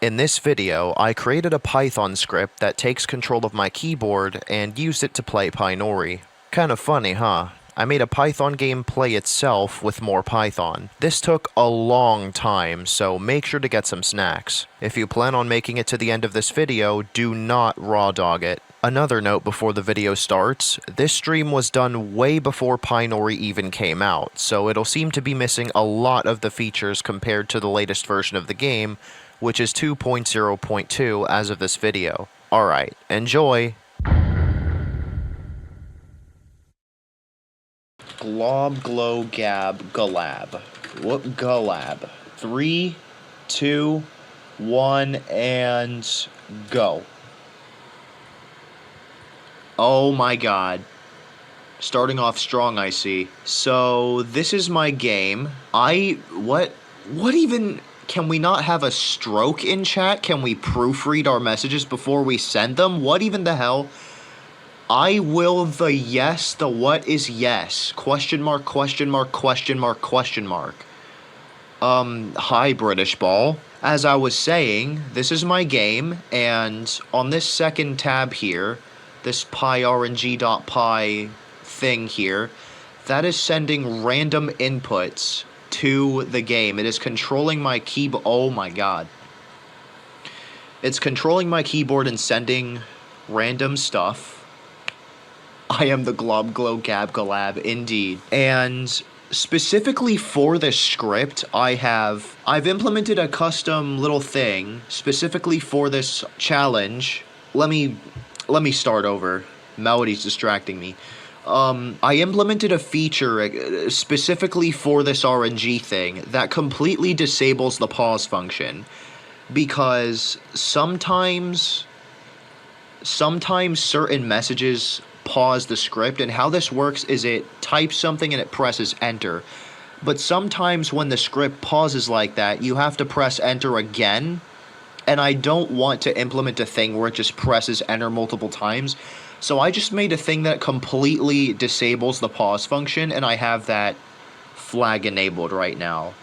In this video, I created a Python script that takes control of my keyboard and used it to play PyNori. Kinda funny, huh? I made a Python game play itself with more Python. This took a long time, so make sure to get some snacks. If you plan on making it to the end of this video, do not raw dog it. Another note before the video starts, this stream was done way before PyNori even came out, so it'll seem to be missing a lot of the features compared to the latest version of the game, which is 2.0.2 as of this video. Alright, enjoy! Glob, glow, gab, galab. Whoop, galab. 3, 2, 1, and go. Oh my god. Starting off strong, I see. So, this is my game. What even... Can we not have a stroke in chat? Can we proofread our messages before we send them? What even the hell? I will the yes, the what is yes. Question mark, question mark, question mark, question mark. Hi, British Ball. As I was saying, this is my game, and on this second tab here, this PyRNG.py thing here, that is sending random inputs to the game. It is controlling my keyboard. Oh my god. It's controlling my keyboard and sending random stuff. I am the glob glow gab galab, indeed. And specifically for this script, I've implemented a custom little thing specifically for this challenge. Let me start over. Melody's distracting me. I implemented a feature specifically for this RNG thing that completely disables the pause function, because sometimes certain messages pause the script, and how this works is it types something and it presses enter. But sometimes when the script pauses like that, you have to press enter again, and I don't want to implement a thing where it just presses enter multiple times. So I just made a thing that completely disables the pause function, and I have that flag enabled right now.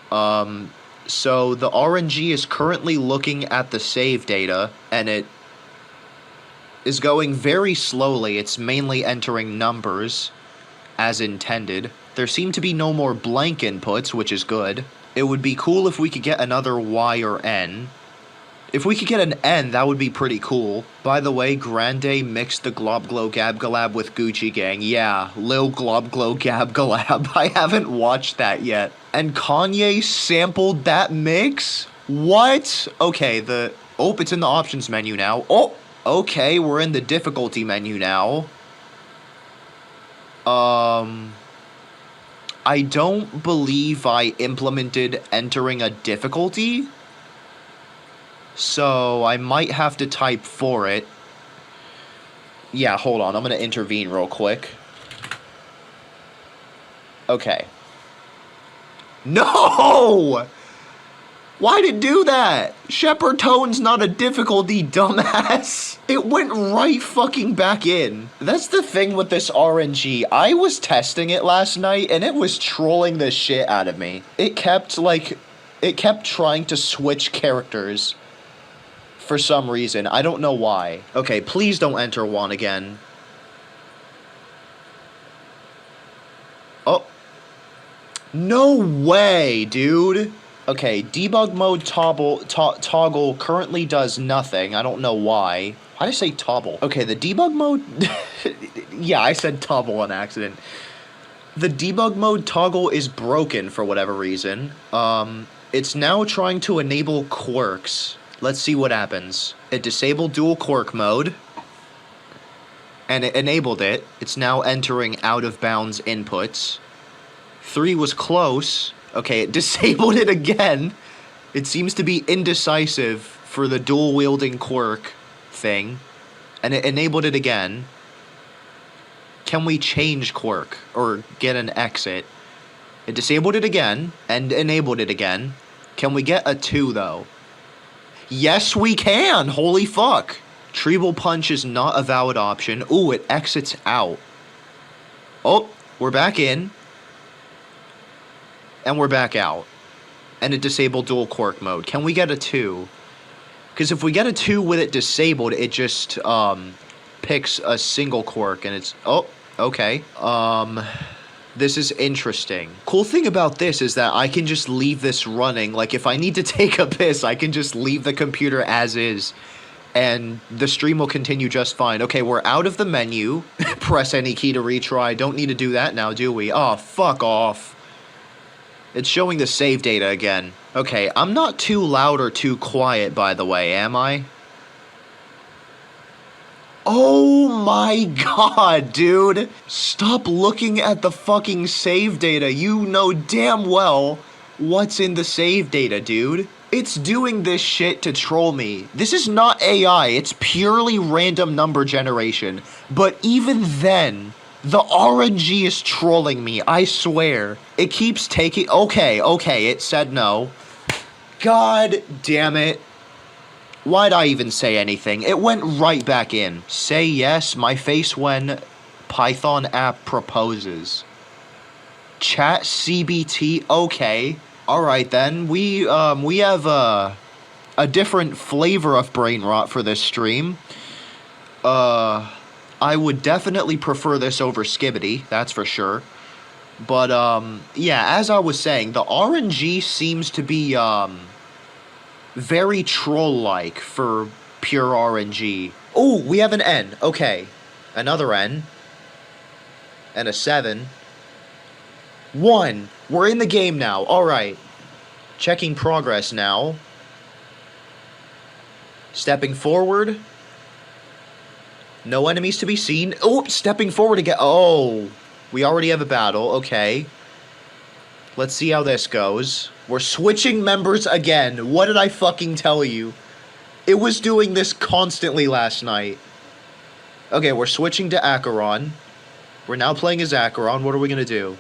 So the RNG is currently looking at the save data, and it is going very slowly. It's mainly entering numbers as intended. There seem to be no more blank inputs, which is good. It would be cool if we could get another Y or N. If we could get an N, that would be pretty cool. By the way, Grande mixed the Glob Glow Gab Galab with Gucci Gang. Yeah, Lil Glob Glow Gab Galab. I haven't watched that yet. And Kanye sampled that mix? What? Okay, it's in the options menu now. Oh! Okay, we're in the difficulty menu now. I don't believe I implemented entering a difficulty, so I might have to type for it. Yeah, hold on, I'm gonna intervene real quick. Okay. No! Why'd it do that? Shepherd Tone's not a difficulty, dumbass. It went right fucking back in. That's the thing with this RNG. I was testing it last night, and it was trolling the shit out of me. It kept trying to switch characters for some reason. I don't know why. Okay, please don't enter one again. Oh. No way, dude. Okay, debug mode toggle currently does nothing. I don't know why. Why did I say toggle? Okay, the debug mode... yeah, I said toggle on accident. The debug mode toggle is broken for whatever reason. It's now trying to enable quirks. Let's see what happens. It disabled dual quirk mode, and it enabled it. It's now entering out of bounds inputs. 3 was close. Okay, it disabled it again. It seems to be indecisive for the dual wielding quirk thing, and it enabled it again. Can we change quirk or get an exit? It disabled it again and enabled it again. Can we get a 2 though? Yes, we can! Holy fuck! Treble punch is not a valid option. Ooh, it exits out. Oh, we're back in. And we're back out. and a disabled dual quirk mode. Can we get a 2? Because if we get a 2 with it disabled, it just picks a single quirk, and it's... Oh, okay. This is interesting. Cool thing about this is that I can just leave this running. Like, if I need to take a piss, I can just leave the computer as is, and the stream will continue just fine. Okay, we're out of the menu. Press any key to retry. Don't need to do that now, do we? Oh, fuck off. It's showing the save data again. Okay, I'm not too loud or too quiet, by the way, am I? Oh my god, dude! Stop looking at the fucking save data. You know damn well what's in the save data, dude. It's doing this shit to troll me. This is not AI, it's purely random number generation. But even then, the RNG is trolling me, I swear. It keeps taking... Okay, it said no. God damn it. Why'd I even say anything? It went right back in. Say yes, my face when Python app proposes. Chat CBT, okay. Alright then, we have a different flavor of brain rot for this stream. I would definitely prefer this over Skibbity, that's for sure. But, yeah, as I was saying, the RNG seems to be, very troll-like for pure RNG. Oh, we have an N. Okay. Another N. And a 7. 1. We're in the game now. Alright. Checking progress now. Stepping forward. No enemies to be seen. Oh, stepping forward again. Oh. We already have a battle. Okay. Let's see how this goes. We're switching members again. What did I fucking tell you? It was doing this constantly last night. Okay, we're switching to Acheron. We're now playing as Acheron. What are we gonna do?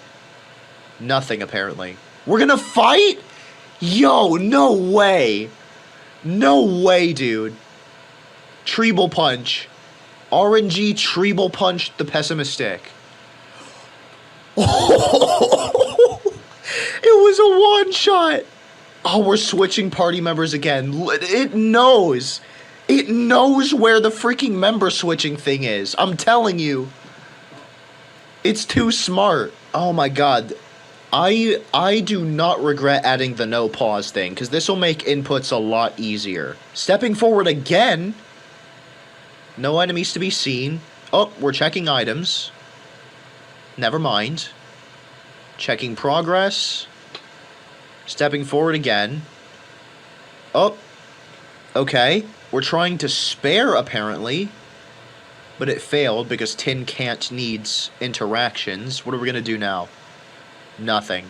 Nothing, apparently. We're gonna fight? Yo, no way. No way, dude. Treble Punch. RNG Treble Punch the Pessimistic. It was a one-shot! Oh, we're switching party members again. It knows. It knows where the freaking member switching thing is. I'm telling you. It's too smart. Oh my god. I do not regret adding the no pause thing, because this will make inputs a lot easier. Stepping forward again. No enemies to be seen. Oh, we're checking items. Never mind. Checking progress. Stepping forward again. Oh. Okay. We're trying to spare, apparently. But it failed because Tin Can't needs interactions. What are we going to do now? Nothing.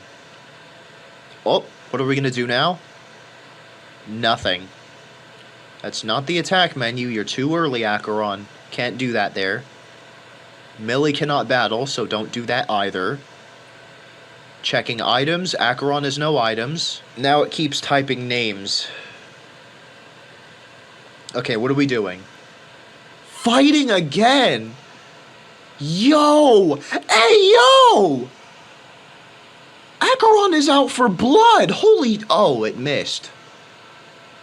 Oh. What are we going to do now? Nothing. That's not the attack menu. You're too early, Acheron. Can't do that there. Millie cannot battle, so don't do that either. Checking items. Acheron has no items. Now it keeps typing names. Okay, what are we doing? Fighting again! Yo! Hey, yo! Acheron is out for blood! Holy... Oh, it missed.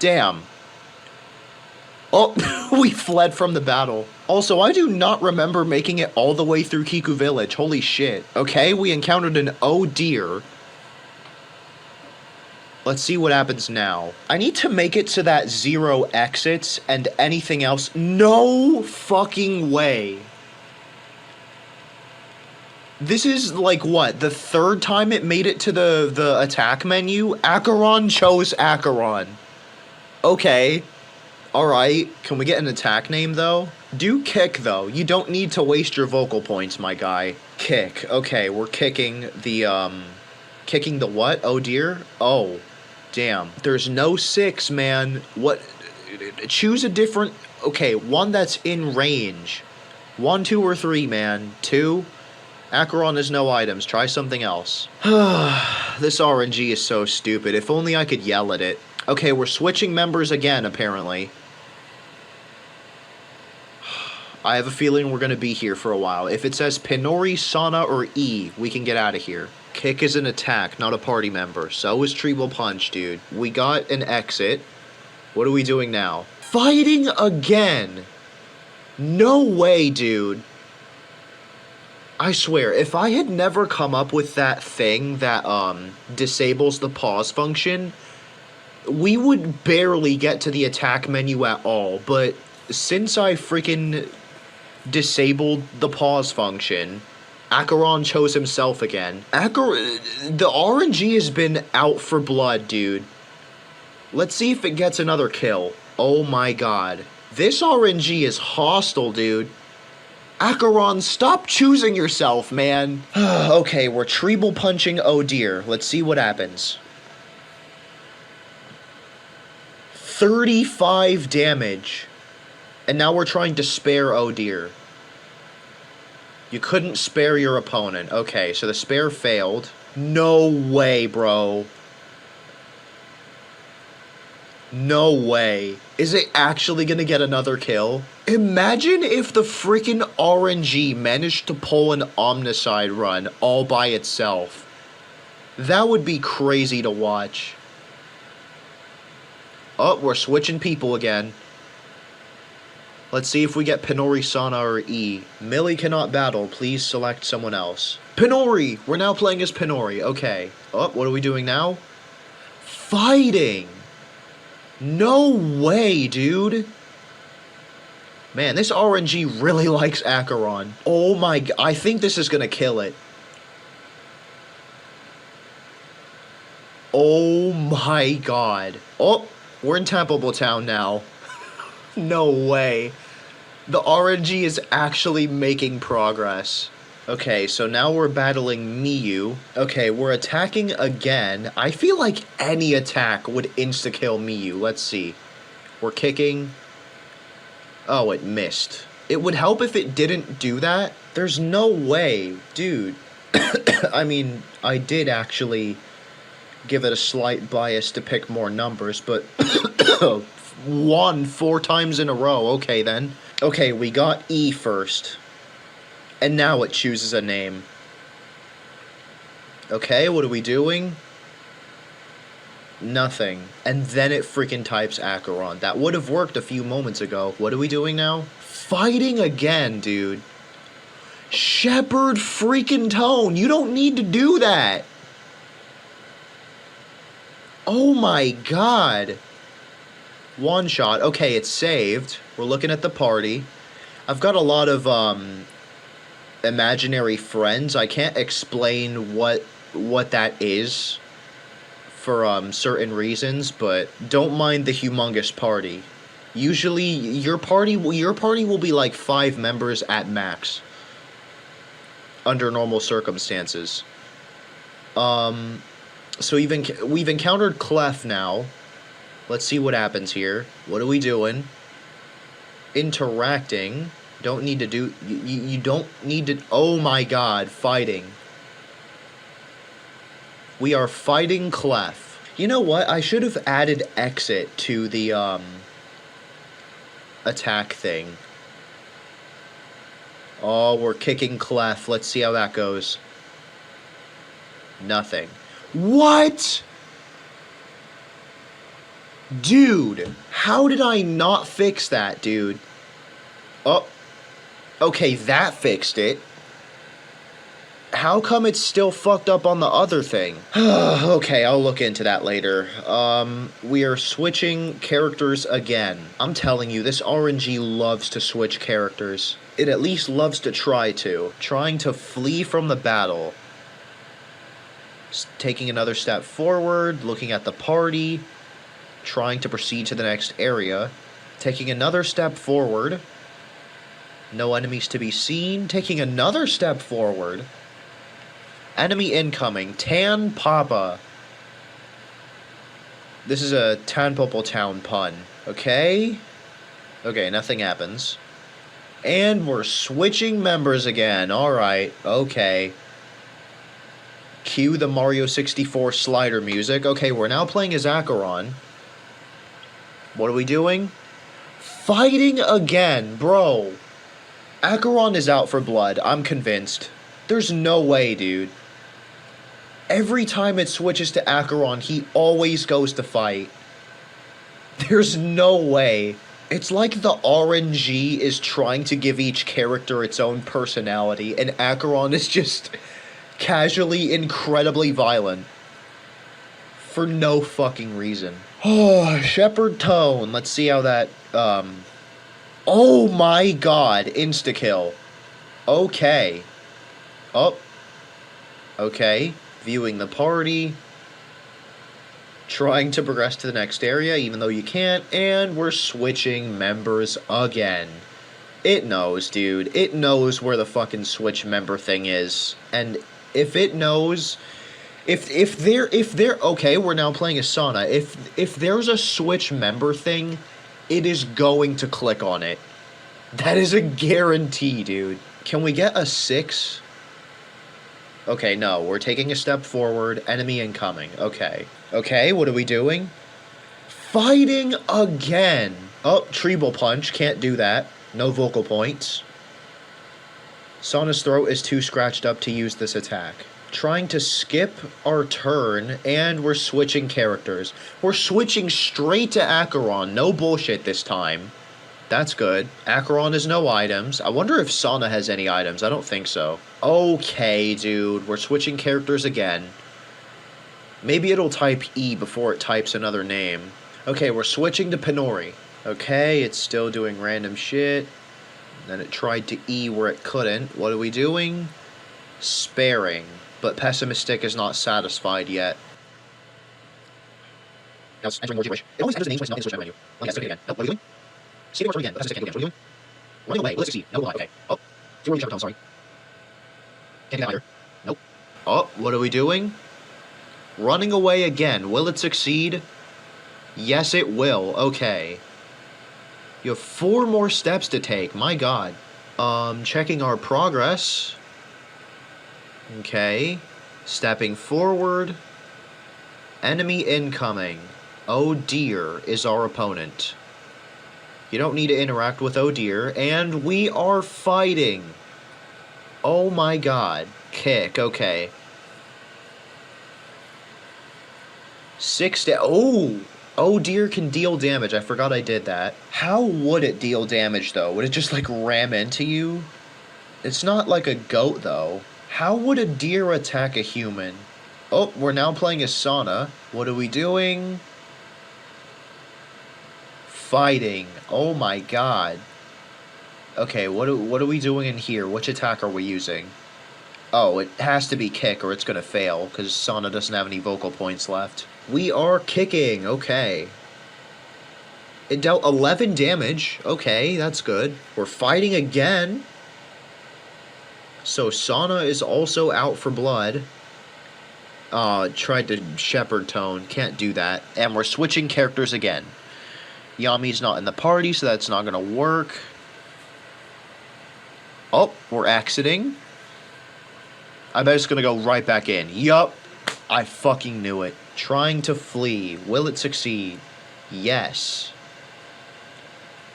Damn. Oh, we fled from the battle. Also, I do not remember making it all the way through Kiku Village. Holy shit. Okay, we encountered an oh dear. Let's see what happens now. I need to make it to that 0 exits and anything else. No fucking way. This is like what? The 3rd time it made it to the attack menu? Acheron chose Acheron. Okay. Alright, can we get an attack name, though? Do kick, though. You don't need to waste your vocal points, my guy. Kick. Okay, we're kicking the, Kicking the what? Oh, dear? Oh. Damn. There's no 6, man. What? Choose a different... Okay, one that's in range. 1, 2, or 3, man. 2? Acheron has no items. Try something else. This RNG is so stupid. If only I could yell at it. Okay, we're switching members again, apparently. I have a feeling we're going to be here for a while. If it says PyNori, Sana, or E, we can get out of here. Kick is an attack, not a party member. So is Treble Punch, dude. We got an exit. What are we doing now? Fighting again! No way, dude. I swear, if I had never come up with that thing that, disables the pause function, we would barely get to the attack menu at all. But since I freaking disabled the pause function, Acheron chose himself again. The RNG has been out for blood, dude. Let's see if it gets another kill. Oh my god. This RNG is hostile, dude. Acheron, stop choosing yourself, man. Okay, we're treble punching Oh Dear. Let's see what happens. 35 damage. And now we're trying to spare Oh Dear. You couldn't spare your opponent. Okay, so the spare failed. No way, bro. No way. Is it actually gonna get another kill? Imagine if the freaking RNG managed to pull an Omnicide run all by itself. That would be crazy to watch. Oh, we're switching people again. Let's see if we get PyNori, Sana, or E. Millie cannot battle. Please select someone else. PyNori! We're now playing as PyNori. Okay. Oh, what are we doing now? Fighting! No way, dude. Man, this RNG really likes Acheron. Oh my god. I think this is gonna kill it. Oh my god. Oh, we're in Temple Town now. No way. The RNG is actually making progress. Okay, so now we're battling Miyu. Okay, we're attacking again. I feel like any attack would insta-kill Miyu. Let's see. We're kicking. Oh, it missed. It would help if it didn't do that. There's no way. Dude. I mean, I did actually give it a slight bias to pick more numbers, but won 4 times in a row. Okay, then. Okay, we got E first. And now it chooses a name. Okay, what are we doing? Nothing. And then it freaking types Acheron. That would have worked a few moments ago. What are we doing now? Fighting again, dude. Shepherd freaking Tone. You don't need to do that. Oh my god. One shot. Okay, it's saved. We're looking at the party. I've got a lot of, imaginary friends. I can't explain what that is for certain reasons, but don't mind the humongous party. Usually your party will be like 5 members at max under normal circumstances. So we've encountered Clef now. Let's see what happens here. What are we doing? Interacting. Don't need to do... You don't need to... Oh my god, fighting. We are fighting Clef. You know what? I should have added exit to the, attack thing. Oh, we're kicking Clef. Let's see how that goes. Nothing. What? Dude, how did I not fix that, dude? Oh. Okay, that fixed it. How come it's still fucked up on the other thing? Okay, I'll look into that later. We are switching characters again. I'm telling you, this RNG loves to switch characters. It at least loves to try to. Trying to flee from the battle. Taking another step forward, looking at the party. Trying to proceed to the next area. Taking another step forward. No enemies to be seen. Taking another step forward. Enemy incoming. Tan Papa. This is a Tanpopo Town pun. Okay? Okay, nothing happens. And we're switching members again. Alright, okay. Cue the Mario 64 slider music. Okay, we're now playing as Acheron. What are we doing? Fighting again, bro. Acheron is out for blood, I'm convinced. There's no way, dude. Every time it switches to Acheron, he always goes to fight. There's no way. It's like the RNG is trying to give each character its own personality, and Acheron is just casually incredibly violent. For no fucking reason. Oh, Shepherd Tone. Let's see how that, Oh my god, insta-kill. Okay. Oh. Okay. Viewing the party. Trying to progress to the next area, even though you can't, and we're switching members again. It knows, dude. It knows where the fucking switch member thing is. And if it knows... If they're okay, we're now playing as Sana. If there's a switch member thing, it is going to click on it. That is a guarantee, dude. Can we get a 6? Okay, no, we're taking a step forward. Enemy incoming. Okay. Okay, what are we doing? Fighting again. Oh, Treble Punch. Can't do that. No vocal points. Sana's throat is too scratched up to use this attack. Trying to skip our turn, and we're switching characters. We're switching straight to Acheron. No bullshit this time. That's good. Acheron has no items. I wonder if Sana has any items. I don't think so. Okay, dude. We're switching characters again. Maybe it'll type E before it types another name. Okay, we're switching to PyNori. Okay, it's still doing random shit. Then it tried to E where it couldn't. What are we doing? Sparing. But Pessimistic is not satisfied yet. Now it's entering more gibberish. It always enters the names when it's not in the switch menu. Oh, yes, do it again. Nope, what are you doing? Skipping our turn again, but Pessimistic can't do again. What are you doing? Running away. Will it succeed? No, will not. Okay. Oh. Too early, Shepherd, sorry. Can't do that either. Nope. Oh, what are we doing? Running away again. Will it succeed? Yes, it will. Okay. You have 4 more steps to take. My god. Checking our progress. Okay. Stepping forward. Enemy incoming. Oh dear is our opponent. You don't need to interact with oh dear. And we are fighting. Oh my god. Kick. Okay. 6 Oh! Oh dear can deal damage. I forgot I did that. How would it deal damage though? Would it just like ram into you? It's not like a goat though. How would a deer attack a human? Oh, we're now playing as Sana. What are we doing? Fighting. Oh my god. Okay, what are we doing in here? Which attack are we using? Oh, it has to be kick or it's gonna fail, because Sana doesn't have any vocal points left. We are kicking, okay. It dealt 11 damage. Okay, that's good. We're fighting again. So Sana is also out for blood. Tried to Shepherd Tone. Can't do that. And we're switching characters again. Yami's not in the party, so that's not gonna work. Oh, we're exiting. I bet it's gonna go right back in. Yup. I fucking knew it. Trying to flee. Will it succeed? Yes.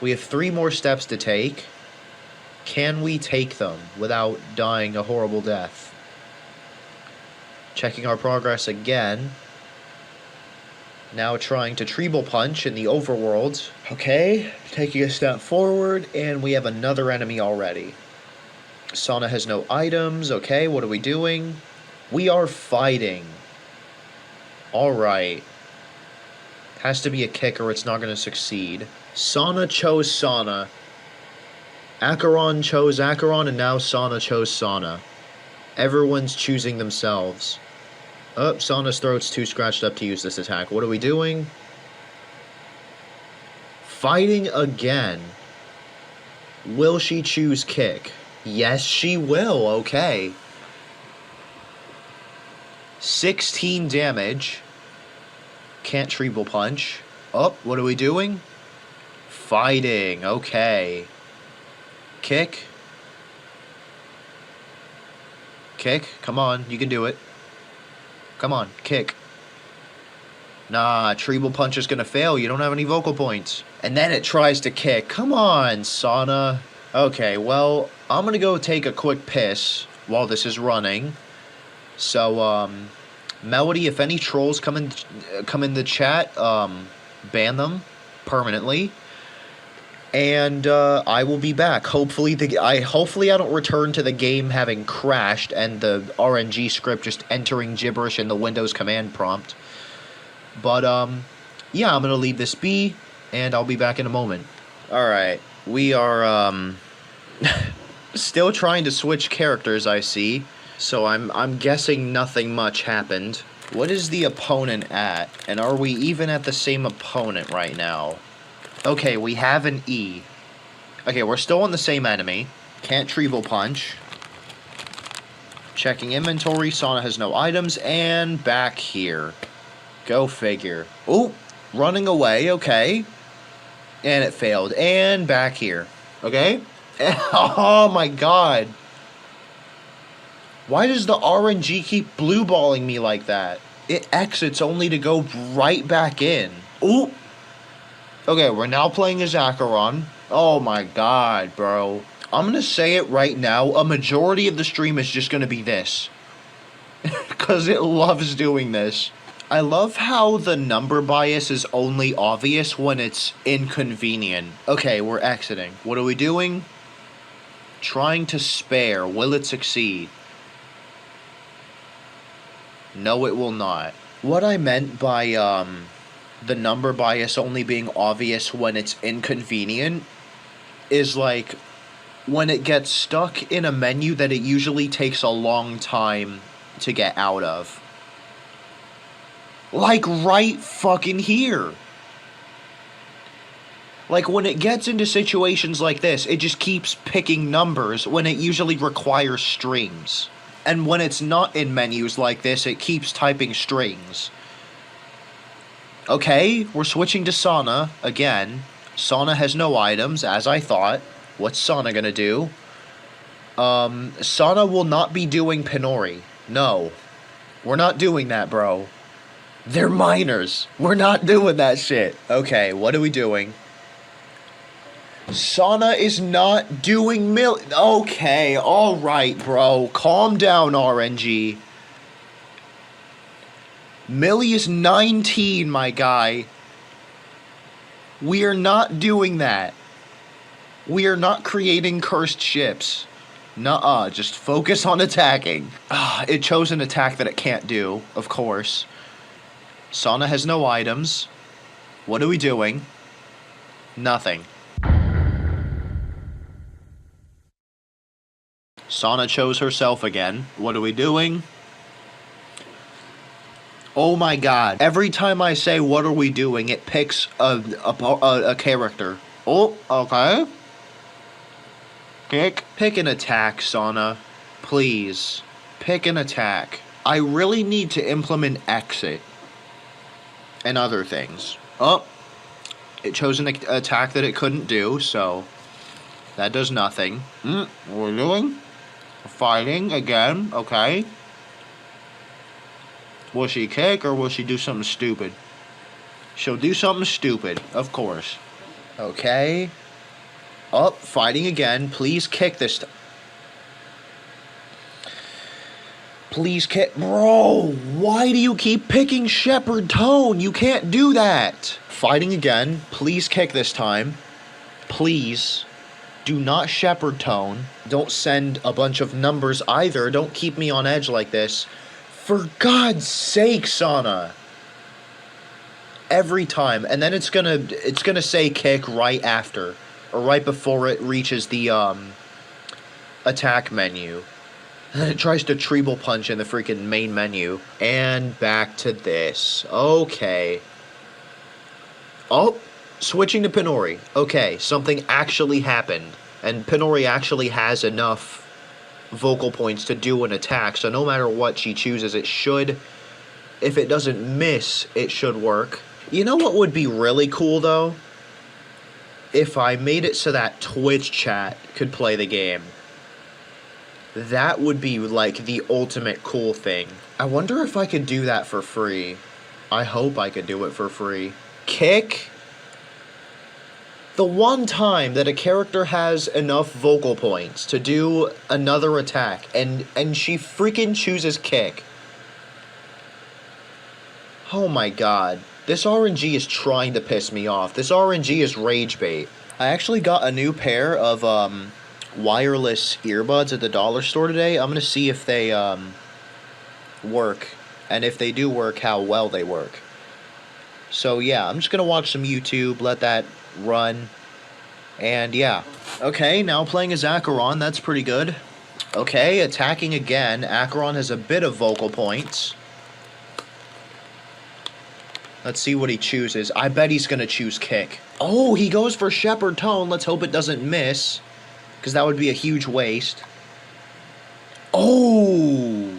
We have 3 more steps to take. Can we take them without dying a horrible death? Checking our progress again. Now trying to Treble Punch in the overworld. Okay, taking a step forward, and we have another enemy already. Sana has no items. Okay, what are we doing? We are fighting. Alright. Has to be a kick or it's not going to succeed. Sana chose Sana. Acheron chose Acheron, and now Sana chose Sana. Everyone's choosing themselves. Oh, Sana's throat's too scratched up to use this attack. What are we doing? Fighting again. Will she choose kick? Yes, she will. Okay. 16 damage. Can't Treble Punch. Oh, what are we doing? Fighting. Okay. Kick. Kick. Come on, you can do it. Come on, kick. Nah, Treble Punch is gonna fail. You don't have any vocal points. And then it tries to kick. Come on, Sana. Okay, well, I'm gonna go take a quick piss while this is running. So, Melody, if any trolls come in the chat, ban them permanently. And I will be back. Hopefully I don't return to the game having crashed and the RNG script just entering gibberish in the Windows command prompt. But yeah, I'm gonna leave this be, and I'll be back in a moment. Alright, we are still trying to switch characters, I see. So I'm guessing nothing much happened. What is the opponent at? And are we even at the same opponent right now? Okay, we have an E. Okay, we're still on the same enemy. Can't Trevel Punch. Checking inventory. Sauna has no items. And back here. Go figure. Oh, running away. Okay. And it failed. And back here. Okay. Oh my god. Why does the RNG keep blue balling me like that? It exits only to go right back in. Ooh. Okay, we're now playing as Acheron. Oh my god, bro. I'm gonna say it right now. A majority of the stream is just gonna be this. Because it loves doing this. I love how the number bias is only obvious when it's inconvenient. Okay, we're exiting. What are we doing? Trying to spare. Will it succeed? No, it will not. What I meant by, the number bias only being obvious when it's inconvenient is like when it gets stuck in a menu that it usually takes a long time to get out of. Like right fucking here. Like when it gets into situations like this, it just keeps picking numbers when it usually requires strings. And when it's not in menus like this, it keeps typing strings. Okay, we're switching to Sauna again. Sauna has no items, as I thought. What's Sauna gonna do? Sauna will not be doing PyNori. No. We're not doing that, bro. They're minors. We're not doing that shit. Okay, what are we doing? Sauna is not doing Okay, alright, bro. Calm down, RNG. Millie is 19, my guy. We are not doing that. We are not creating cursed ships. Nuh-uh, just focus on attacking. It chose an attack that it can't do, of course. Sauna has no items. What are we doing? Nothing. Sauna chose herself again. What are we doing? Oh my god. Every time I say, what are we doing, it picks a character. Oh, okay. Pick an attack, Sauna. Please. Pick an attack. I really need to implement exit. And other things. Oh. It chose an attack that it couldn't do, so that does nothing. What are we doing? Fighting again, okay. Will she kick or will she do something stupid? She'll do something stupid, of course. Okay. Oh, fighting again. Please kick this time. Please kick. Bro, why do you keep picking Shepherd Tone? You can't do that. Fighting again. Please kick this time. Please. Do not Shepherd Tone. Don't send a bunch of numbers either. Don't keep me on edge like this. For God's sake, Sauna. Every time. And then it's gonna say kick right after. Or right before it reaches the attack menu. And then it tries to treble punch in the freaking main menu. And back to this. Okay. Oh, switching to PyNori. Okay, something actually happened. And PyNori actually has enough vocal points to do an attack, so no matter what she chooses, it should, if it doesn't miss, it should work. You know what would be really cool, though? If I made it so that Twitch chat could play the game. That would be, like, the ultimate cool thing. I wonder if I could do that for free. I hope I could do it for free. Kick. The one time that a character has enough vocal points to do another attack, and she freaking chooses kick. Oh my god. This RNG is trying to piss me off. This RNG is rage bait. I actually got a new pair of wireless earbuds at the dollar store today. I'm gonna see if they work, and if they do work, how well they work. So yeah, I'm just gonna watch some YouTube, let that run, and yeah. Okay, now playing as Acheron, that's pretty good. Okay, attacking again. Acheron has a bit of vocal points. Let's see what he chooses. I bet he's gonna choose kick. Oh, he goes for Shepherd Tone. Let's hope it doesn't miss, because that would be a huge waste. Oh!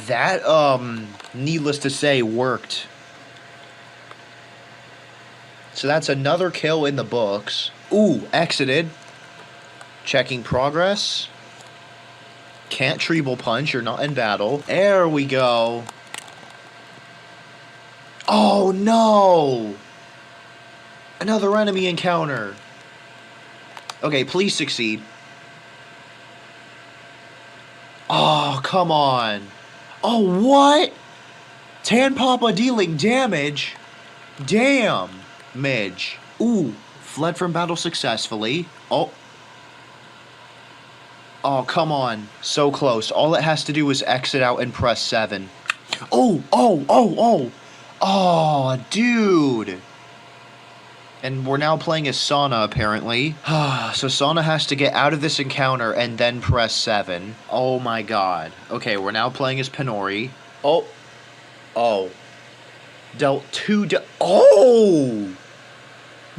That, needless to say, worked. So that's another kill in the books. Ooh, exited. Checking progress. Can't treble punch, you're not in battle. There we go. Oh no! Another enemy encounter. Okay, please succeed. Oh, come on. Oh, what? Tan Papa dealing damage? Damn. Midge. Ooh, fled from battle successfully. Oh. Oh, come on. So close. All it has to do is exit out and press 7. Oh, oh, oh, oh. Oh, dude. And we're now playing as Sana, apparently. So Sana has to get out of this encounter and then press 7. Oh my god. Okay, we're now playing as PyNori. Oh. Oh. Dealt 2 Oh!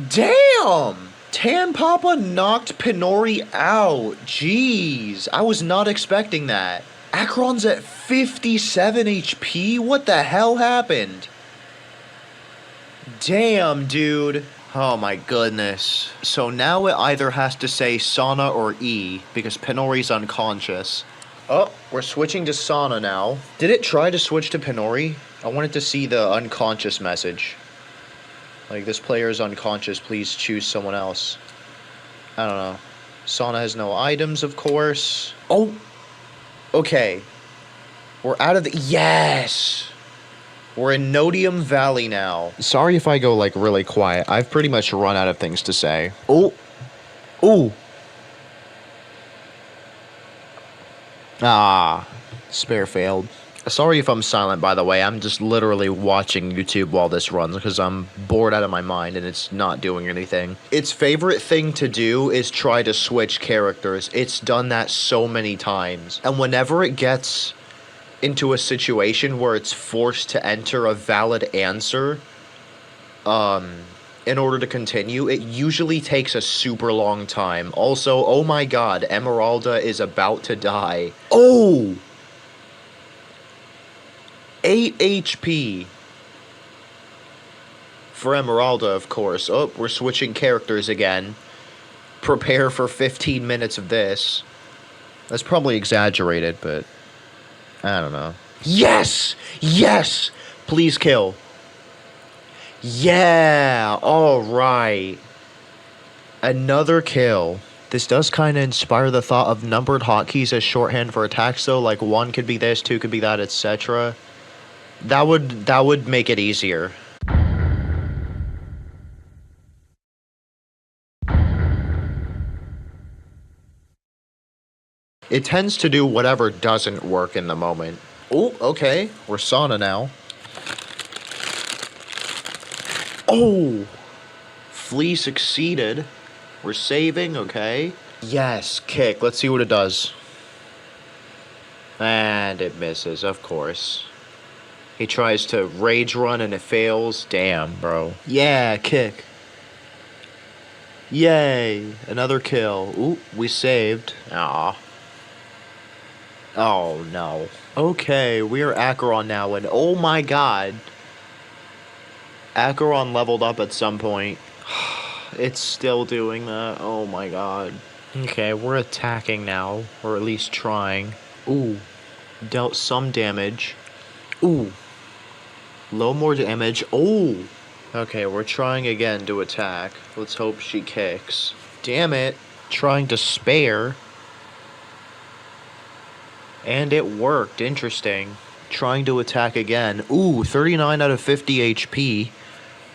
Damn! Tan Papa knocked PyNori out. Jeez. I was not expecting that. Acheron's at 57 HP? What the hell happened? Damn, dude. Oh my goodness. So now it either has to say Sana or E, because PyNori's unconscious. Oh, we're switching to Sana now. Did it try to switch to PyNori? I wanted to see the unconscious message. Like, this player is unconscious, please choose someone else. I don't know. Sana has no items, of course. Oh! Okay. We're out of the... Yes! We're in Nodium Valley now. Sorry if I go, like, really quiet. I've pretty much run out of things to say. Oh! Ooh! Ah. Spare failed. Sorry if I'm silent, by the way. I'm just literally watching YouTube while this runs because I'm bored out of my mind and it's not doing anything. Its favorite thing to do is try to switch characters. It's done that so many times. And whenever it gets into a situation where it's forced to enter a valid answer, in order to continue, it usually takes a super long time. Also, oh my god, Emeralda is about to die. Oh! 8 HP. For Emeralda, of course. Oh, we're switching characters again. Prepare for 15 minutes of this. That's probably exaggerated, but I don't know. Yes! Yes! Please kill. Yeah! Alright. Another kill. This does kind of inspire the thought of numbered hotkeys as shorthand for attacks, though. Like, 1 could be this, 2 could be that, etc. That would make it easier. It tends to do whatever doesn't work in the moment. Oh, okay. We're Sana now. Oh! Flee succeeded. We're saving, okay. Yes, kick. Let's see what it does. And it misses, of course. He tries to rage run and it fails. Damn, bro. Yeah, kick. Yay. Another kill. Ooh, we saved. Aw. Oh, no. Okay, we're Acheron now, and oh my god. Acheron leveled up at some point. It's still doing that. Oh my god. Okay, we're attacking now. Or at least trying. Ooh. Dealt some damage. Ooh. Low more damage. Oh. Okay, we're trying again to attack. Let's hope she kicks. Damn it. Trying to spare. And it worked. Interesting. Trying to attack again. Ooh, 39 out of 50 HP.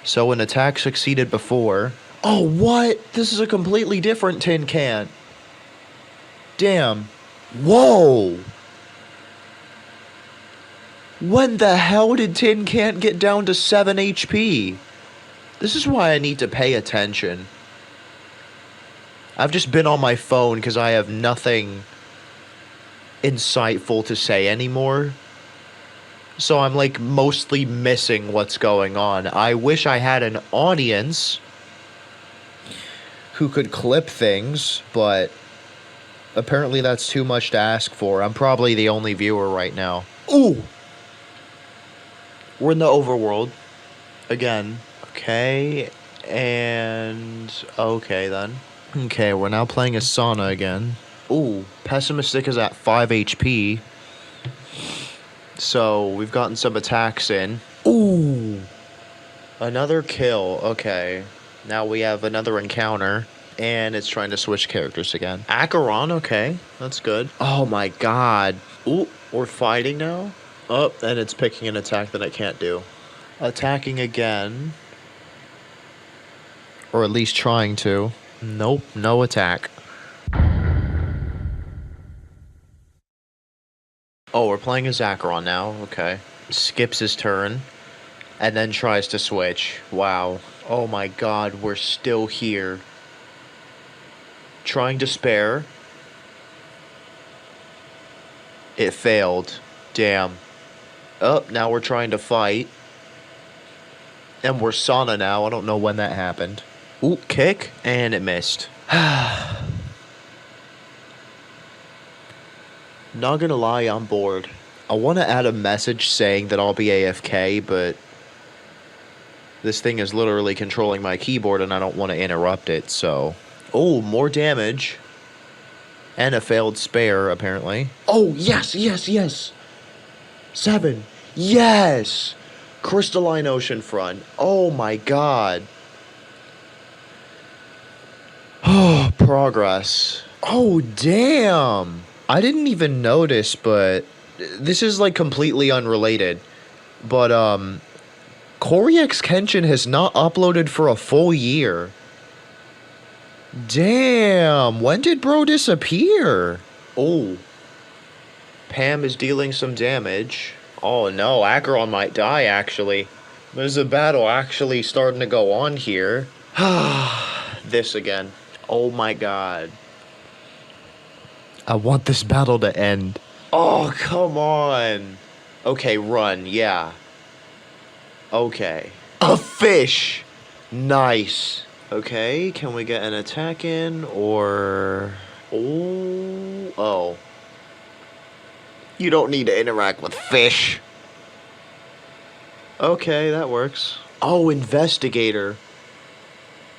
So an attack succeeded before. Oh, what? This is a completely different tin can. Damn. Whoa! When the hell did Tin Can get down to 7 HP? This is why I need to pay attention. I've just been on my phone because I have nothing insightful to say anymore. So I'm like mostly missing what's going on. I wish I had an audience who could clip things, but apparently that's too much to ask for. I'm probably the only viewer right now. Ooh! We're in the overworld. Again. Okay. And... okay, then. Okay, we're now playing as Sana again. Ooh. Pessimistic is at 5 HP. So, we've gotten some attacks in. Ooh! Another kill. Okay. Now we have another encounter. And it's trying to switch characters again. Acheron, okay. That's good. Oh my god. Ooh, we're fighting now? Oh, and it's picking an attack that I can't do. Attacking again. Or at least trying to. Nope, no attack. Oh, we're playing as Acheron now. Okay. Skips his turn. And then tries to switch. Wow. Oh my god, we're still here. Trying to spare. It failed. Damn. Oh, now we're trying to fight. And we're Sana now. I don't know when that happened. Ooh, kick. And it missed. Not gonna lie, I'm bored. I want to add a message saying that I'll be AFK, but this thing is literally controlling my keyboard and I don't want to interrupt it, so... Oh, more damage. And a failed spare, apparently. Oh, yes, yes, yes! 7. Yes! Crystalline oceanfront. Oh my god. Oh, progress. Oh, damn! I didn't even notice, but... this is, like, completely unrelated. But, Koriex Kenshin has not uploaded for a full year. Damn, when did bro disappear? Oh. Pam is dealing some damage. Oh no, Acheron might die, actually. There's a battle actually starting to go on here. This again. Oh my god. I want this battle to end. Oh, come on. Okay, run, yeah. Okay. A fish! Nice. Okay, can we get an attack in, or... Oh. You don't need to interact with fish. Okay, that works. Oh, investigator.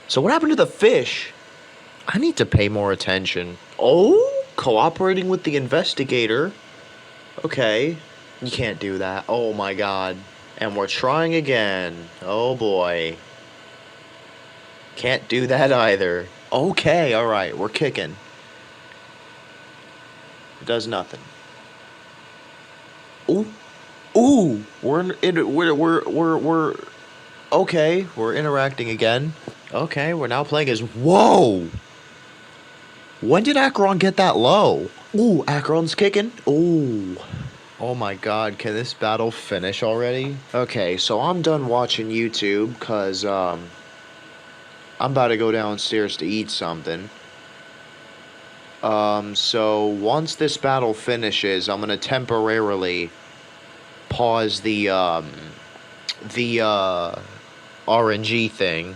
So what happened to the fish? I need to pay more attention. Oh, cooperating with the investigator. Okay, you can't do that. Oh my god. And we're trying again. Oh boy. Can't do that either. Okay, alright, we're kicking. It does nothing. Ooh. Ooh! We're okay, we're interacting again. Okay, we're now playing as... Whoa! When did Acheron get that low? Ooh, Acheron's kicking. Ooh. Oh my god, can this battle finish already? Okay, so I'm done watching YouTube, cause, I'm about to go downstairs to eat something. So once this battle finishes, I'm gonna temporarily pause the RNG thing,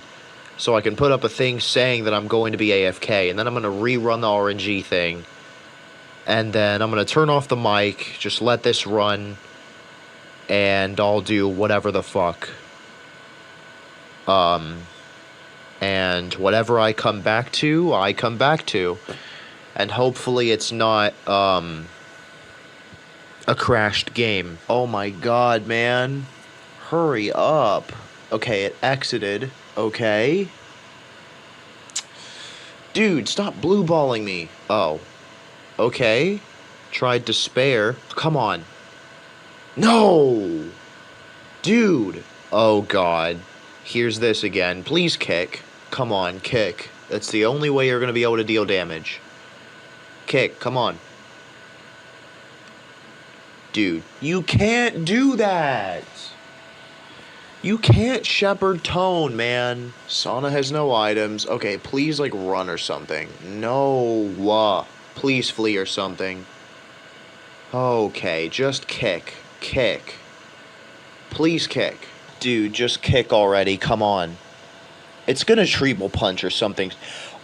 so I can put up a thing saying that I'm going to be AFK, and then I'm gonna rerun the RNG thing, and then I'm gonna turn off the mic, just let this run, and I'll do whatever the fuck. And whatever I come back to, I come back to. And hopefully it's not, a crashed game. Oh my god, man. Hurry up. Okay, it exited. Okay. Dude, stop blue balling me. Oh. Okay. Tried to spare. Come on. No! Dude. Oh, God. Here's this again. Please kick. Come on, kick. That's the only way you're going to be able to deal damage. Kick, come on. Dude, you can't do that! You can't shepherd tone, man. Sana has no items. Okay, please, like, run or something. No. Please flee or something. Okay, just kick. Kick. Please kick. Dude, just kick already. Come on. It's gonna triple punch or something.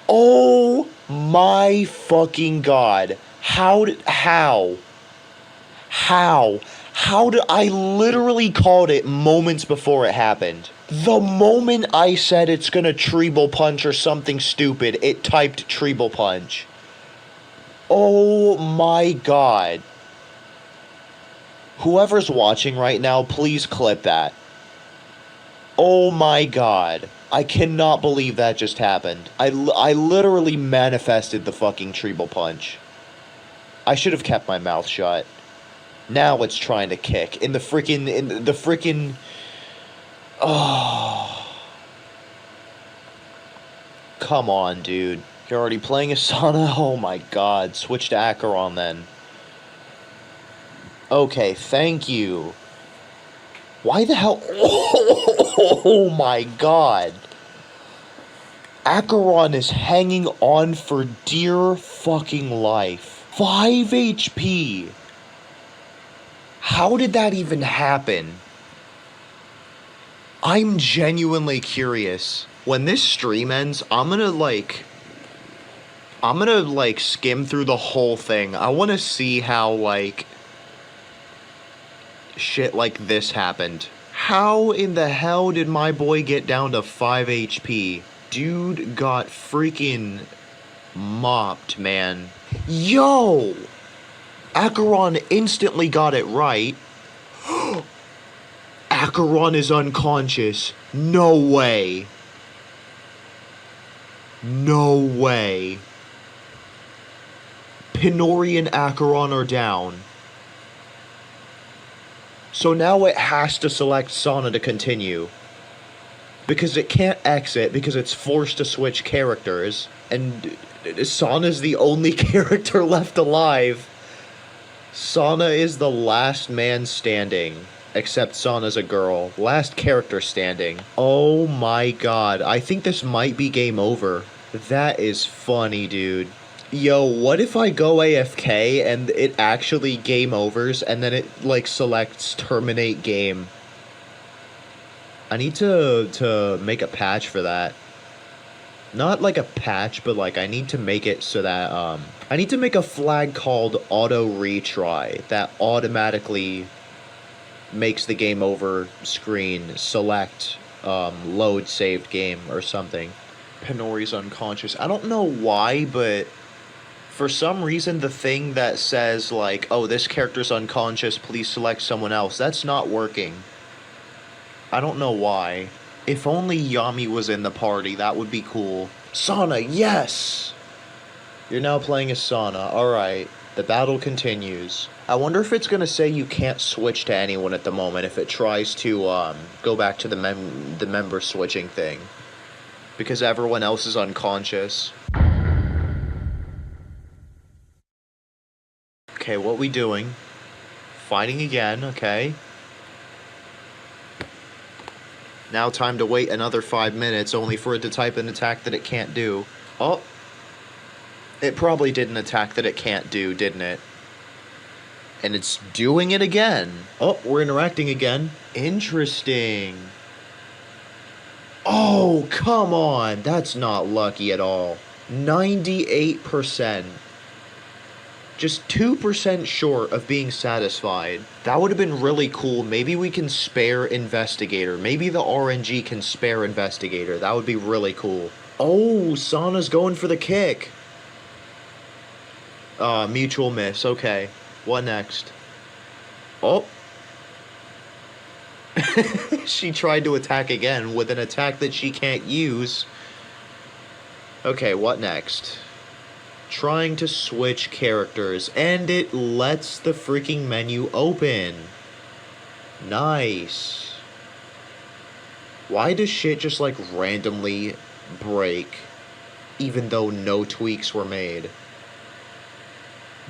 Oh my fucking god. How? I literally called it moments before it happened. The moment I said it's gonna treble punch or something stupid, it typed treble punch. Oh my god. Whoever's watching right now, please clip that. Oh my god. I cannot believe that just happened. I literally manifested the fucking treble punch. I should have kept my mouth shut. Now it's trying to kick. In the freaking... Oh. Come on, dude. You're already playing a Sana? Oh my god. Switch to Acheron then. Okay, thank you. Why the hell... Oh my god. Acheron is hanging on for dear fucking life. 5 HP. How did that even happen? I'm genuinely curious. When this stream ends, I'm gonna skim through the whole thing. I wanna see how, like, shit like this happened. How in the hell did my boy get down to 5 HP? Dude got freaking mopped, man. Yo! Acheron instantly got it right. Acheron is unconscious. No way. No way. PyNori and Acheron are down. So now it has to select Sana to continue. Because it can't exit because it's forced to switch characters. And Sana's the only character left alive. Sana is the last man standing. Except Sana's a girl. Last character standing. Oh my god. I think this might be game over. That is funny, dude. Yo, what if I go AFK and it actually game overs and then it, like, selects terminate game? I need to make a patch for that. Not like a patch, but like I need to make it so that, I need to make a flag called auto retry that automatically makes the game over screen select, load saved game or something. PyNori's unconscious. I don't know why, but for some reason the thing that says like, oh, this character's unconscious, please select someone else, that's not working. I don't know why. If only Yami was in the party, that would be cool. Sana, yes! You're now playing as Sana, alright. The battle continues. I wonder if it's gonna say you can't switch to anyone at the moment if it tries to, go back to the member switching thing. Because everyone else is unconscious. Okay, what we doing? Fighting again, okay. Now time to wait another 5 minutes, only for it to type an attack that it can't do. Oh. It probably did an attack that it can't do, didn't it? And it's doing it again. Oh, we're interacting again. Interesting. Oh, come on. That's not lucky at all. 98%. Just 2% short of being satisfied. That would have been really cool. Maybe we can spare Investigator. Maybe the RNG can spare Investigator. That would be really cool. Oh, Sana's going for the kick. Mutual miss. Okay. What next? Oh. She tried to attack again with an attack that she can't use. Okay, what next? Trying to switch characters, and it lets the freaking menu open. Nice. Why does shit just like randomly break, even though no tweaks were made?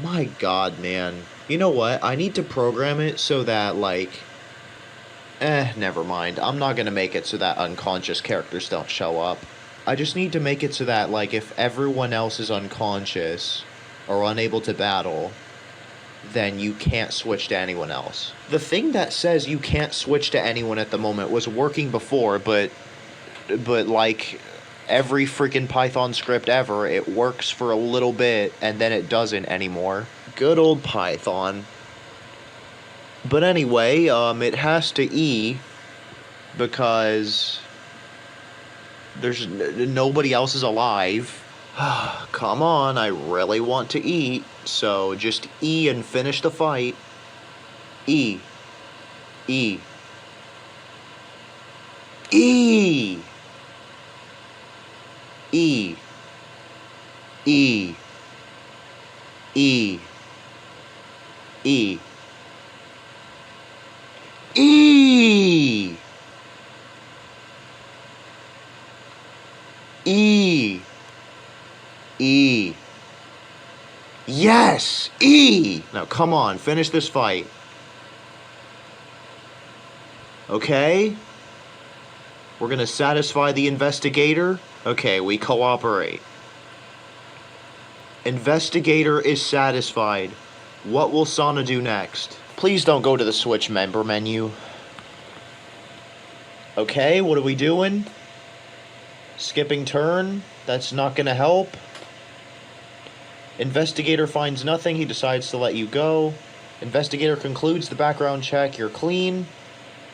My god, man. You know what? I need to program it so that, like... never mind. I'm not gonna make it so that unconscious characters don't show up. I just need to make it so that, like, if everyone else is unconscious or unable to battle, then you can't switch to anyone else. The thing that says you can't switch to anyone at the moment was working before, but like, every freaking Python script ever, it works for a little bit, and then it doesn't anymore. Good old Python. But anyway, it has to E, because there's nobody else is alive. Come on, I really want to eat, so just E and finish the fight. E. E. E! E. E. E. E. E! E! E. Yes! E! Now, come on, finish this fight. Okay? We're gonna satisfy the investigator? Okay, we cooperate. Investigator is satisfied. What will Sana do next? Please don't go to the Switch member menu. Okay, what are we doing? Skipping turn? That's not gonna help. Investigator finds nothing, he decides to let you go. Investigator concludes the background check, you're clean.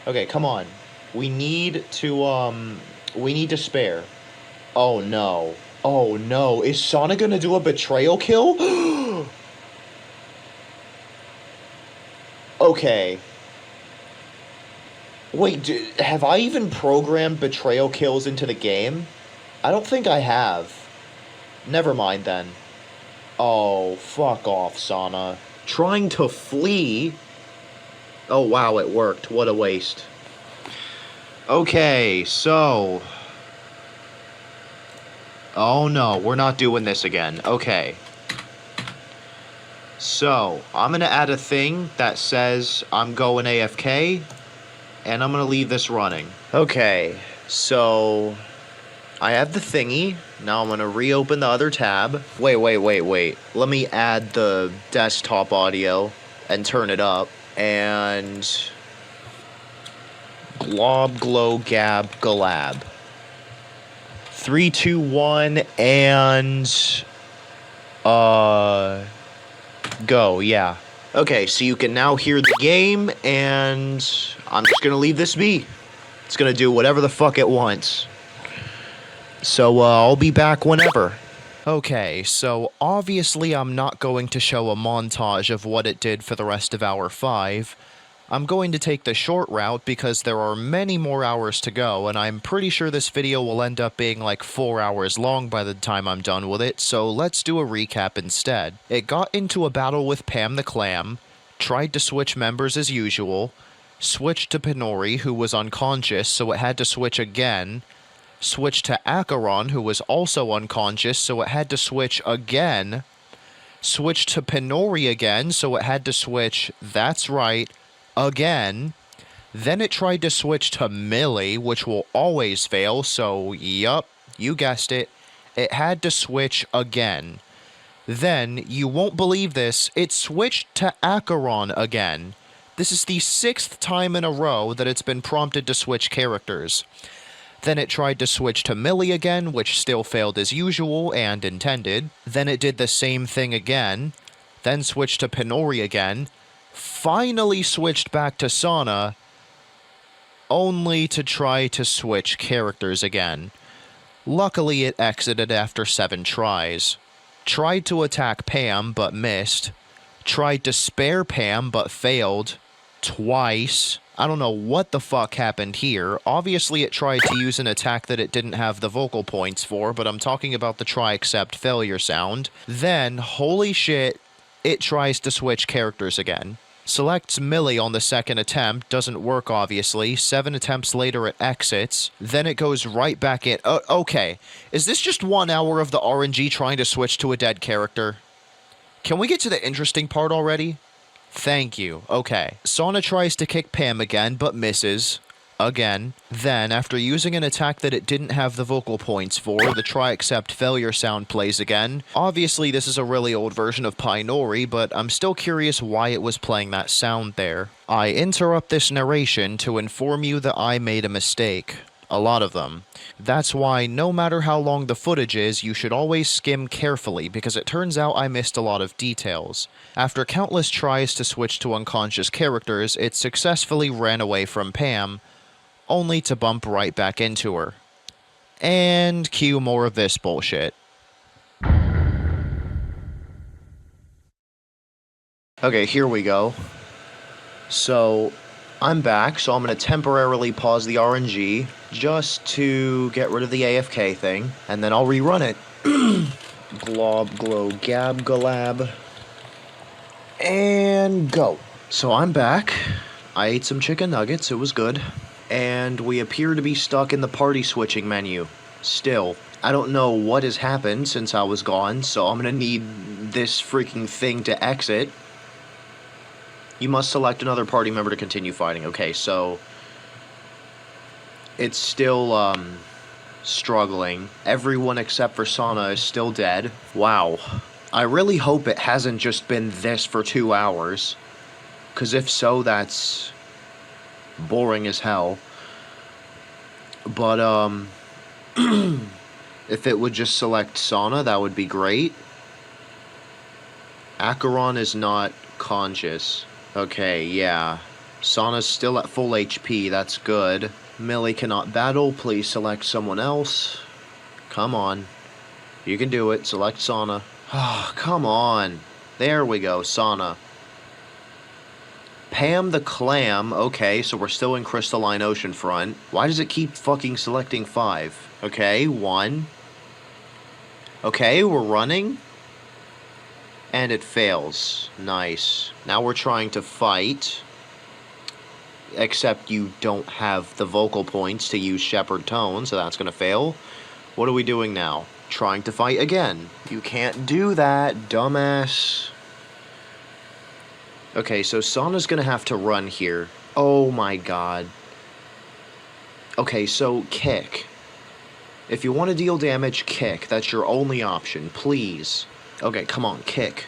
Okay, come on. We need to spare. Oh no. Oh no, is Sana gonna do a betrayal kill? Okay. Wait, have I even programmed betrayal kills into the game? I don't think I have. Never mind then. Oh, fuck off, Sana. Trying to flee? Oh wow, it worked. What a waste. Okay, so... Oh no, we're not doing this again. Okay. So, I'm gonna add a thing that says I'm going AFK, and I'm gonna leave this running. Okay, so... I have the thingy. Now I'm gonna reopen the other tab. Wait. Let me add the desktop audio and turn it up. And... Glob, glow, gab, galab. 3, 2, 1, and... Go, yeah. Okay, so you can now hear the game, and... I'm just gonna leave this be. It's gonna do whatever the fuck it wants. So, I'll be back whenever. Okay, so obviously I'm not going to show a montage of what it did for the rest of Hour 5. I'm going to take the short route because there are many more hours to go, and I'm pretty sure this video will end up being like 4 hours long by the time I'm done with it, so let's do a recap instead. It got into a battle with Pam the Clam, tried to switch members as usual, switched to PyNori, who was unconscious, so it had to switch again, switched to Acheron, who was also unconscious, so it had to switch again, switched to PyNori again, so it had to switch, that's right, again. Then it tried to switch to Millie, which will always fail, so yup, you guessed it, it had to switch again. Then, you won't believe this, it switched to Acheron again. This is the 6th time in a row that it's been prompted to switch characters. Then it tried to switch to Millie again, which still failed as usual and intended. Then it did the same thing again. Then switched to PyNori again. Finally switched back to Sana, only to try to switch characters again. Luckily it exited after 7 tries. Tried to attack Pam, but missed. Tried to spare Pam, but failed. Twice. I don't know what the fuck happened here. Obviously, it tried to use an attack that it didn't have the vocal points for, but I'm talking about the try except failure sound. Then, holy shit, it tries to switch characters again. Selects Millie on the second attempt, doesn't work obviously, 7 attempts later it exits, then it goes right back in. Okay, is this just 1 hour of the RNG trying to switch to a dead character? Can we get to the interesting part already? Thank you. Okay. Sana tries to kick Pam again, but misses. Again. Then, after using an attack that it didn't have the vocal points for, the try except failure sound plays again. Obviously, this is a really old version of PyNori, but I'm still curious why it was playing that sound there. I interrupt this narration to inform you that I made a mistake. A lot of them. That's why, no matter how long the footage is, you should always skim carefully, because it turns out I missed a lot of details. After countless tries to switch to unconscious characters, it successfully ran away from Pam, only to bump right back into her. And cue more of this bullshit. Okay, here we go. So, I'm back, so I'm going to temporarily pause the RNG just to get rid of the AFK thing, and then I'll rerun it. Glob, glow, gab, galab. And go. So I'm back. I ate some chicken nuggets, it was good. And we appear to be stuck in the party switching menu. Still. I don't know what has happened since I was gone, so I'm going to need this freaking thing to exit. You must select another party member to continue fighting. Okay, so it's still, struggling. Everyone except for Sana is still dead. Wow. I really hope it hasn't just been this for 2 hours. Because if so, that's boring as hell. But, if it would just select Sana, that would be great. Acheron is not conscious. Okay, yeah. Sana's still at full HP, that's good. Millie cannot battle, please select someone else. Come on. You can do it, select Sana. Oh, come on. There we go, Sana. Pam the Clam, okay, so we're still in Crystalline Oceanfront. Why does it keep fucking selecting 5? Okay, 1. Okay, we're running. And it fails. Nice. Now we're trying to fight. Except you don't have the vocal points to use Shepherd Tone, so that's gonna fail. What are we doing now? Trying to fight again. You can't do that, dumbass. Okay, so Sana's gonna have to run here. Oh my god. Okay, so kick. If you want to deal damage, kick. That's your only option, please. Okay, come on, kick.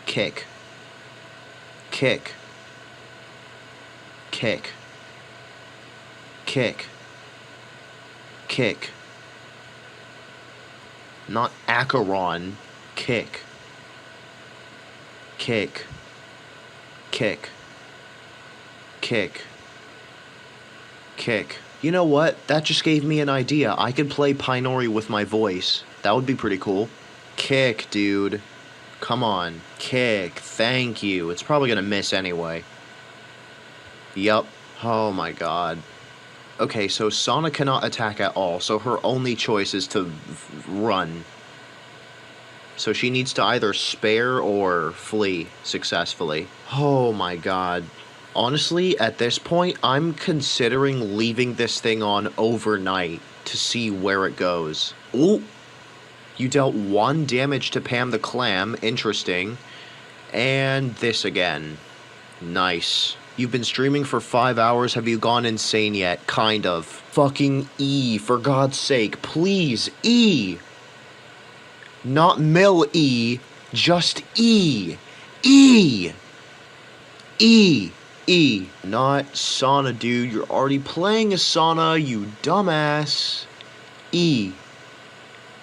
Kick. Kick. Kick. Kick. Kick. Not Acheron. Kick. Kick. Kick. Kick. Kick. You know what? That just gave me an idea. I could play PyNori with my voice. That would be pretty cool. Kick, dude. Come on. Kick. Thank you. It's probably gonna miss anyway. Yup. Oh my god. Okay, so Sana cannot attack at all, so her only choice is to run. So she needs to either spare or flee successfully. Oh my god. Honestly, at this point, I'm considering leaving this thing on overnight to see where it goes. Ooh! You dealt 1 damage to Pam the Clam, interesting. And this again. Nice. You've been streaming for 5 hours, have you gone insane yet? Kind of. Fucking E, for God's sake, please, E! Not Mill E, just E! E! E! E. Not Sana, dude, you're already playing as Sana, you dumbass. E.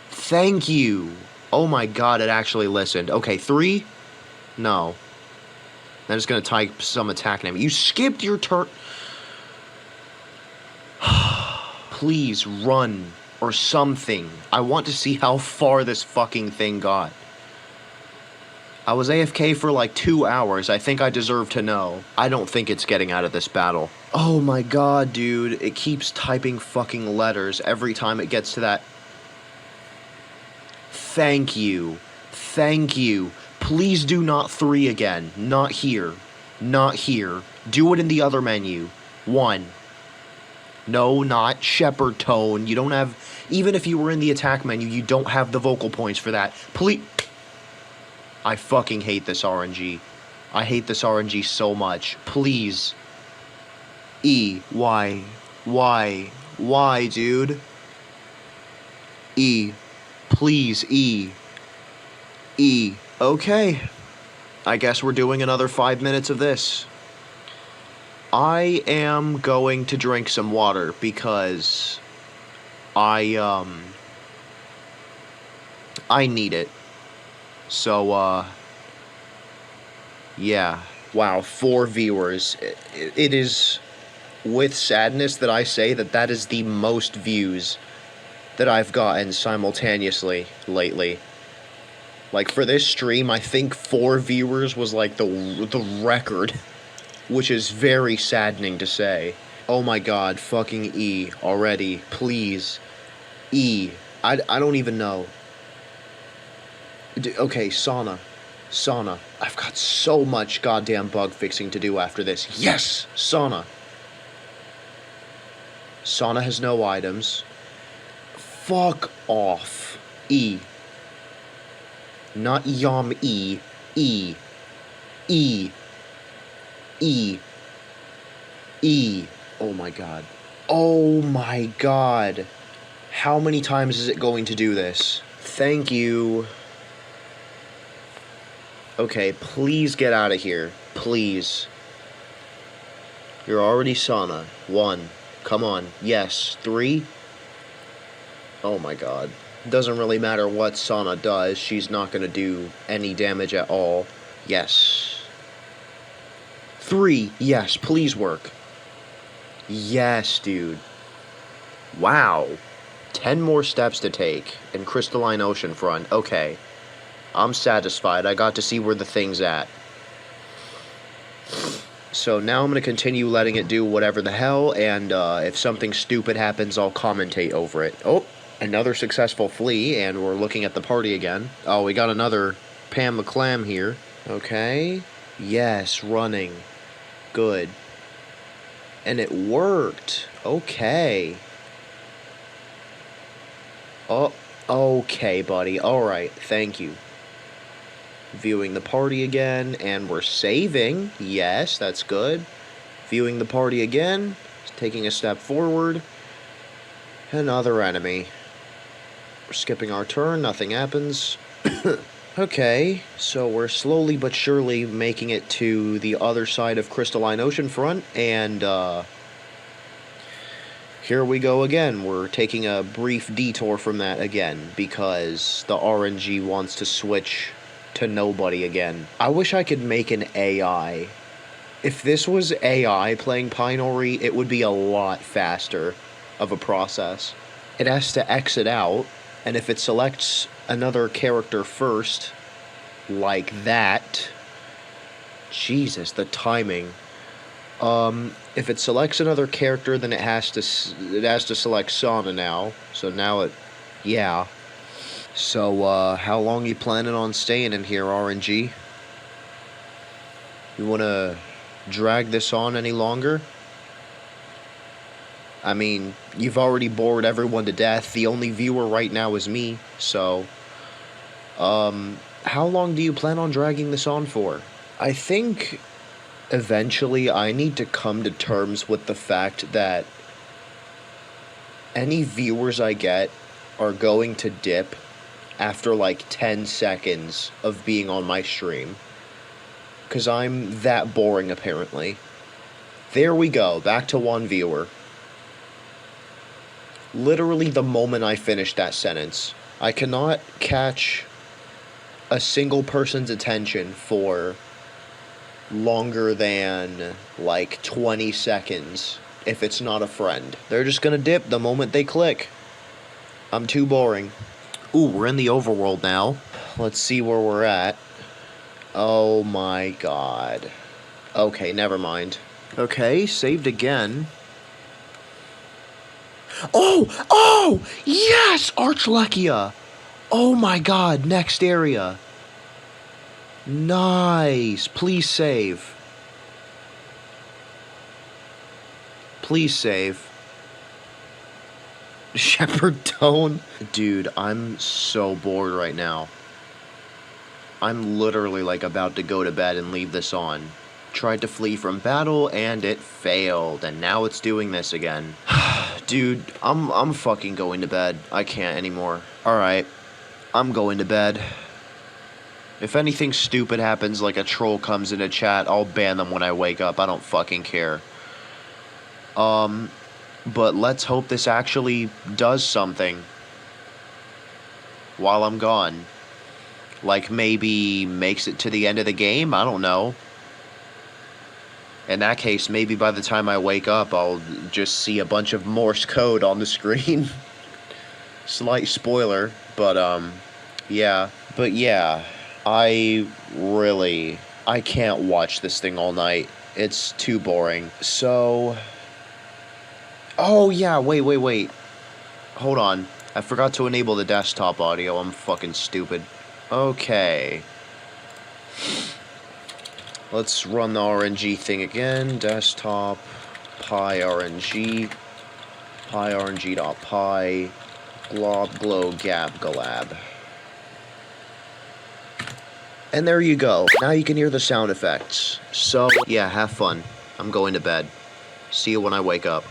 Thank you. Oh my god, it actually listened. Okay, 3? No. I'm just gonna type some attack name. You skipped your turn. Please run or something. I want to see how far this fucking thing got. I was AFK for like 2 hours. I think I deserve to know. I don't think it's getting out of this battle. Oh my god, dude. It keeps typing fucking letters every time it gets to that. Thank you. Thank you. Please do not 3 again. Not here. Not here. Do it in the other menu. 1. No, not Shepherd Tone. You don't have... Even if you were in the attack menu, you don't have the vocal points for that. Please... I fucking hate this RNG. I hate this RNG so much. Please. E. Why? Why? Why, dude? E. Please, E. E. Okay. I guess we're doing another 5 minutes of this. I am going to drink some water because I need it. So, yeah. Wow, 4 viewers. It is with sadness that I say that that is the most views that I've gotten simultaneously lately. Like, for this stream, I think 4 viewers was, like, the record, which is very saddening to say. Oh my god, fucking E, already, please. E. I don't even know. Okay, sauna. Sauna. I've got so much goddamn bug fixing to do after this. Yes! Sauna. Sauna has no items. Fuck off. E. Not Yom E. E. E. E. E. Oh my god. Oh my god. How many times is it going to do this? Thank you. Okay, please get out of here. Please. You're already sauna. 1. Come on. Yes. 3. Oh my god. Doesn't really matter what sauna does. She's not going to do any damage at all. Yes. 3. Yes. Please work. Yes, dude. Wow. 10 more steps to take in Crystalline Oceanfront. Okay. I'm satisfied. I got to see where the thing's at. So now I'm going to continue letting it do whatever the hell, and if something stupid happens, I'll commentate over it. Oh, another successful flee, and we're looking at the party again. Oh, we got another Pam McClam here. Okay. Yes, running. Good. And it worked. Okay. Oh, okay, buddy. Alright, thank you. Viewing the party again, and we're saving. Yes, that's good. Viewing the party again, taking a step forward. Another enemy. We're skipping our turn, nothing happens. Okay, so we're slowly but surely making it to the other side of Crystalline Oceanfront, and here we go again. We're taking a brief detour from that again, because the RNG wants to switch to nobody again. I wish I could make an AI. If this was AI playing PyNori, it would be a lot faster of a process. It has to exit out, and if it selects another character first, like that... Jesus, the timing. If it selects another character, then it has to select Sauna now. So now it... yeah. So, how long you planning on staying in here, RNG? You wanna drag this on any longer? I mean, you've already bored everyone to death. The only viewer right now is me, so... how long do you plan on dragging this on for? I think eventually I need to come to terms with the fact that any viewers I get are going to dip after like 10 seconds of being on my stream. 'Cause I'm that boring, apparently. There we go, back to 1 viewer. Literally the moment I finished that sentence. I cannot catch a single person's attention for longer than like 20 seconds if it's not a friend. They're just gonna dip the moment they click. I'm too boring. Ooh, we're in the overworld now. Let's see where we're at. Oh my god. Okay, never mind. Okay, saved again. Oh! Oh! Yes! Archlechia! Oh my god, next area. Nice. Please save. Please save. Shepherd Tone? Dude, I'm so bored right now. I'm literally like about to go to bed and leave this on. Tried to flee from battle and it failed, and now it's doing this again. Dude, I'm fucking going to bed. I can't anymore. Alright, I'm going to bed. If anything stupid happens, like a troll comes into chat, I'll ban them when I wake up. I don't fucking care. But let's hope this actually does something while I'm gone. Like maybe makes it to the end of the game? I don't know. In that case, maybe by the time I wake up, I'll just see a bunch of Morse code on the screen. Slight spoiler, but yeah. But yeah, I can't watch this thing all night. It's too boring. So... Oh, yeah, wait. Hold on. I forgot to enable the desktop audio. I'm fucking stupid. Okay. Let's run the RNG thing again. Desktop, PyRNG, PyRNG.py, glob, glow, gab, galab. And there you go. Now you can hear the sound effects. So, yeah, have fun. I'm going to bed. See you when I wake up.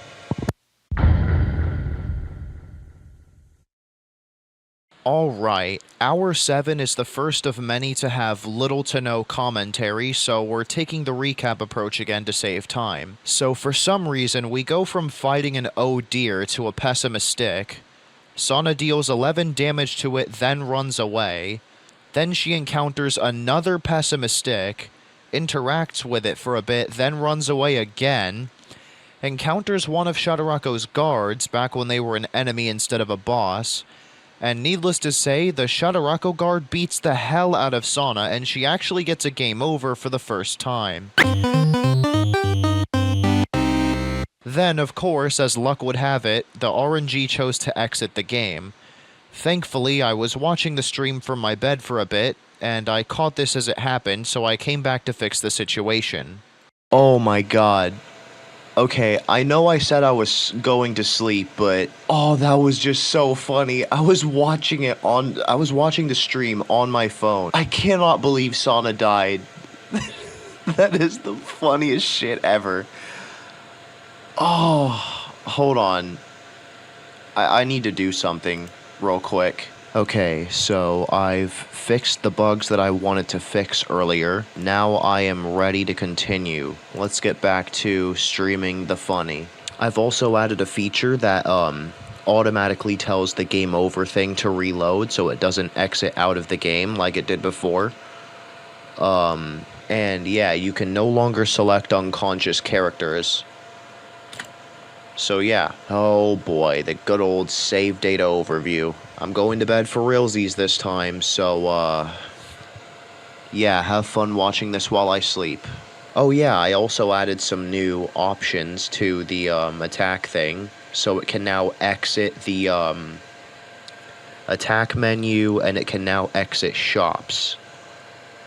Alright, Hour 7 is the first of many to have little to no commentary, so we're taking the recap approach again to save time. So for some reason, we go from fighting an oh dear to a pessimistic. Sana deals 11 damage to it, then runs away. Then she encounters another pessimistic, interacts with it for a bit, then runs away again. Encounters one of Shadarako's guards, back when they were an enemy instead of a boss. And needless to say, the Shadarako guard beats the hell out of Sana, and she actually gets a game over for the first time. Then, of course, as luck would have it, the RNG chose to exit the game. Thankfully, I was watching the stream from my bed for a bit, and I caught this as it happened, so I came back to fix the situation. Oh my god. Okay, I know I said I was going to sleep, but oh, that was just so funny. I was watching the stream on my phone. I cannot believe Sana died. That is the funniest shit ever. Oh, hold on. I need to do something real quick. Okay, so I've fixed the bugs that I wanted to fix earlier. Now I am ready to continue. Let's get back to streaming the funny. I've also added a feature that automatically tells the game over thing to reload so it doesn't exit out of the game like it did before. And yeah, you can no longer select unconscious characters. So yeah. Oh boy, the good old save data overview. I'm going to bed for realsies this time, so, yeah, have fun watching this while I sleep. Oh yeah, I also added some new options to the, attack thing, so it can now exit the, attack menu, and it can now exit shops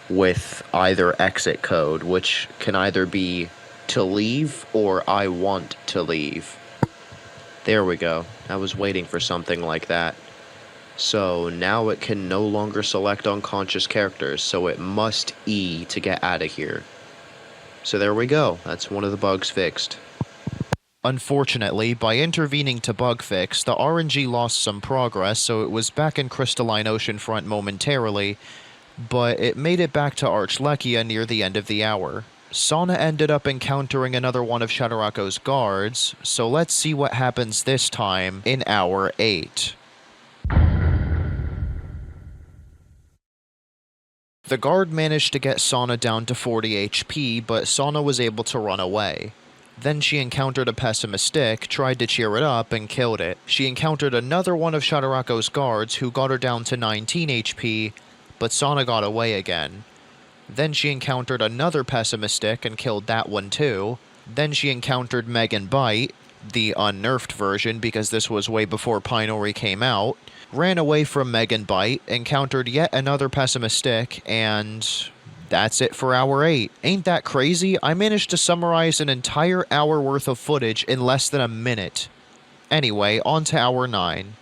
with either exit code, which can either be to leave or I want to leave. There we go. I was waiting for something like that. So now it can no longer select unconscious characters, so it must E to get out of here. So there we go, that's one of the bugs fixed. Unfortunately, by intervening to bug fix, the RNG lost some progress, so it was back in Crystalline Oceanfront momentarily, but it made it back to Archlechia near the end of the hour. Sana ended up encountering another one of Shadarako's guards, so let's see what happens this time in Hour 8. The guard managed to get Sana down to 40 HP, but Sana was able to run away. Then she encountered a pessimistic, tried to cheer it up, and killed it. She encountered another one of Shadarako's guards who got her down to 19 HP, but Sana got away again. Then she encountered another pessimistic and killed that one too. Then she encountered Megan Bite, the unnerfed version because this was way before PyNori came out, ran away from Megan Bite, encountered yet another pessimistic, and that's it for hour 8. Ain't that crazy? I managed to summarize an entire hour worth of footage in less than a minute. Anyway, on to hour 9.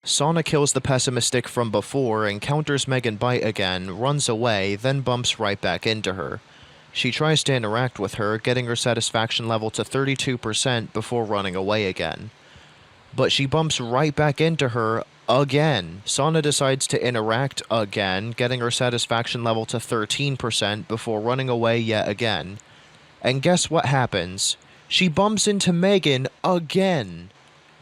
Sana kills the pessimistic from before, encounters Megan Bite again, runs away, then bumps right back into her. She tries to interact with her, getting her satisfaction level to 32% before running away again. But she bumps right back into her again. Sana decides to interact again, getting her satisfaction level to 13% before running away yet again. And guess what happens? She bumps into Megan again.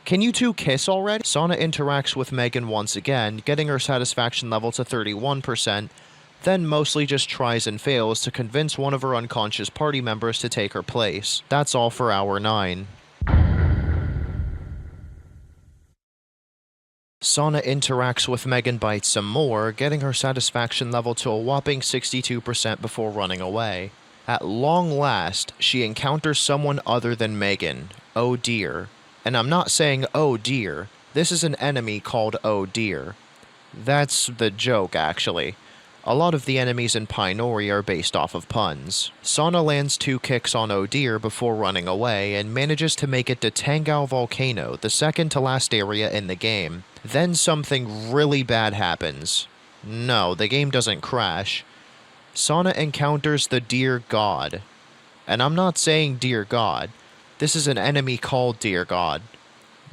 Can you two kiss already? Sana interacts with Megan once again, getting her satisfaction level to 31%, then mostly just tries and fails to convince one of her unconscious party members to take her place. That's all for hour 9. Sana interacts with Megan Bite some more, getting her satisfaction level to a whopping 62% before running away. At long last, she encounters someone other than Megan. Oh dear. And I'm not saying oh dear, this is an enemy called oh dear. That's the joke, actually. A lot of the enemies in PyNori are based off of puns. Sana lands 2 kicks on oh dear before running away, and manages to make it to Tangao Volcano, the second to last area in the game. Then something really bad happens. No, the game doesn't crash. Sana encounters the Dear God. And I'm not saying Dear God. This is an enemy called Dear God.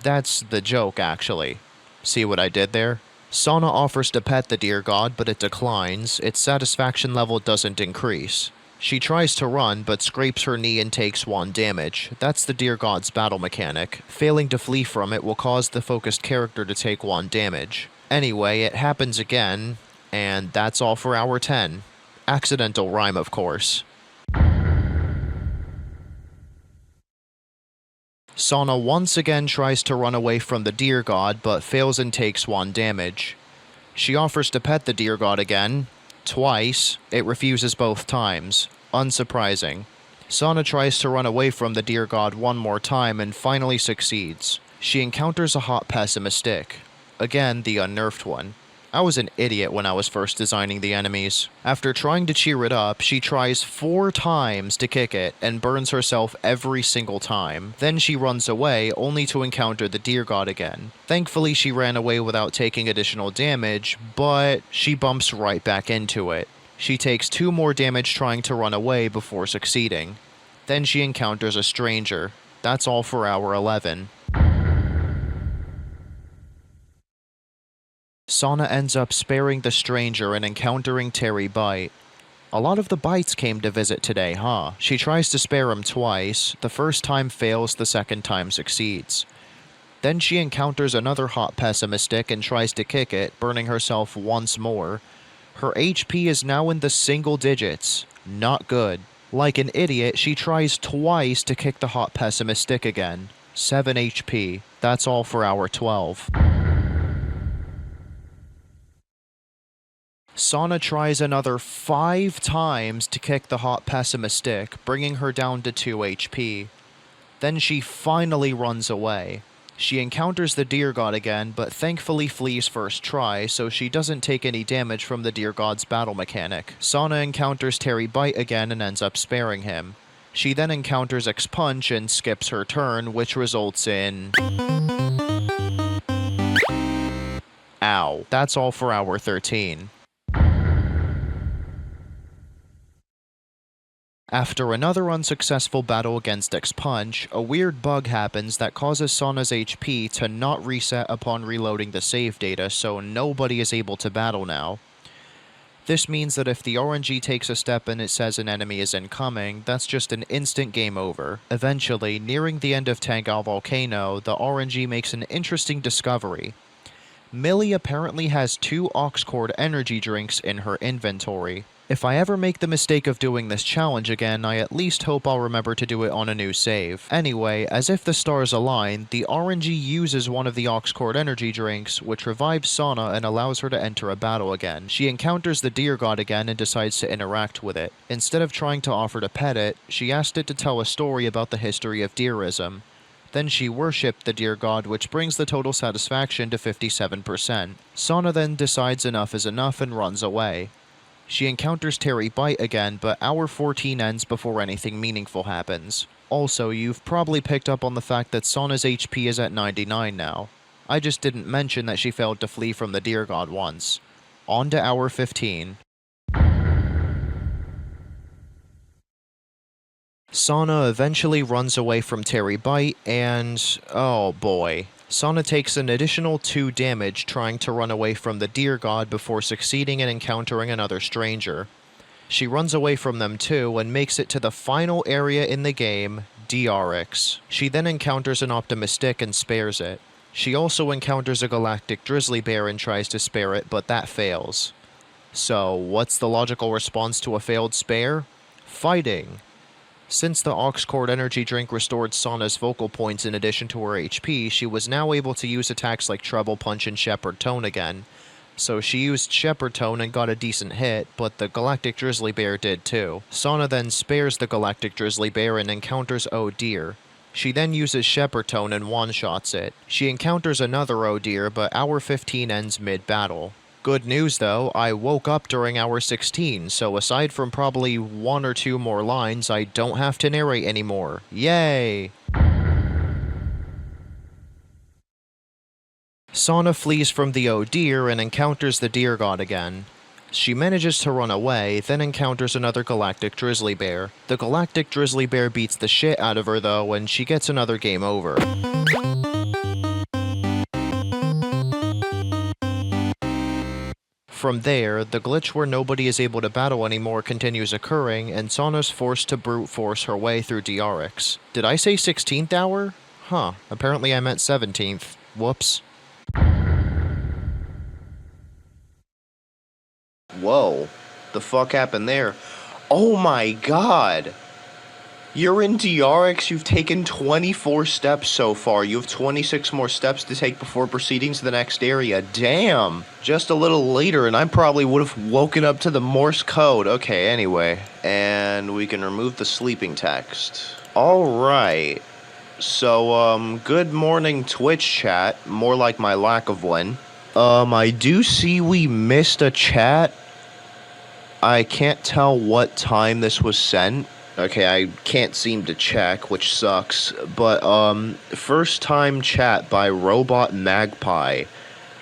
That's the joke, actually. See what I did there? Sana offers to pet the Dear God, but it declines. Its satisfaction level doesn't increase. She tries to run, but scrapes her knee and takes 1 damage. That's the Dear God's battle mechanic. Failing to flee from it will cause the focused character to take 1 damage. Anyway, it happens again, and that's all for hour 10. Accidental rhyme, of course. Sana once again tries to run away from the Dear God, but fails and takes 1 damage. She offers to pet the Dear God again. Twice. It refuses both times. Unsurprising. Sana tries to run away from the Dear God one more time and finally succeeds. She encounters a hot pessimistic. Again, the unnerfed one. I was an idiot when I was first designing the enemies. After trying to cheer it up, she tries 4 times to kick it and burns herself every single time. Then she runs away, only to encounter the Dear God again. Thankfully, she ran away without taking additional damage, but she bumps right back into it. She takes 2 more damage trying to run away before succeeding. Then she encounters a stranger. That's all for hour 11. Sana ends up sparing the stranger and encountering Terry Bite. A lot of the Bites came to visit today, huh? She tries to spare him twice. The first time fails, the second time succeeds. Then she encounters another hot pessimistic and tries to kick it, burning herself once more. Her HP is now in the single digits. Not good. Like an idiot, she tries twice to kick the hot pessimistic again. 7 HP. That's all for hour 12. Sana tries another 5 times to kick the hot pessimistic, bringing her down to 2 HP. Then she finally runs away. She encounters the Dear God again, but thankfully flees first try, so she doesn't take any damage from the Dear God's battle mechanic. Sana encounters Terry Bite again and ends up sparing him. She then encounters X-Punch and skips her turn, which results in... Ow. That's all for hour 13. After another unsuccessful battle against X-Punch, a weird bug happens that causes Sana's HP to not reset upon reloading the save data, so nobody is able to battle now. This means that if the RNG takes a step and it says an enemy is incoming, that's just an instant game over. Eventually, nearing the end of Tangao Volcano, the RNG makes an interesting discovery. Millie apparently has 2 aux cord energy drinks in her inventory. If I ever make the mistake of doing this challenge again, I at least hope I'll remember to do it on a new save. Anyway, as if the stars align, the RNG uses one of the Oxcord energy drinks, which revives Sana and allows her to enter a battle again. She encounters the deer god again and decides to interact with it. Instead of trying to offer to pet it, she asked it to tell a story about the history of deerism. Then she worshipped the deer god, which brings the total satisfaction to 57%. Sana then decides enough is enough and runs away. She encounters Terry Bite again, but hour 14 ends before anything meaningful happens. Also, you've probably picked up on the fact that Sana's HP is at 99 now. I just didn't mention that she failed to flee from the deer god once. On to hour 15. Sana eventually runs away from Terry Bite and... oh boy. Sana takes an additional 2 damage trying to run away from the deer god before succeeding in encountering another stranger. She runs away from them too and makes it to the final area in the game, DRX. She then encounters an Optimistic and spares it. She also encounters a galactic grizzly bear and tries to spare it, but that fails. So, what's the logical response to a failed spare? Fighting. Since the Oxcord energy drink restored Sana's vocal points in addition to her HP, she was now able to use attacks like Treble Punch and Shepherd Tone again. So she used Shepherd Tone and got a decent hit, but the Galactic Grizzly Bear did too. Sana then spares the Galactic Grizzly Bear and encounters Oh Dear. She then uses Shepherd Tone and one-shots it. She encounters another Oh Dear, but hour 15 ends mid-battle. Good news though, I woke up during hour 16, so aside from probably 1 or 2 more lines, I don't have to narrate anymore. Yay! Sana flees from the Oh Dear and encounters the deer god again. She manages to run away, then encounters another galactic grizzly bear. The galactic grizzly bear beats the shit out of her though, and she gets another game over. From there, the glitch where nobody is able to battle anymore continues occurring, and Sana's forced to brute force her way through DRX. Did I say 16th hour? Huh, apparently I meant 17th. Whoops. Whoa, the fuck happened there? Oh my god! You're in DRX, you've taken 24 steps so far. You have 26 more steps to take before proceeding to the next area. Damn! Just a little later and I probably would have woken up to the Morse code. Okay, anyway. And we can remove the sleeping text. Alright. So, good morning Twitch chat. More like my lack of one. I do see we missed a chat. I can't tell what time this was sent. Okay, I can't seem to check, which sucks, but, first time chat by Robot Magpie,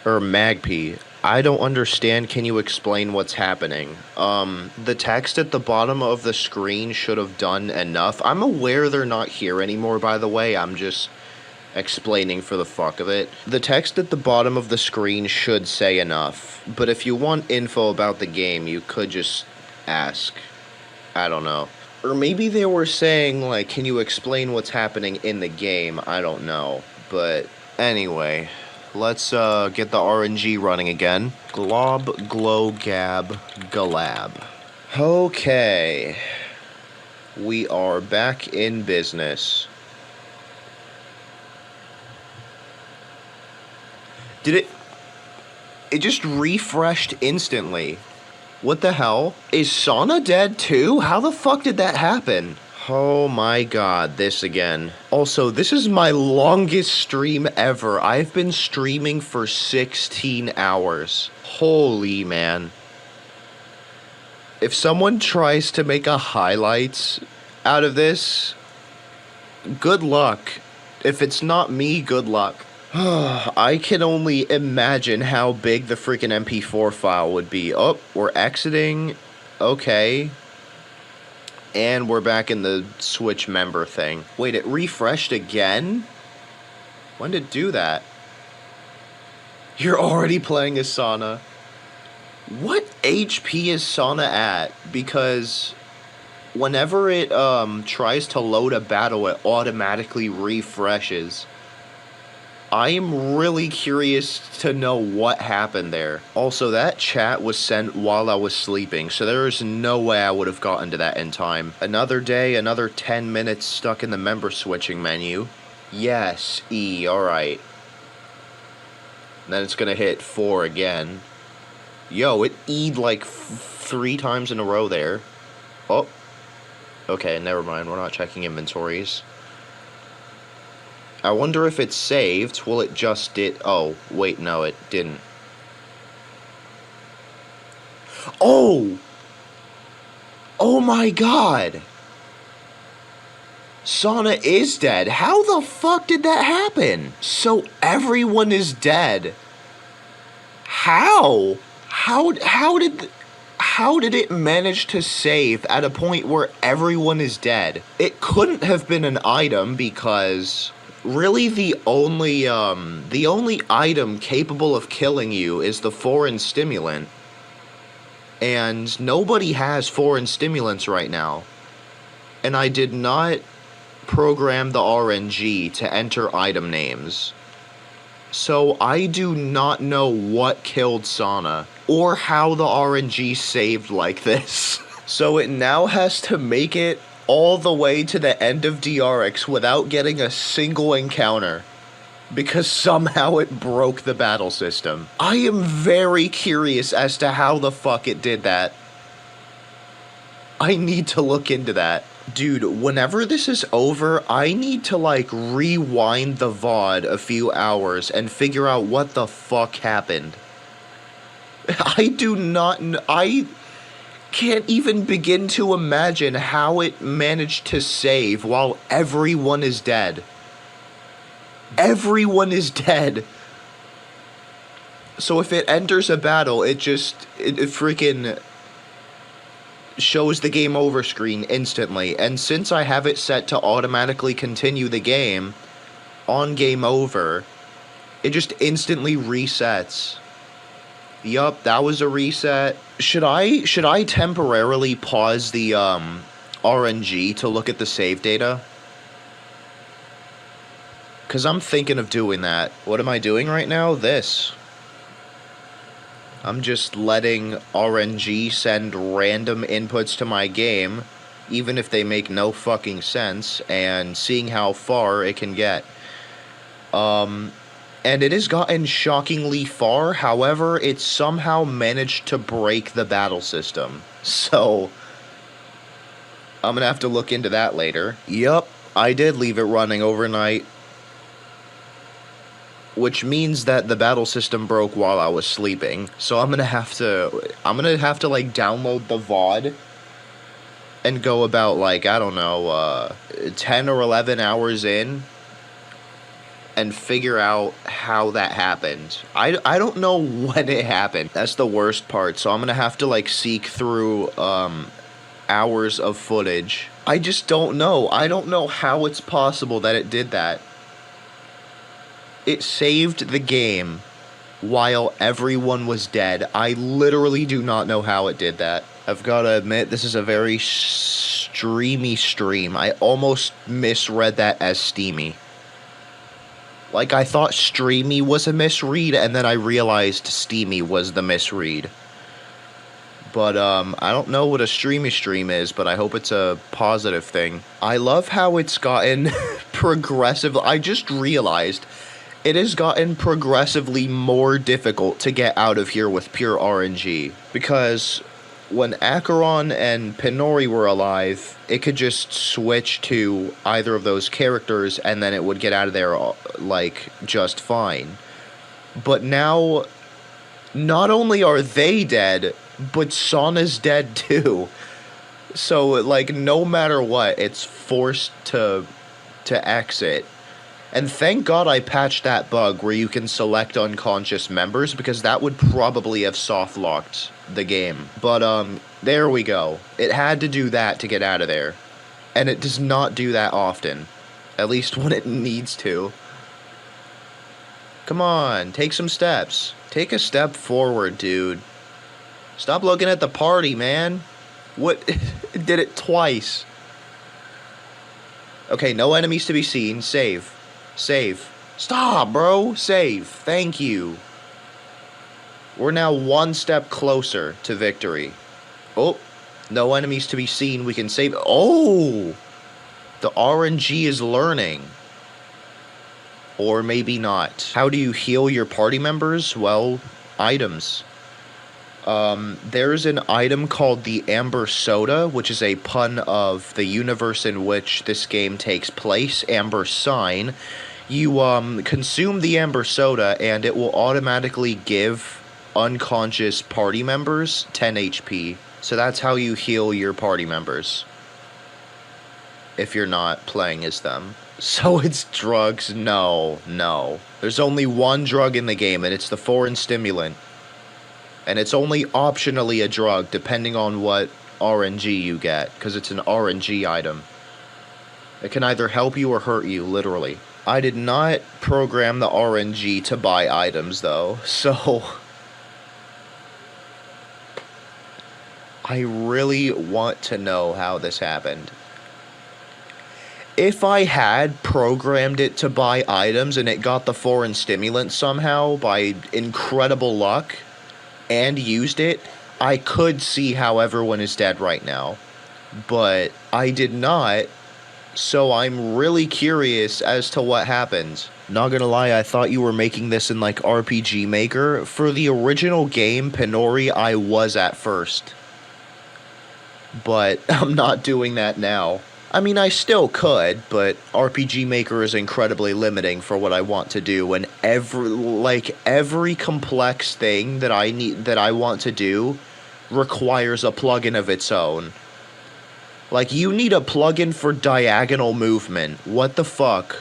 or Magpie. I don't understand, can you explain what's happening? The text at the bottom of the screen should have done enough. I'm aware they're not here anymore, by the way, I'm just explaining for the fuck of it. The text at the bottom of the screen should say enough, but if you want info about the game, you could just ask. I don't know. Or maybe they were saying, like, can you explain what's happening in the game? I don't know. But anyway, let's get the RNG running again. Glob, glow, gab, galab. Okay. We are back in business. Did it just refreshed instantly. What the hell? Is Sana dead too? How the fuck did that happen? Oh my god, this again. Also, this is my longest stream ever. I've been streaming for 16 hours. Holy man. If someone tries to make a highlights out of this, good luck. If it's not me, good luck. I can only imagine how big the freaking MP4 file would be. Oh, we're exiting. Okay. And we're back in the Switch member thing. Wait, it refreshed again? When did it do that? You're already playing as Sana. What HP is Sana at? Because whenever it tries to load a battle, it automatically refreshes. I am really curious to know what happened there. Also, that chat was sent while I was sleeping, so there is no way I would have gotten to that in time. Another day, another 10 minutes stuck in the member switching menu. Yes, E, alright. Then it's gonna hit 4 again. Yo, it E'd like 3 times in a row there. Oh. Okay, never mind, we're not checking inventories. I wonder if it's saved. Well, it just did. Oh, wait, no, it didn't. Oh! Oh my god! Sana is dead. How the fuck did that happen? So everyone is dead. How? How did it manage to save at a point where everyone is dead? It couldn't have been an item because really the only item capable of killing you is the foreign stimulant. And nobody has foreign stimulants right now. And I did not program the RNG to enter item names. So I do not know what killed Sana, or how the RNG saved like this. So it now has to make it all the way to the end of DRX without getting a single encounter, because somehow it broke the battle system. I am very curious as to how the fuck it did that. I need to look into that. Dude, whenever this is over, I need to, like, rewind the VOD a few hours and figure out what the fuck happened. I can't even begin to imagine how it managed to save while everyone is dead. Everyone is dead. So if it enters a battle, it freaking shows the game over screen instantly, and since I have it set to automatically continue the game on game over, it just instantly resets. Yup, that was a reset. Should I temporarily pause the RNG to look at the save data? Cause I'm thinking of doing that. What am I doing right now? This. I'm just letting RNG send random inputs to my game, even if they make no fucking sense, and seeing how far it can get. And it has gotten shockingly far, however, it somehow managed to break the battle system. So, I'm gonna have to look into that later. Yup, I did leave it running overnight. Which means that the battle system broke while I was sleeping. So I'm gonna have to like download the VOD and go about, like, I don't know, 10 or 11 hours in and figure out how that happened. I don't know when it happened. That's the worst part. So I'm gonna have to, like, seek through hours of footage. I just don't know. I don't know how it's possible that it did that. It saved the game while everyone was dead. I literally do not know how it did that. I've got to admit, this is a very streamy stream. I almost misread that as steamy. Like, I thought streamy was a misread, and then I realized steamy was the misread. But, I don't know what a streamy stream is, but I hope it's a positive thing. I love how it's gotten progressive. I just realized it has gotten progressively more difficult to get out of here with pure RNG. Because when Acheron and PyNori were alive, it could just switch to either of those characters and then it would get out of there, like, just fine. But now, not only are they dead, but Sana's dead too. So, like, no matter what, it's forced to exit. And thank God I patched that bug where you can select unconscious members, because that would probably have soft-locked the game. But, there we go. It had to do that to get out of there. And it does not do that often. At least when it needs to. Come on, take some steps. Take a step forward, dude. Stop looking at the party, man. What? It did it twice. Okay, no enemies to be seen. Save. Save. Stop, bro. Save. Thank you. We're now one step closer to victory. Oh, no enemies to be seen. We can save. Oh! The RNG is learning. Or maybe not. How do you heal your party members? Well, items. There's an item called the Amber Soda, which is a pun of the universe in which this game takes place, Amber Sign. You consume the Amber Soda and it will automatically give unconscious party members 10 HP. So that's how you heal your party members. If you're not playing as them. So it's drugs? No. There's only one drug in the game and it's the foreign stimulant. And it's only optionally a drug, depending on what RNG you get, because it's an RNG item. It can either help you or hurt you, literally. I did not program the RNG to buy items, though, so... I really want to know how this happened. If I had programmed it to buy items and it got the foreign stimulant somehow, by incredible luck... and used it, I could see how everyone is dead right now. But I did not, so I'm really curious as to what happened. Not gonna lie, I thought you were making this in like RPG Maker. For the original game, PyNori, I was at first. But I'm not doing that now. I mean, I still could, but RPG Maker is incredibly limiting for what I want to do, and every complex thing that I want to do requires a plugin of its own. Like, you need a plugin for diagonal movement. What the fuck?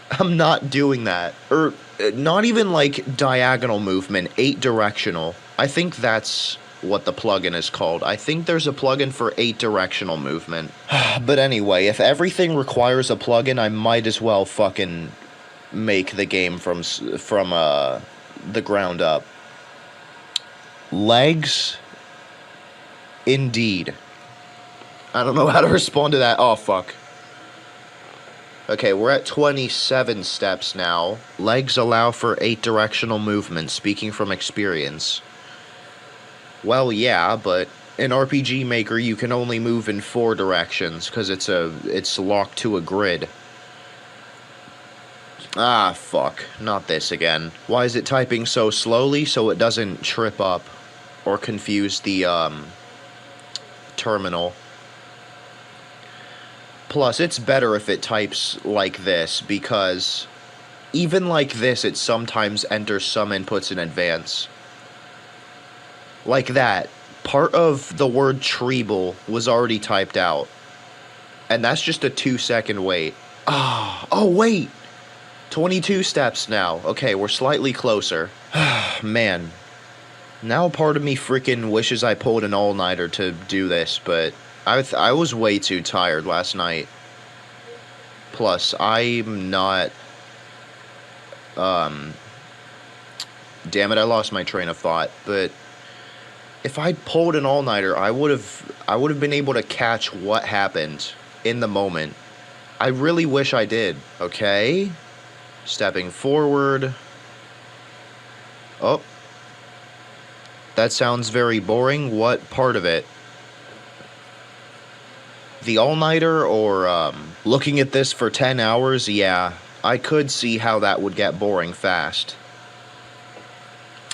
I'm not doing that. Or, not even like diagonal movement, 8-directional. I think that's what the plugin is called. I think there's a plugin for 8-directional movement. But anyway, if everything requires a plugin, I might as well fucking make the game from the ground up. Legs? Indeed. I don't know how to respond to that. Oh, fuck. Okay, we're at 27 steps now. Legs allow for 8-directional movement, speaking from experience. Well, yeah, but in RPG Maker you can only move in 4 directions because it's locked to a grid. Ah, fuck. Not this again. Why is it typing so slowly so it doesn't trip up or confuse the terminal? Plus, it's better if it types like this because even like this it sometimes enters some inputs in advance. Like that. Part of the word treble was already typed out. And that's just a 2-second wait. Oh, wait! 22 steps now. Okay, we're slightly closer. Man. Now part of me freaking wishes I pulled an all-nighter to do this, but I was way too tired last night. Plus, I'm not... Damn it, I lost my train of thought, but... If I'd pulled an all-nighter, I would have been able to catch what happened in the moment. I really wish I did. Okay. Stepping forward. Oh. That sounds very boring. What part of it? The all-nighter or looking at this for 10 hours? Yeah, I could see how that would get boring fast.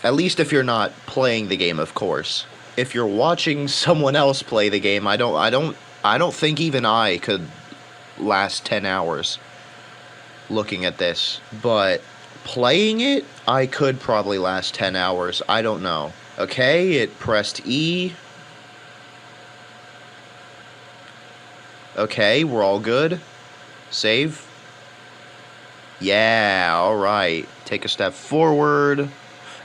At least if you're not playing the game, of course. If you're watching someone else play the game, I don't think even I could last 10 hours looking at this. But playing it, I could probably last 10 hours. I don't know. Okay, it pressed E. Okay, we're all good. Save. Yeah, alright. Take a step forward.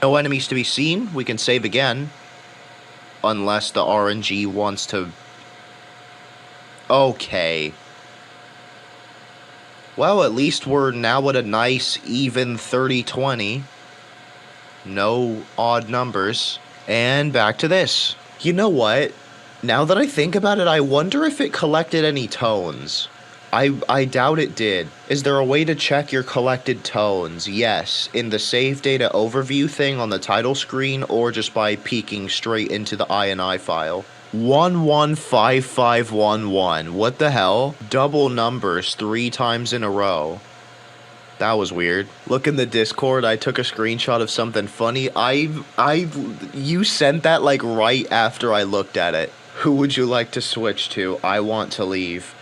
No enemies to be seen. We can save again. Unless the RNG wants to... Okay. Well, at least we're now at a nice, even 30-20. No odd numbers. And back to this. You know what? Now that I think about it, I wonder if it collected any tones. I doubt it did. Is there a way to check your collected tones? Yes. In the save data overview thing on the title screen, or just by peeking straight into the INI file. 115511. What the hell? Double numbers 3 times in a row. That was weird. Look in the Discord, I took a screenshot of something funny. You sent that like right after I looked at it. Who would you like to switch to? I want to leave.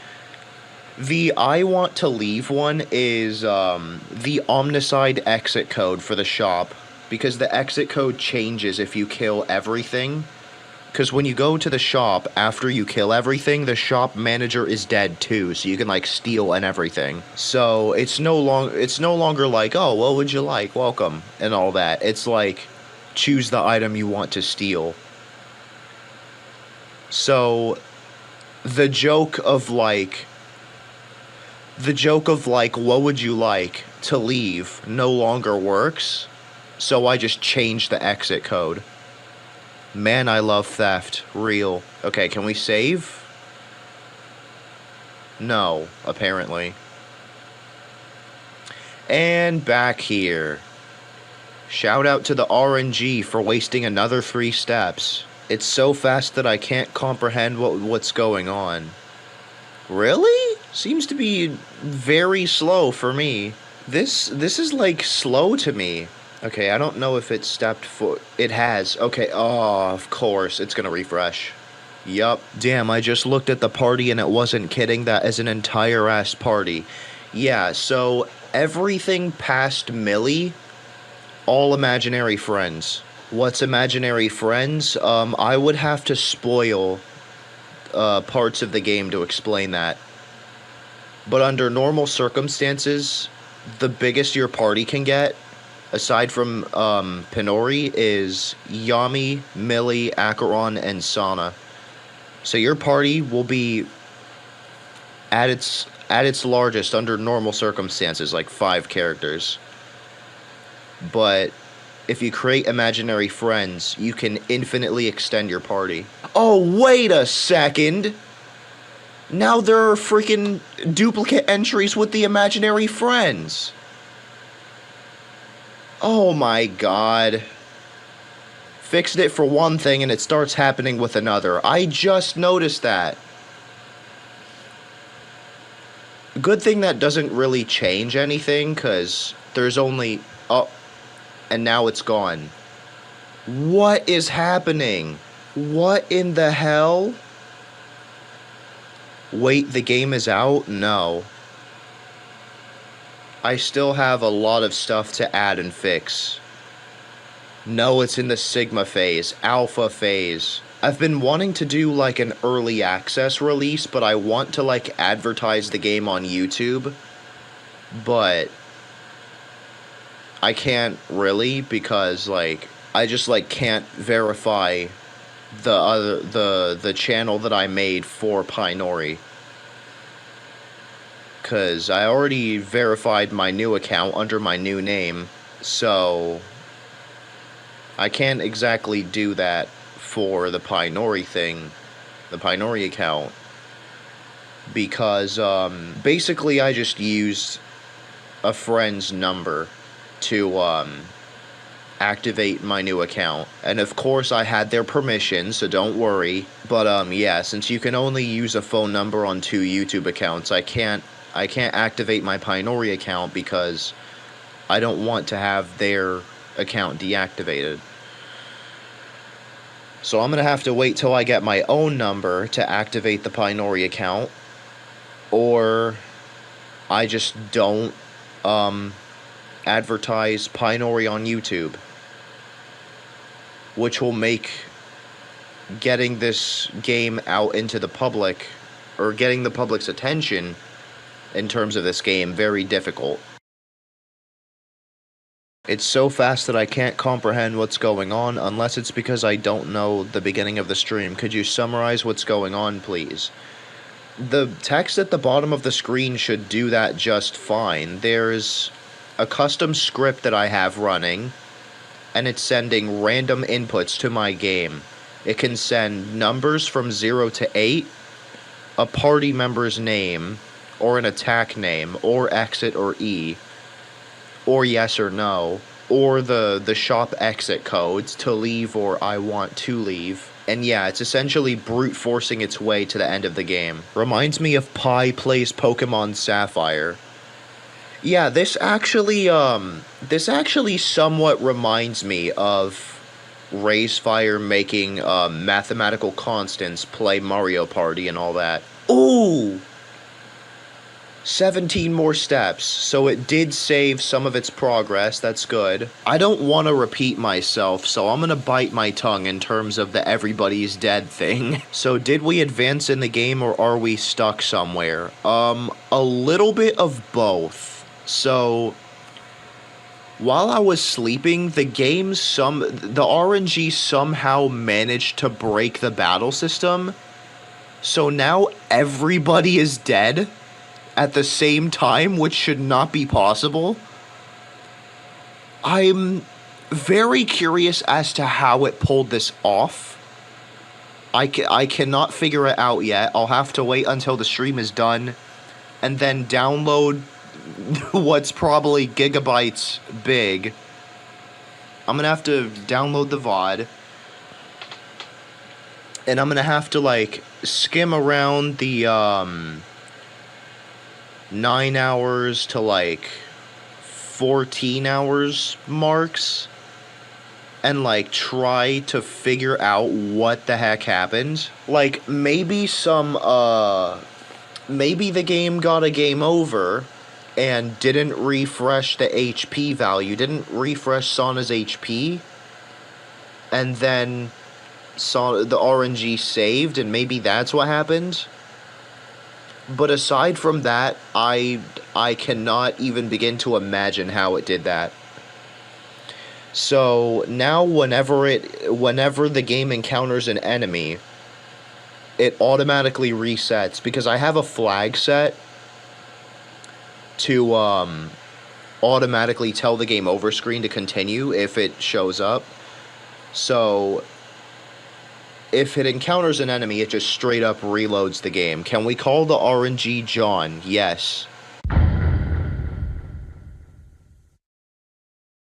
The I want to leave one is the Omnicide exit code for the shop, because the exit code changes if you kill everything. Because when you go to the shop after you kill everything, the shop manager is dead too, so you can like steal and everything. So it's no longer like, oh, what would you like? Welcome and all that. It's like, choose the item you want to steal. So the joke of like, what would you like to leave no longer works. So I just changed the exit code. Man, I love theft. Real. Okay, can we save? No, apparently. And back here. Shout out to the RNG for wasting another 3 steps. It's so fast that I can't comprehend what's going on. Really? Seems to be very slow for me. This is like slow to me. Okay, I don't know if it stepped for... It has. Okay, oh, of course. It's gonna refresh. Yup. Damn, I just looked at the party and it wasn't kidding. That is an entire-ass party. Yeah, so everything past Millie, all imaginary friends. What's imaginary friends? I would have to spoil parts of the game to explain that. But under normal circumstances, the biggest your party can get, aside from PyNori, is Yami, Millie, Acheron, and Sana. So your party will be at its largest under normal circumstances, like 5 characters. But if you create imaginary friends, you can infinitely extend your party. Oh, wait a second! Now there are freaking duplicate entries with the imaginary friends. Oh my god. Fixed it for one thing and it starts happening with another. I just noticed that. Good thing that doesn't really change anything, because there's only... Oh, and now it's gone. What is happening? What in the hell? Wait, the game is out? No. I still have a lot of stuff to add and fix. No, it's in the Sigma phase, Alpha phase. I've been wanting to do like an early access release, but I want to like advertise the game on YouTube. But I can't really, because like I just like can't verify the channel that I made for PyNori. Cause I already verified my new account under my new name, so I can't exactly do that for the PyNori thing, the PyNori account, because basically I just used a friend's number to activate my new account, and of course I had their permission, so don't worry. But yeah, since you can only use a phone number on 2 YouTube accounts, I can't activate my PyNori account because I don't want to have their account deactivated. So I'm going to have to wait till I get my own number to activate the PyNori account, or I just don't advertise PyNori on YouTube, which will make getting this game out into the public, or getting the public's attention in terms of this game, very difficult. It's so fast that I can't comprehend what's going on, unless it's because I don't know the beginning of the stream. Could you summarize what's going on, please? The text at the bottom of the screen should do that just fine. There's a custom script that I have running, and it's sending random inputs to my game. It can send numbers from 0 to 8, a party member's name, or an attack name, or exit or E, or yes or no, or the shop exit codes to leave or I want to leave. And yeah, it's essentially brute forcing its way to the end of the game. Reminds me of Pi plays Pokemon Sapphire. Yeah, this actually somewhat reminds me of Raisefire making mathematical constants play Mario Party and all that. Ooh! 17 more steps, so it did save some of its progress, that's good. I don't want to repeat myself, so I'm gonna bite my tongue in terms of the everybody's dead thing. So did we advance in the game or are we stuck somewhere? A little bit of both. So while I was sleeping, the RNG somehow managed to break the battle system. So now everybody is dead at the same time, which should not be possible. I'm very curious as to how it pulled this off. I cannot figure it out yet. I'll have to wait until the stream is done and then download what's probably gigabytes big. I'm gonna have to download the VOD. And I'm gonna have to, like, skim around the, 9 hours to, like, 14 hours marks. And, like, try to figure out what the heck happened. Like, maybe maybe the game got a game over and didn't refresh the HP value, didn't refresh Sana's HP, and then the RNG saved, and maybe that's what happened. But aside from that, I cannot even begin to imagine how it did that. So now whenever the game encounters an enemy, it automatically resets, because I have a flag set to automatically tell the game over screen to continue if it shows up. So if it encounters an enemy, it just straight up reloads the game. Can we call the RNG John? Yes.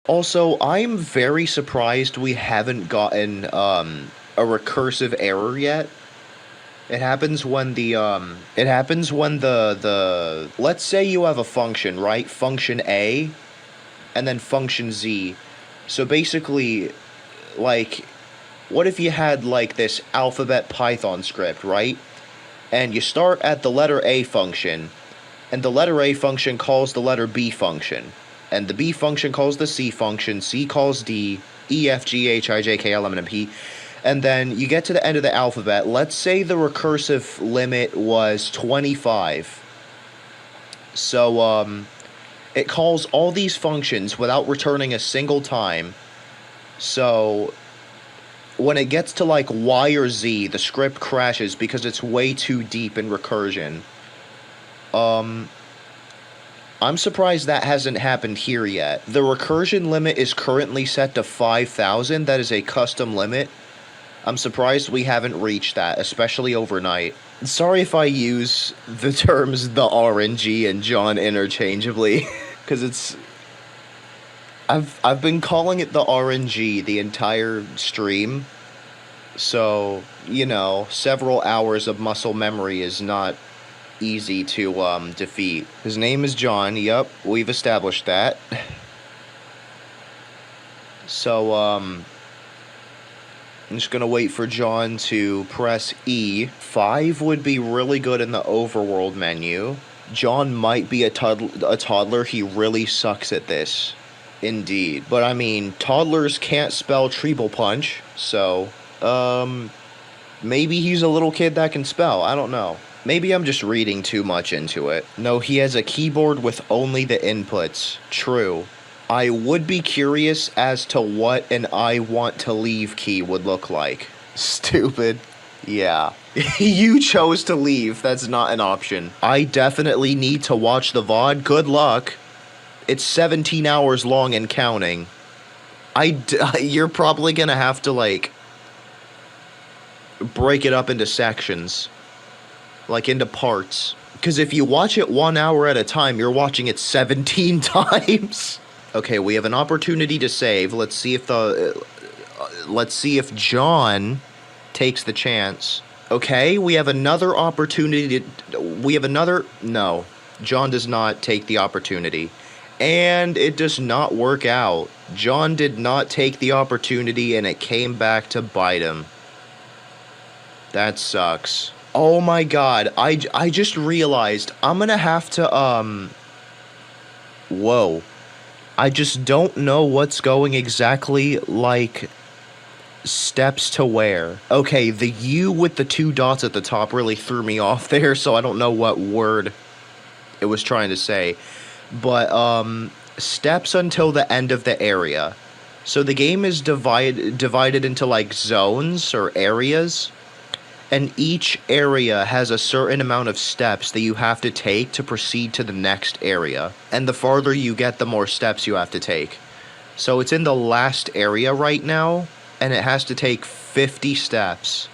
Also, I'm very surprised we haven't gotten a recursive error yet. It happens when let's say you have a function, right? Function A, and then function Z. So basically, like, what if you had, like, this alphabet Python script, right? And you start at the letter A function, and the letter A function calls the letter B function, and the B function calls the C function, C calls D, E, F, G, H, I, J, K, L, M, N, P. And then you get to the end of the alphabet. Let's say the recursive limit was 25. So, it calls all these functions without returning a single time. So when it gets to, like, Y or Z, the script crashes because it's way too deep in recursion. I'm surprised that hasn't happened here yet. The recursion limit is currently set to 5,000. That is a custom limit. I'm surprised we haven't reached that, especially overnight. Sorry if I use the terms the RNG and John interchangeably, because it's... I've been calling it the RNG the entire stream, so, you know, several hours of muscle memory is not easy to defeat. His name is John, yep, we've established that. So, I'm just gonna wait for John to press E. 5 would be really good in the overworld menu. John might be a toddler, he really sucks at this. Indeed. But I mean, toddlers can't spell treble punch, so, maybe he's a little kid that can spell, I don't know. Maybe I'm just reading too much into it. No, he has a keyboard with only the inputs. True. I would be curious as to what an I want to leave key would look like. Stupid. Yeah. You chose to leave. That's not an option. I definitely need to watch the VOD. Good luck. It's 17 hours long and counting. You're probably gonna have to, like, break it up into sections. Like, into parts. Because if you watch it 1 hour at a time, you're watching it 17 times. Okay, we have an opportunity to save. Let's see if John takes the chance. Okay, we have another opportunity no. John does not take the opportunity. And it does not work out. John did not take the opportunity and it came back to bite him. That sucks. Oh my god, I just realized I'm gonna have to, whoa. I just don't know what's going exactly, like, steps to where. Okay, the U with the 2 dots at the top really threw me off there, so I don't know what word it was trying to say. But, steps until the end of the area. So the game is divided into, like, zones or areas. And each area has a certain amount of steps that you have to take to proceed to the next area. And the farther you get, the more steps you have to take. So it's in the last area right now, and it has to take 50 steps.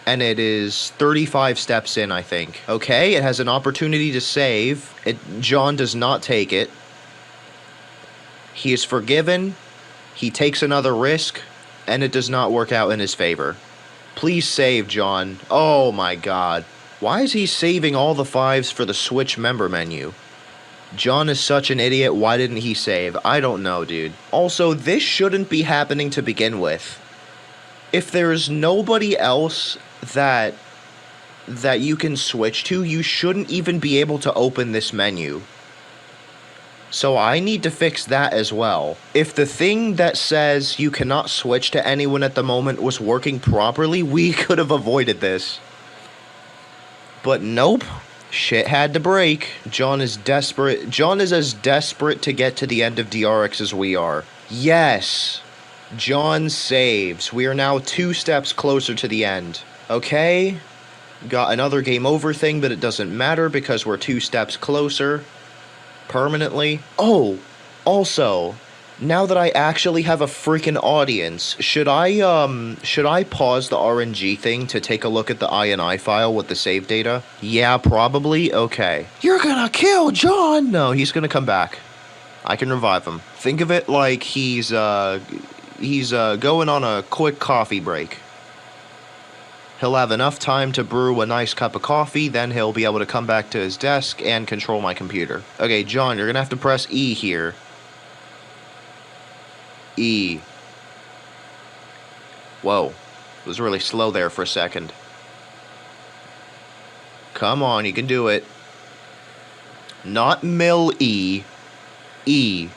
And it is 35 steps in, I think. Okay, it has an opportunity to save. John does not take it. He is forgiven. He takes another risk, and it does not work out in his favor. Please save, John. Oh my god. Why is he saving all the 5s for the Switch member menu? John is such an idiot, why didn't he save? I don't know, dude. Also, this shouldn't be happening to begin with. If there's nobody else that you can switch to, you shouldn't even be able to open this menu. So I need to fix that as well. If the thing that says you cannot switch to anyone at the moment was working properly, we could have avoided this. But nope. Shit had to break. John is desperate. John is as desperate to get to the end of DRX as we are. Yes. John saves. We are now 2 steps closer to the end. Okay. Got another game over thing, but it doesn't matter because we're 2 steps closer. Permanently. Oh, also, now that I actually have a freaking audience, should I pause the RNG thing to take a look at the INI file with the save data? Yeah, probably. Okay. You're gonna kill John! No, he's gonna come back. I can revive him. Think of it like he's going on a quick coffee break. He'll have enough time to brew a nice cup of coffee, then he'll be able to come back to his desk and control my computer. Okay, John, you're gonna have to press E here. E. Whoa. It was really slow there for a second. Come on, you can do it. Not mill E. E.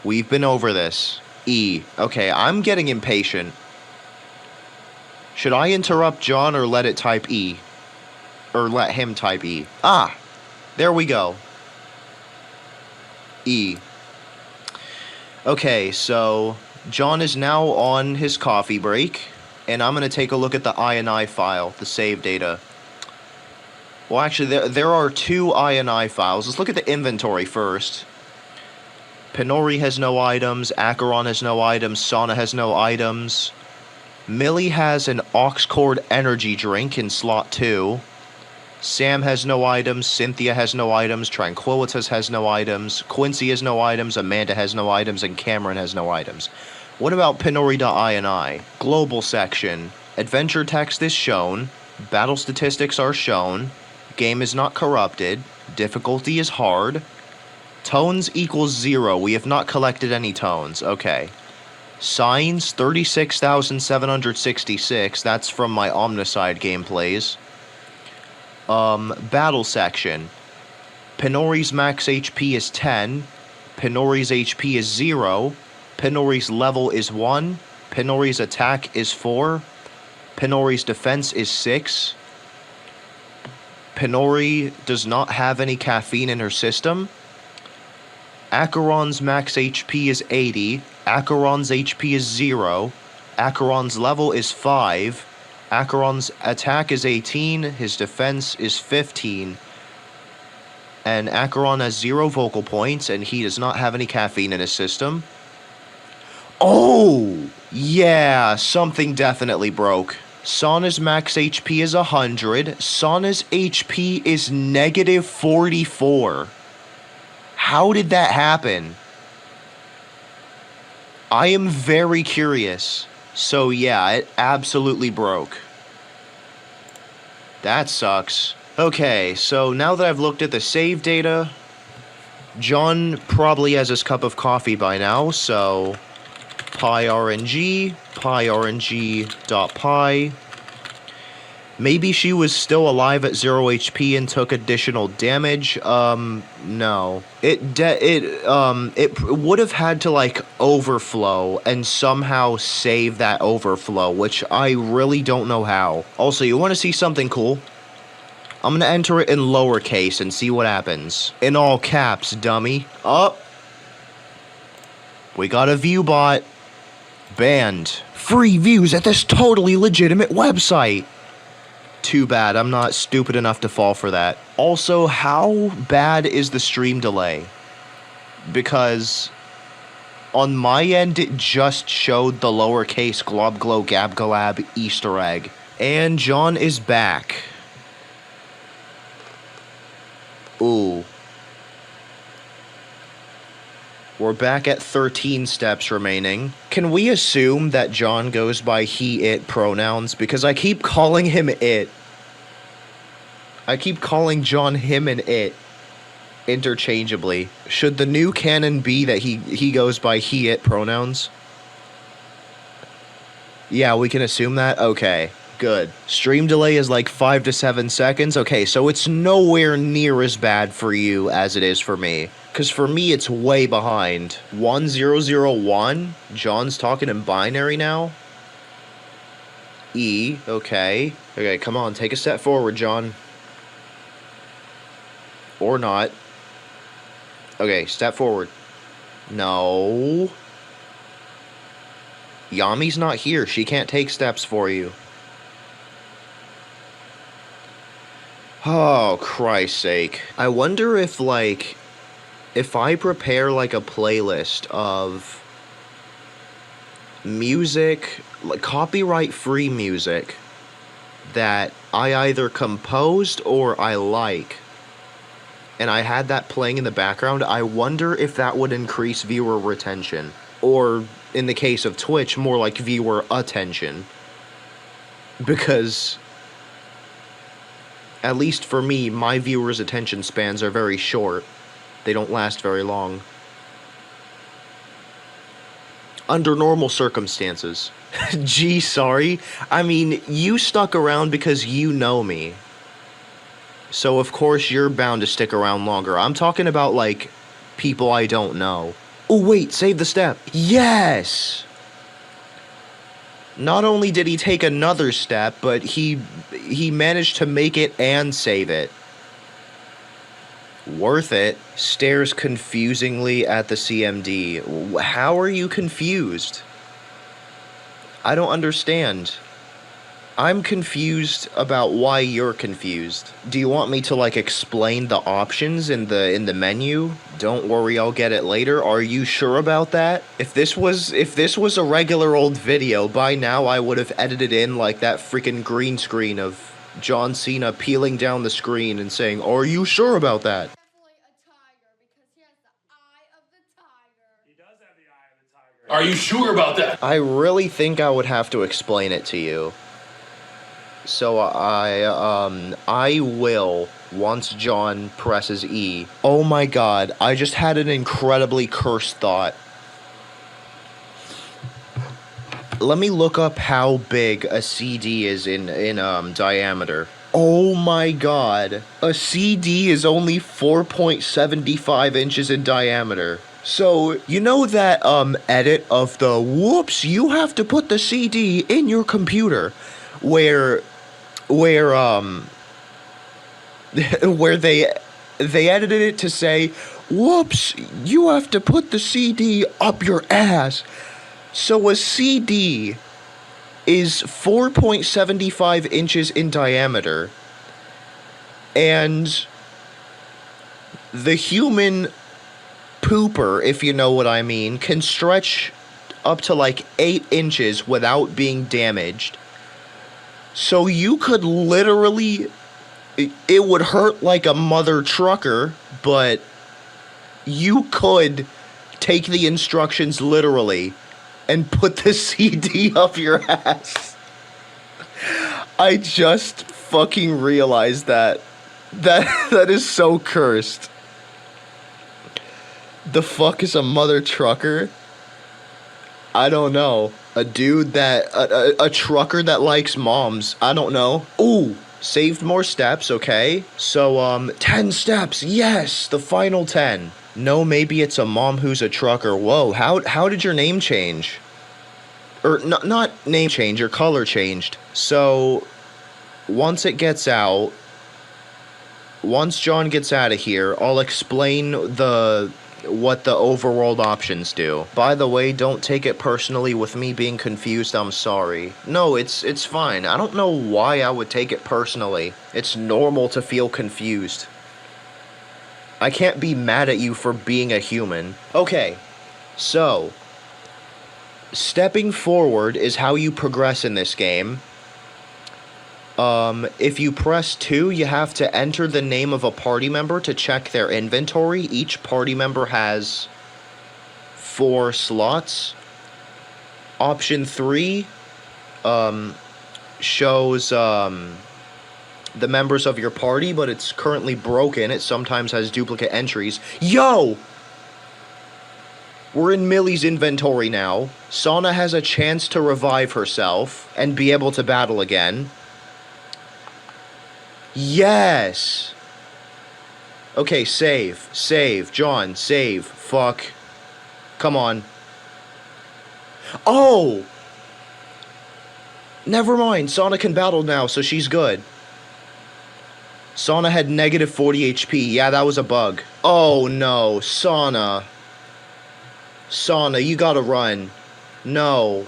We've been over this. E. Okay, I'm getting impatient. Should I interrupt John or let it type E? Or let him type E? Ah! There we go. E. Okay, so John is now on his coffee break, and I'm going to take a look at the INI file, the save data. Well, actually, there are 2 INI files. Let's look at the inventory first. PyNori has no items, Acheron has no items, Sauna has no items. Millie has an aux cord energy drink in slot 2. Sam has no items, Cynthia has no items, Tranquilitas has no items, Quincy has no items, Amanda has no items, and Cameron has no items. What about PyNori.ini? Global section. Adventure text is shown. Battle statistics are shown. Game is not corrupted. Difficulty is hard. Tones equals 0. We have not collected any tones. Okay. Signs, 36,766. That's from my Omnicide gameplays. Battle section. PyNori's max HP is 10. PyNori's HP is 0. PyNori's level is 1. PyNori's attack is 4. PyNori's defense is 6. PyNori does not have any caffeine in her system. Acheron's max HP is 80. Acheron's HP is 0. Acheron's level is 5. Acheron's attack is 18. His defense is 15. And Acheron has 0 vocal points, and he does not have any caffeine in his system. Oh! Yeah, something definitely broke. Sauna's max HP is 100. Sauna's HP is negative 44. How did that happen? I am very curious. So yeah, it absolutely broke. That sucks. Okay, so now that I've looked at the save data, John probably has his cup of coffee by now, so PyRNG, PyRNG.py. Maybe she was still alive at 0 HP and took additional damage. No. It would have had to, like, overflow and somehow save that overflow, which I really don't know how. Also, you want to see something cool? I'm gonna enter it in lowercase and see what happens. In all caps, dummy. Up. We got a view bot. Banned. Free views at this totally legitimate website. Too bad, I'm not stupid enough to fall for that. Also, how bad is the stream delay? Because on my end, it just showed the lowercase glob glow gab galab Easter egg. And John is back. Ooh. We're back at 13 steps remaining. Can we assume that John goes by he, it pronouns? Because I keep calling him it. I keep calling John him and it interchangeably. Should the new canon be that he goes by he, it pronouns? Yeah, we can assume that? Okay, good. Stream delay is like 5 to 7 seconds. Okay, so it's nowhere near as bad for you as it is for me. Because for me, it's way behind. 1001? John's talking in binary now? E, okay. Okay, come on, take a step forward, John. Or not. Okay, step forward. No. Yami's not here. She can't take steps for you. Oh, Christ's sake. I wonder if, like, if I prepare, like, a playlist of music, like, copyright-free music that I either composed or I like, and I had that playing in the background, I wonder if that would increase viewer retention. Or, in the case of Twitch, more like viewer attention. Because, at least for me, my viewers' attention spans are very short. They don't last very long. Under normal circumstances. Gee, sorry. I mean, you stuck around because you know me. So of course you're bound to stick around longer. I'm talking about, like, people I don't know. Oh wait, save the step. Yes! Not only did he take another step, but he managed to make it and save it. Worth it. Stares confusingly at the CMD. How are you confused? I don't understand. I'm confused about why you're confused. Do you want me to, like, explain the options in the menu? Don't worry, I'll get it later. Are you sure about that? If this was a regular old video, by now I would have edited in, like, that freaking green screen of John Cena peeling down the screen and saying, "Are you sure about that?" Are you sure about that? I really think I would have to explain it to you. So I will, once John presses E. Oh my god, I just had an incredibly cursed thought. Let me look up how big a CD is in diameter. Oh my god, a CD is only 4.75 inches in diameter. So, you know that, edit of the, whoops, you have to put the CD in your computer, where they edited it to say, whoops, you have to put the CD up your ass. So a CD is 4.75 inches in diameter, and the human pooper, if you know what I mean, can stretch up to like 8 inches without being damaged. So you could literally... It would hurt like a mother trucker, but you could take the instructions literally and put the CD up your ass. I just fucking realized that. That is so cursed. The fuck is a mother trucker? I don't know. A dude that... A trucker that likes moms. I don't know. Ooh, saved more steps, okay. So, 10 steps. Yes, the final 10. No, maybe it's a mom who's a trucker. Whoa, how did your name change? Or, not name change, your color changed. So, once John gets out of here, I'll explain what the overworld options do. By the way, don't take it personally with me being confused, I'm sorry. No, it's fine. I don't know why I would take it personally. It's normal to feel confused. I can't be mad at you for being a human. Okay, so... stepping forward is how you progress in this game. If you press 2, you have to enter the name of a party member to check their inventory. Each party member has 4 slots. Option 3, shows, the members of your party, but it's currently broken. It sometimes has duplicate entries. Yo! We're in Millie's inventory now. Sana has a chance to revive herself and be able to battle again. Yes! Okay, save. Save. John, save. Fuck. Come on. Oh! Never mind. Sana can battle now, so she's good. Sana had negative 40 HP. Yeah, that was a bug. Oh, no. Sana, you gotta run. No,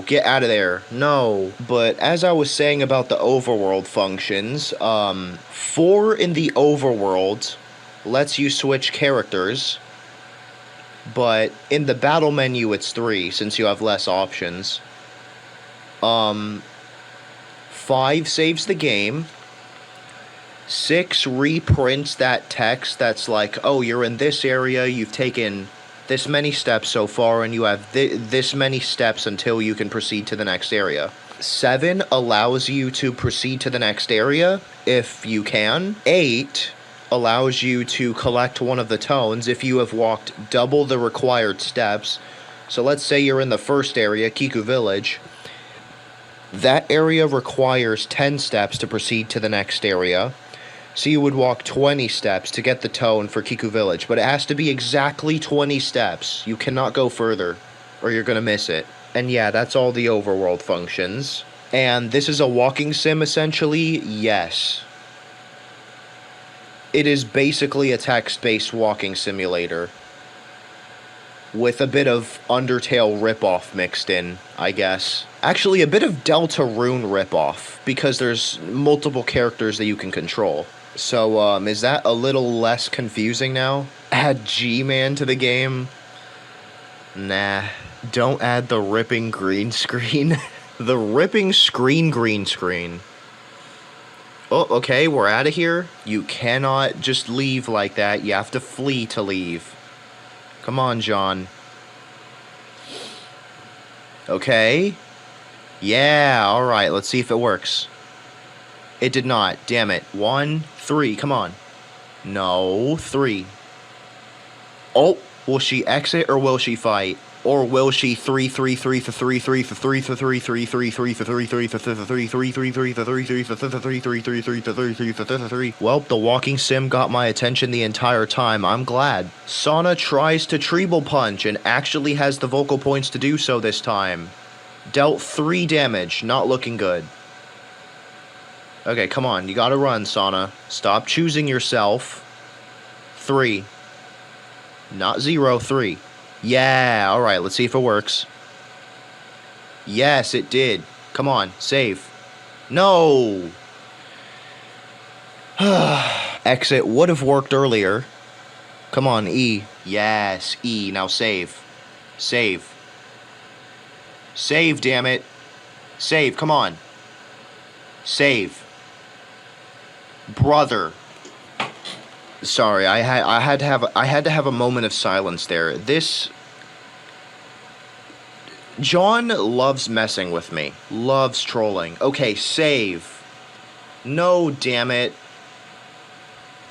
get out of there. No. But as I was saying about the overworld functions, 4 in the overworld lets you switch characters, but in the battle menu it's 3 since you have less options. 5 saves the game. 6 reprints that text that's like, oh, you're in this area, you've taken this many steps so far, and you have this many steps until you can proceed to the next area. 7 allows you to proceed to the next area, if you can. 8 allows you to collect one of the tones if you have walked double the required steps. So let's say you're in the first area, Kiku Village. That area requires 10 steps to proceed to the next area. So you would walk 20 steps to get the tone for Kiku Village, but it has to be exactly 20 steps. You cannot go further, or you're gonna miss it. And yeah, that's all the overworld functions. And this is a walking sim, essentially? Yes. It is basically a text-based walking simulator, with a bit of Undertale ripoff mixed in, I guess. Actually, a bit of Deltarune ripoff, because there's multiple characters that you can control. So, is that a little less confusing now? Add G-Man to the game? Nah. Don't add the ripping green screen. The ripping green screen. Oh, okay, we're out of here. You cannot just leave like that. You have to flee to leave. Come on, John. Okay. Yeah, alright, let's see if it works. It did not. Damn it. 1, 3. Come on. No. 3. Oh, will she exit or will she fight? Or will she 3 3 3 3 3 3 3 3 3 3 3 3 3 3 3 3. Well, the walking sim got my attention the entire time. I'm glad. Sana tries to treble punch and actually has the vocal points to do so this time. Dealt 3 damage. Not looking good. Okay, come on. You gotta run, Sana. Stop choosing yourself. 3. Not 0, 3. Yeah, alright, let's see if it works. Yes, it did. Come on, save. No! Exit would have worked earlier. Come on, E. Yes, E. Now save. Save. Save, damn it. Save, come on. Save. Brother. Sorry, I had to have a moment of silence there. John loves messing with me. Loves trolling. Okay, save. No, damn it.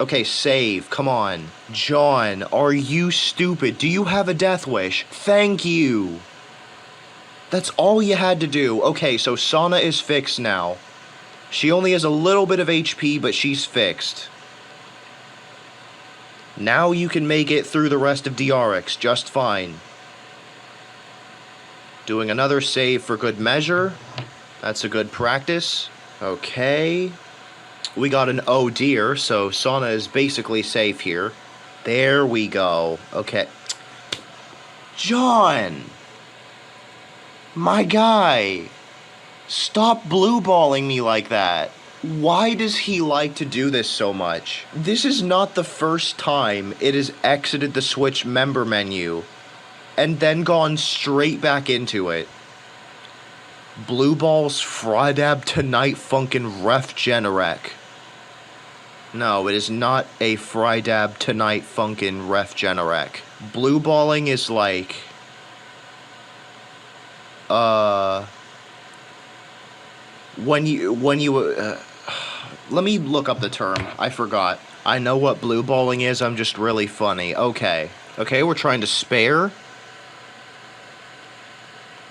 Okay, save. Come on. John, are you stupid? Do you have a death wish? Thank you. That's all you had to do. Okay, so Sana is fixed now. She only has a little bit of HP, but she's fixed. Now you can make it through the rest of DRX just fine. Doing another save for good measure. That's a good practice. Okay. We got an oh dear, so Sana is basically safe here. There we go. Okay. John! My guy! Stop blue-balling me like that. Why does he like to do this so much? This is not the first time it has exited the Switch member menu and then gone straight back into it. Blue Balls Fridab Tonight Funkin' Ref Generec. No, it is not a Fridab Tonight Funkin' Ref Generec. Blue balling is like... When you let me look up the term. I forgot. I know what blue balling is, I'm just really funny. Okay. Okay, we're trying to spare.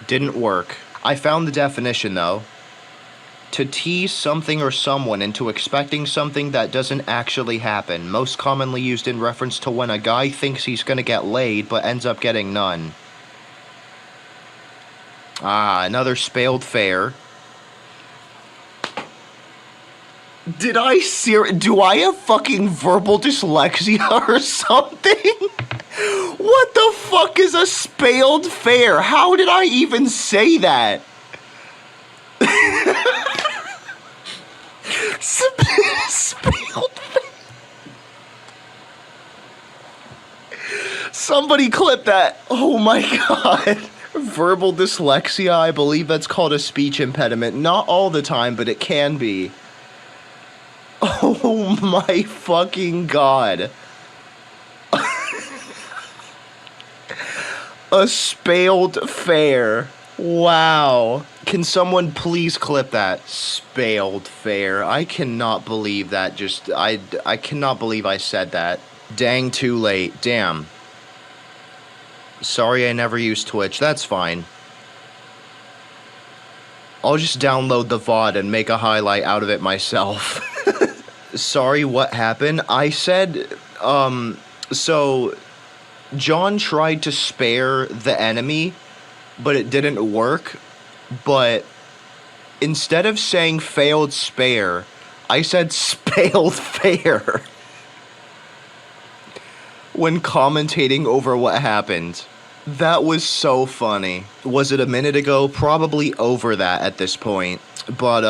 Didn't work. I found the definition, though. To tease something or someone into expecting something that doesn't actually happen. Most commonly used in reference to when a guy thinks he's gonna get laid, but ends up getting none. Ah, another spaled fair. Do I have fucking verbal dyslexia or something? What the fuck is a spaled fair? How did I even say that? Spaled fair. Somebody clip that. Oh my god. Verbal dyslexia, I believe that's called a speech impediment. Not all the time, but it can be. Oh my fucking god. A spaled fair. Wow. Can someone please clip that? Spaled fair. I cannot believe that I cannot believe I said that. Dang, too late. Damn. Sorry I never used Twitch. That's fine. I'll just download the VOD and make a highlight out of it myself. Sorry, what happened? I said, so John tried to spare the enemy, but it didn't work. But instead of saying failed spare, I said spaled fair. When commentating over what happened. That was so funny. Was it a minute ago? Probably over that at this point. But,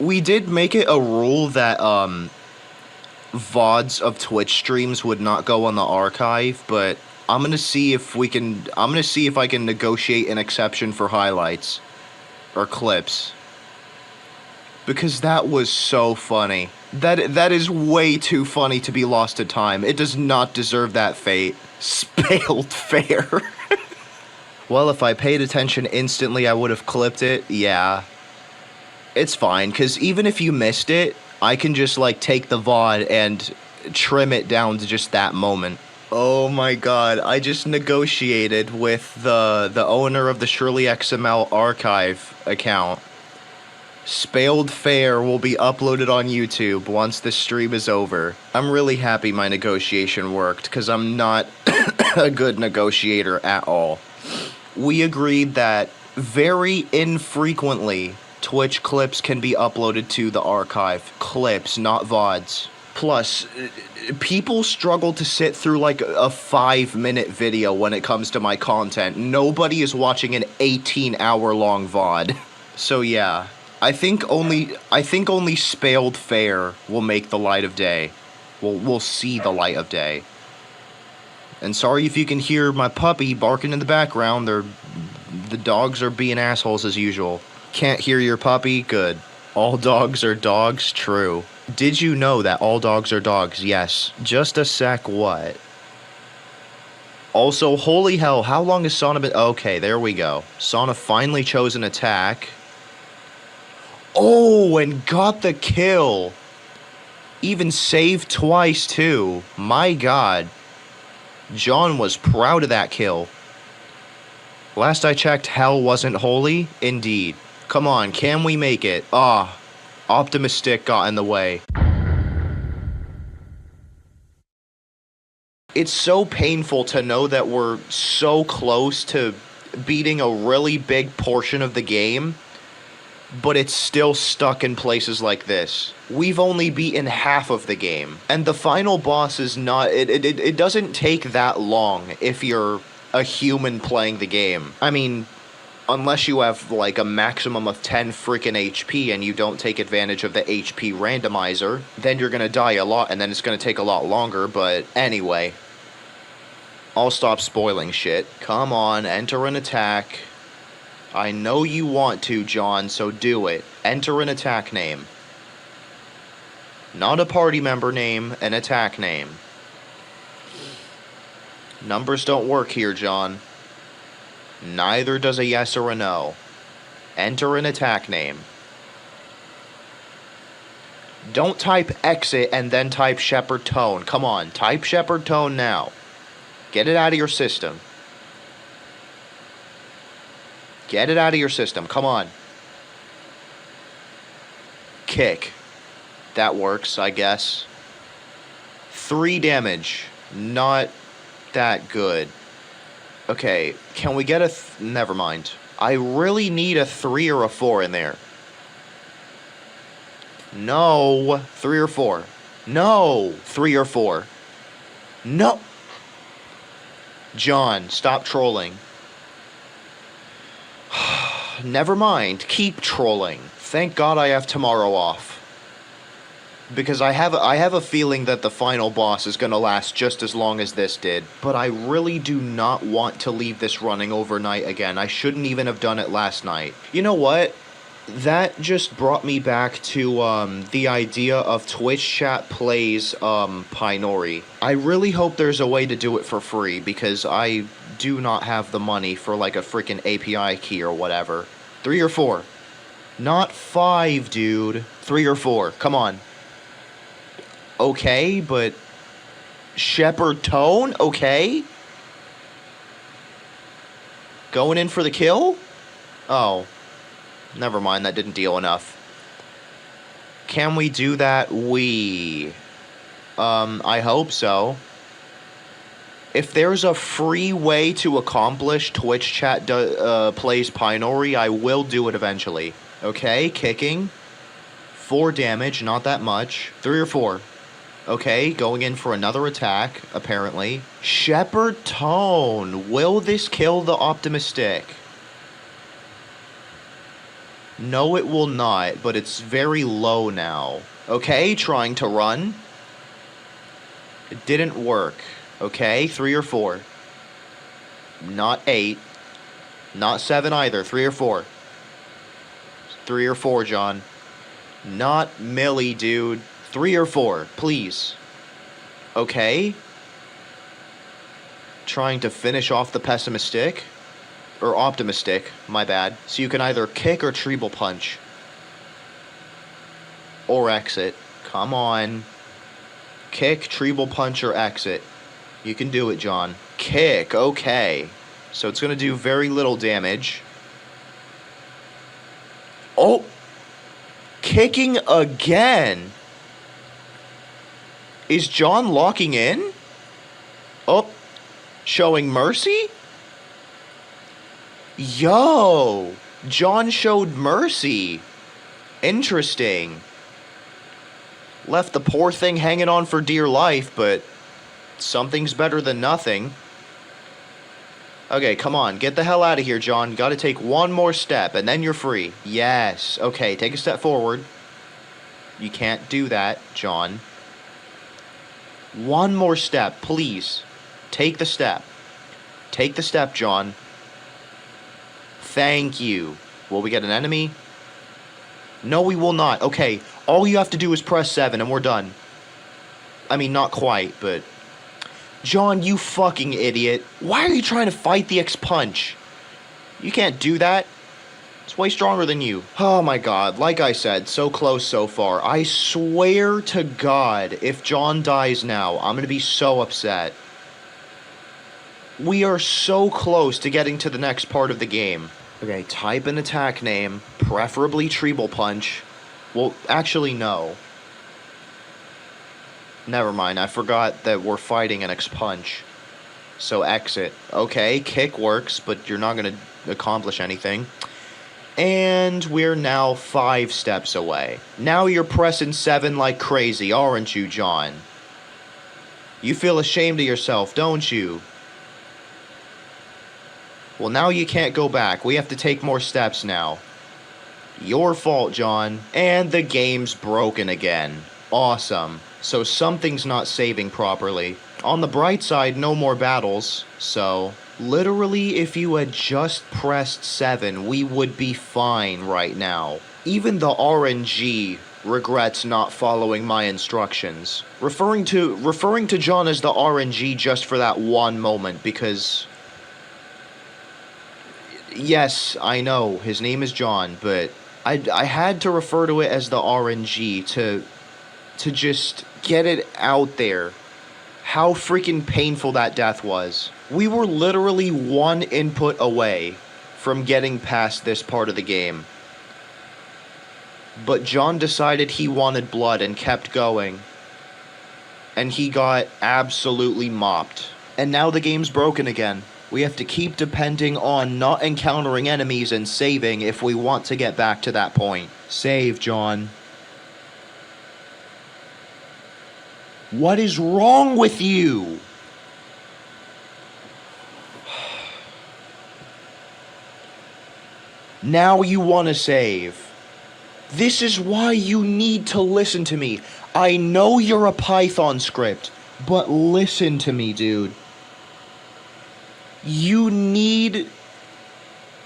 we did make it a rule that, VODs of Twitch streams would not go on the archive, but I'm gonna see if I can negotiate an exception for highlights. Or clips. Because that was so funny. That is way too funny to be lost to time. It does not deserve that fate. Spaled fair. Well, if I paid attention instantly, I would have clipped it. Yeah. It's fine, because even if you missed it, I can just, like, take the VOD and trim it down to just that moment. Oh my god, I just negotiated with the owner of the Shirley-XML archive account. Spaled Fair will be uploaded on YouTube once the stream is over. I'm really happy my negotiation worked, because I'm not a good negotiator at all. We agreed that very infrequently Twitch clips can be uploaded to the archive. Clips, not VODs. Plus, people struggle to sit through like a 5-minute video when it comes to my content. Nobody is watching an 18-hour-long VOD. So yeah, I think only Spaled Fair will make the light of day. We'll see the light of day. And sorry if you can hear my puppy barking in the background. The dogs are being assholes as usual. Can't hear your puppy? Good. All dogs are dogs? True. Did you know that all dogs are dogs? Yes. Just a sec, what? Also, holy hell, how long has Sana been... Okay, there we go. Sana finally chose an attack. Oh, and got the kill. Even saved twice, too. My god. John was proud of that kill. Last I checked, hell wasn't holy. Indeed. Come on, can we make it? Ah, Optimus Stick got in the way. It's so painful to know that we're so close to beating a really big portion of the game, but it's still stuck in places like this. We've only beaten half of the game, and the final boss is not... It doesn't take that long if you're a human playing the game. I mean, unless you have like a maximum of 10 freaking HP and you don't take advantage of the HP randomizer, then you're gonna die a lot and then it's gonna take a lot longer, but anyway. I'll stop spoiling shit. Come on, enter an attack. I know you want to, John, so do it. Enter an attack name. Not a party member name, an attack name. Numbers don't work here, John. Neither does a yes or a no. Enter an attack name. Don't type exit and then type Shepherd Tone. Come on, type Shepherd Tone now. Get it out of your system. Get it out of your system. Come on. Kick. That works, I guess. 3 damage. Not that good. Okay, can we get a... Never mind. I really need a 3 or a 4 in there. No. 3 or 4. No. 3 or 4. No. John, stop trolling. Never mind. Keep trolling. Thank God I have tomorrow off. Because I have a feeling that the final boss is going to last just as long as this did. But I really do not want to leave this running overnight again. I shouldn't even have done it last night. You know what? That just brought me back to the idea of Twitch chat plays PyNori. I really hope there's a way to do it for free because I do not have the money for like a freaking API key or whatever. 3 or 4. Not 5, dude. 3 or 4. Come on. Okay, but Shepherd Tone? Okay. Going in for the kill? Oh. Never mind, that didn't deal enough. Can we do that? I hope so. If there's a free way to accomplish Twitch chat plays PyNori, I will do it eventually. Okay, kicking. 4 damage, not that much. 3 or 4. Okay, going in for another attack, apparently. Shepherd Tone. Will this kill the Optimus Stick? No, it will not, but it's very low now. Okay, trying to run. It didn't work. Okay, 3 or 4. Not 8. Not 7 either. 3 or 4. 3 or 4, John. Not Millie, dude. 3 or 4, please. Okay. Trying to finish off the pessimistic. Or optimistic, my bad. So you can either kick or treble punch. Or exit. Come on. Kick, treble punch, or exit. You can do it, John. Kick, okay. So it's going to do very little damage. Oh! Kicking again! Is John locking in? Oh! Showing mercy? Yo! John showed mercy. Interesting. Left the poor thing hanging on for dear life, but something's better than nothing. Okay, come on. Get the hell out of here, John. Gotta take one more step, and then you're free. Yes. Okay, take a step forward. You can't do that, John. One more step, please. Take the step. Take the step, John. Thank you. Will we get an enemy? No, we will not. Okay, all you have to do is press 7 and we're done. I mean, not quite, but... John, you fucking idiot. Why are you trying to fight the X-Punch? You can't do that. It's way stronger than you. Oh my god, like I said, so close so far. I swear to God, if John dies now, I'm gonna be so upset. We are so close to getting to the next part of the game. Okay, type an attack name, preferably Treble Punch. Well, actually, no. Never mind, I forgot that we're fighting an X-Punch. So exit. Okay, kick works, but you're not gonna accomplish anything. And we're now 5 steps away. Now you're pressing 7 like crazy, aren't you, John? You feel ashamed of yourself, don't you? Well, now you can't go back. We have to take more steps now. Your fault, John. And the game's broken again. Awesome. So something's not saving properly. On the bright side, no more battles. So, literally, if you had just pressed 7, we would be fine right now. Even the RNG regrets not following my instructions. Referring to John as the RNG just for that one moment, because... Yes, I know, his name is John, but I had to refer to it as the RNG to just get it out there. How freaking painful that death was. We were literally 1 input away from getting past this part of the game. But John decided he wanted blood and kept going. And he got absolutely mopped. And now the game's broken again. We have to keep depending on not encountering enemies and saving if we want to get back to that point. Save, John. What is wrong with you? Now you want to save. This is why you need to listen to me. I know you're a Python script, but listen to me, dude. You need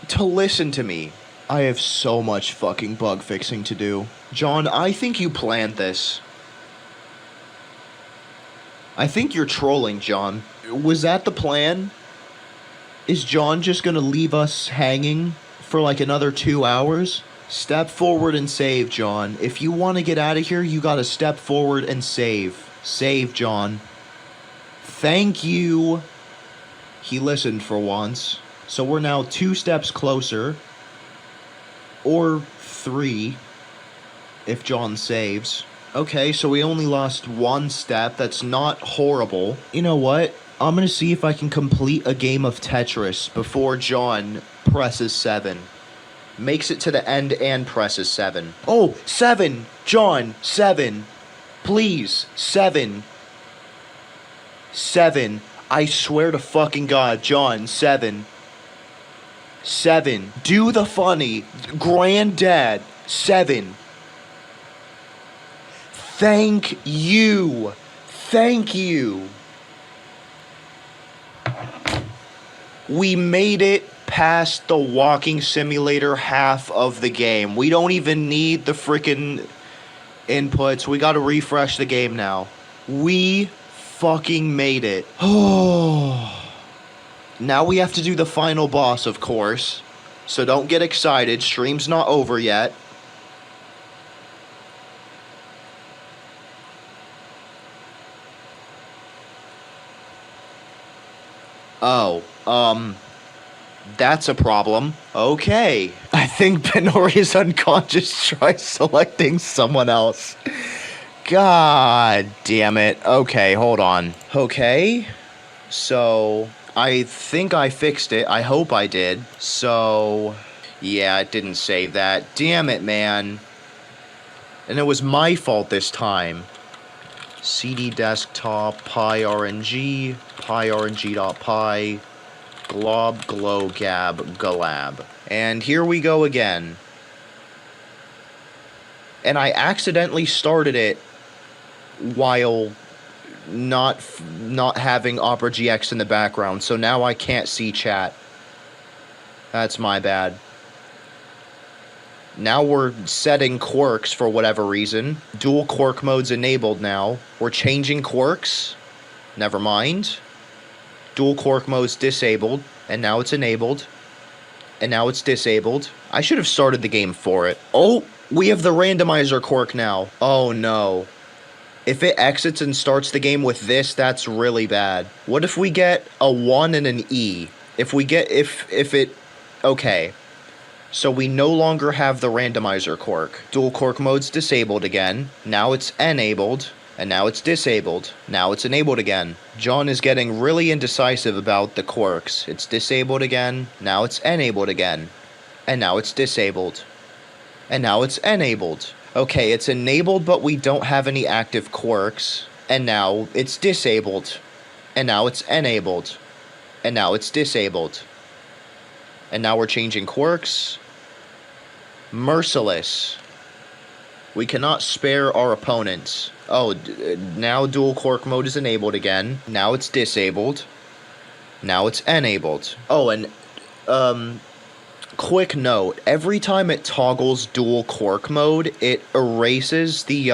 to listen to me. I have so much fucking bug fixing to do. John, I think you planned this. I think you're trolling, John. Was that the plan? Is John just gonna leave us hanging for like another 2 hours? Step forward and save, John. If you want to get out of here, you gotta step forward and save. Save, John. Thank you. He listened for once. So we're now 2 steps closer. Or 3. If John saves. Okay, so we only lost 1 step. That's not horrible. You know what? I'm gonna see if I can complete a game of Tetris before John presses 7. Makes it to the end and presses 7. Oh, 7! John, 7! Please, 7! 7. I swear to fucking God, John, 7. 7. Do the funny. Granddad, 7. Thank you. Thank you. We made it past the walking simulator half of the game. We don't even need the freaking inputs. We gotta refresh the game now. We fucking made it. Oh. Now we have to do the final boss, of course. So don't get excited. Stream's not over yet. Oh, that's a problem. Okay. I think PyNori is unconscious. Try selecting someone else. God damn it. Okay, hold on. Okay. So, I think I fixed it. I hope I did. So, yeah, it didn't save that. Damn it, man. And it was my fault this time. CD desktop, PyRNG, PyRNG.py, glob, glow, gab, galab. And here we go again. And I accidentally started it while not having Opera GX in the background, so now I can't see chat. That's my bad. Now we're setting quirks for whatever reason. Dual quirk mode's enabled now. We're changing quirks. Never mind. Dual quirk mode's disabled, and now it's enabled. And now it's disabled. I should have started the game for it. Oh, we have the randomizer quirk now. Oh no. If it exits and starts the game with this, that's really bad. What if we get a 1 and an E? Okay. So we no longer have the randomizer quirk. Dual quirk mode's disabled again. Now it's enabled. And now it's disabled. Now it's enabled again. John is getting really indecisive about the quirks. It's disabled again. Now it's enabled again. And now it's disabled. And now it's enabled. Okay, it's enabled, but we don't have any active quirks. And now it's disabled. And now it's enabled. And now it's disabled. And now we're changing quirks. Merciless. We cannot spare our opponents. Oh, now dual quirk mode is enabled again. Now it's disabled. Now it's enabled. Oh, and quick note, every time it toggles dual quirk mode, it erases the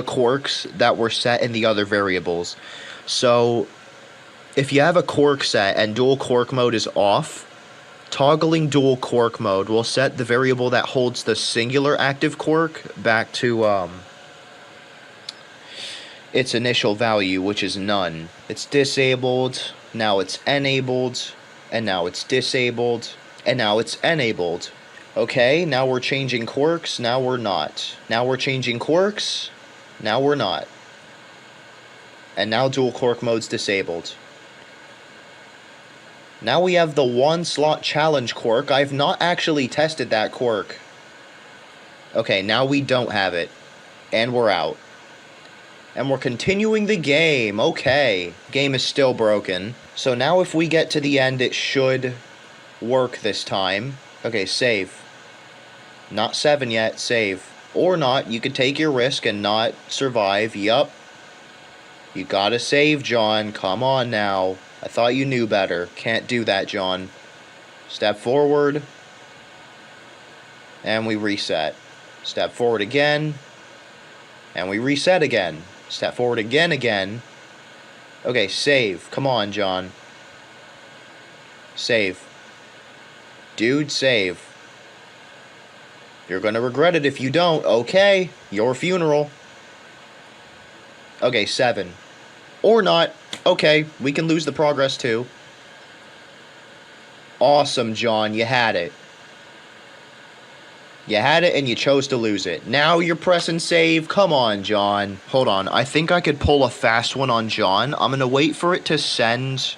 quirks that were set in the other variables. So if you have a quirk set and dual quirk mode is off, toggling dual quirk mode will set the variable that holds the singular active quirk back to its initial value, which is none. It's disabled, now it's enabled, and now it's disabled, and now it's enabled. Okay, now we're changing quirks, now we're not. Now we're changing quirks, now we're not. And now dual quirk mode's disabled. Now we have the 1 slot challenge quirk. I've not actually tested that quirk. Okay, now we don't have it. And we're out. And we're continuing the game. Okay. Game is still broken. So now if we get to the end, it should work this time. Okay, save. Not 7 yet, save. Or not, you could take your risk and not survive. Yup. You gotta save, John. Come on now. I thought you knew better. Can't do that, John. Step forward. And we reset. Step forward again. And we reset again. Step forward again. Okay, save. Come on, John. Save. Dude, save. You're gonna regret it if you don't. Okay, your funeral. Okay, 7. Or not. Okay, we can lose the progress too. Awesome, John, you had it. You had it and you chose to lose it. Now you're pressing save. Come on, John. Hold on, I think I could pull a fast one on John. I'm gonna wait for it to send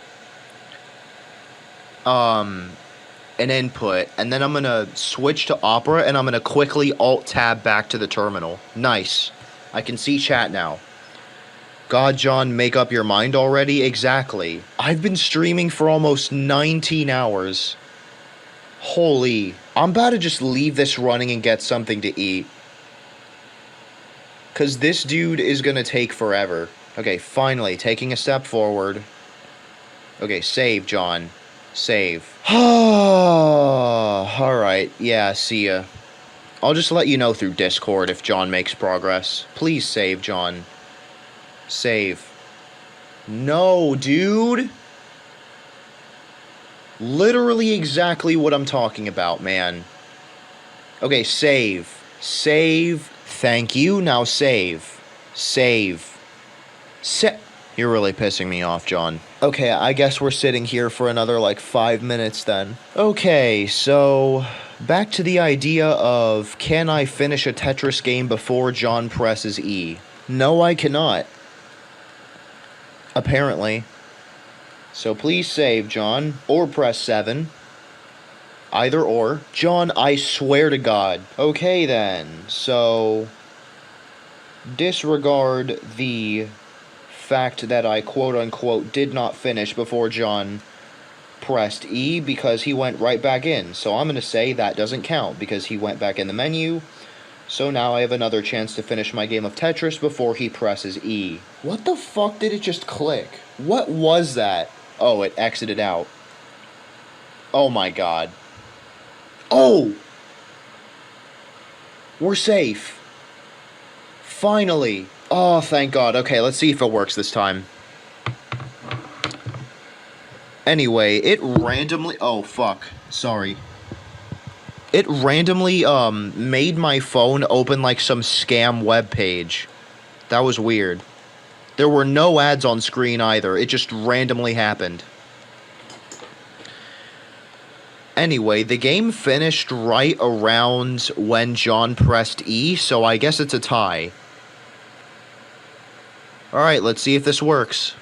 an input, and then I'm gonna switch to Opera, and I'm gonna quickly Alt-Tab back to the terminal. Nice. I can see chat now. God, John, make up your mind already? Exactly. I've been streaming for almost 19 hours. Holy. I'm about to just leave this running and get something to eat. Because this dude is going to take forever. Okay, finally, taking a step forward. Okay, save, John. Save. Alright, yeah, see ya. I'll just let you know through Discord if John makes progress. Please save, John. Save. No, dude. Literally exactly what I'm talking about, man. Okay, save. Save. Thank you. Now save. Save. You're really pissing me off, John. Okay, I guess we're sitting here for another, 5 minutes then. Okay, so back to the idea of, can I finish a Tetris game before John presses E? No, I cannot. Apparently. So please save, John, or press 7. Either or. John, I swear to God. Okay then, so disregard the fact that I quote-unquote did not finish before John pressed E because he went right back in. So I'm going to say that doesn't count because he went back in the menu. So now I have another chance to finish my game of Tetris before he presses E. What the fuck did it just click? What was that? Oh, it exited out. Oh my god. Oh! We're safe. Finally. Oh, thank God. Okay, let's see if it works this time. Anyway, it randomly... Oh, fuck. Sorry. It randomly, made my phone open like some scam web page. That was weird. There were no ads on screen either. It just randomly happened. Anyway, the game finished right around when John pressed E, so I guess it's a tie. Alright, let's see if this works.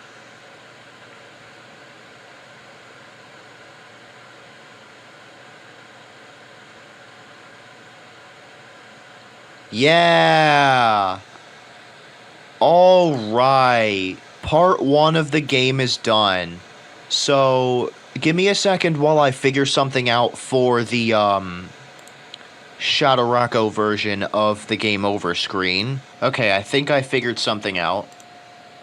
Yeah! Alright. Part 1 of the game is done. So, give me a second while I figure something out for the, Shadowrocko version of the game over screen. Okay, I think I figured something out.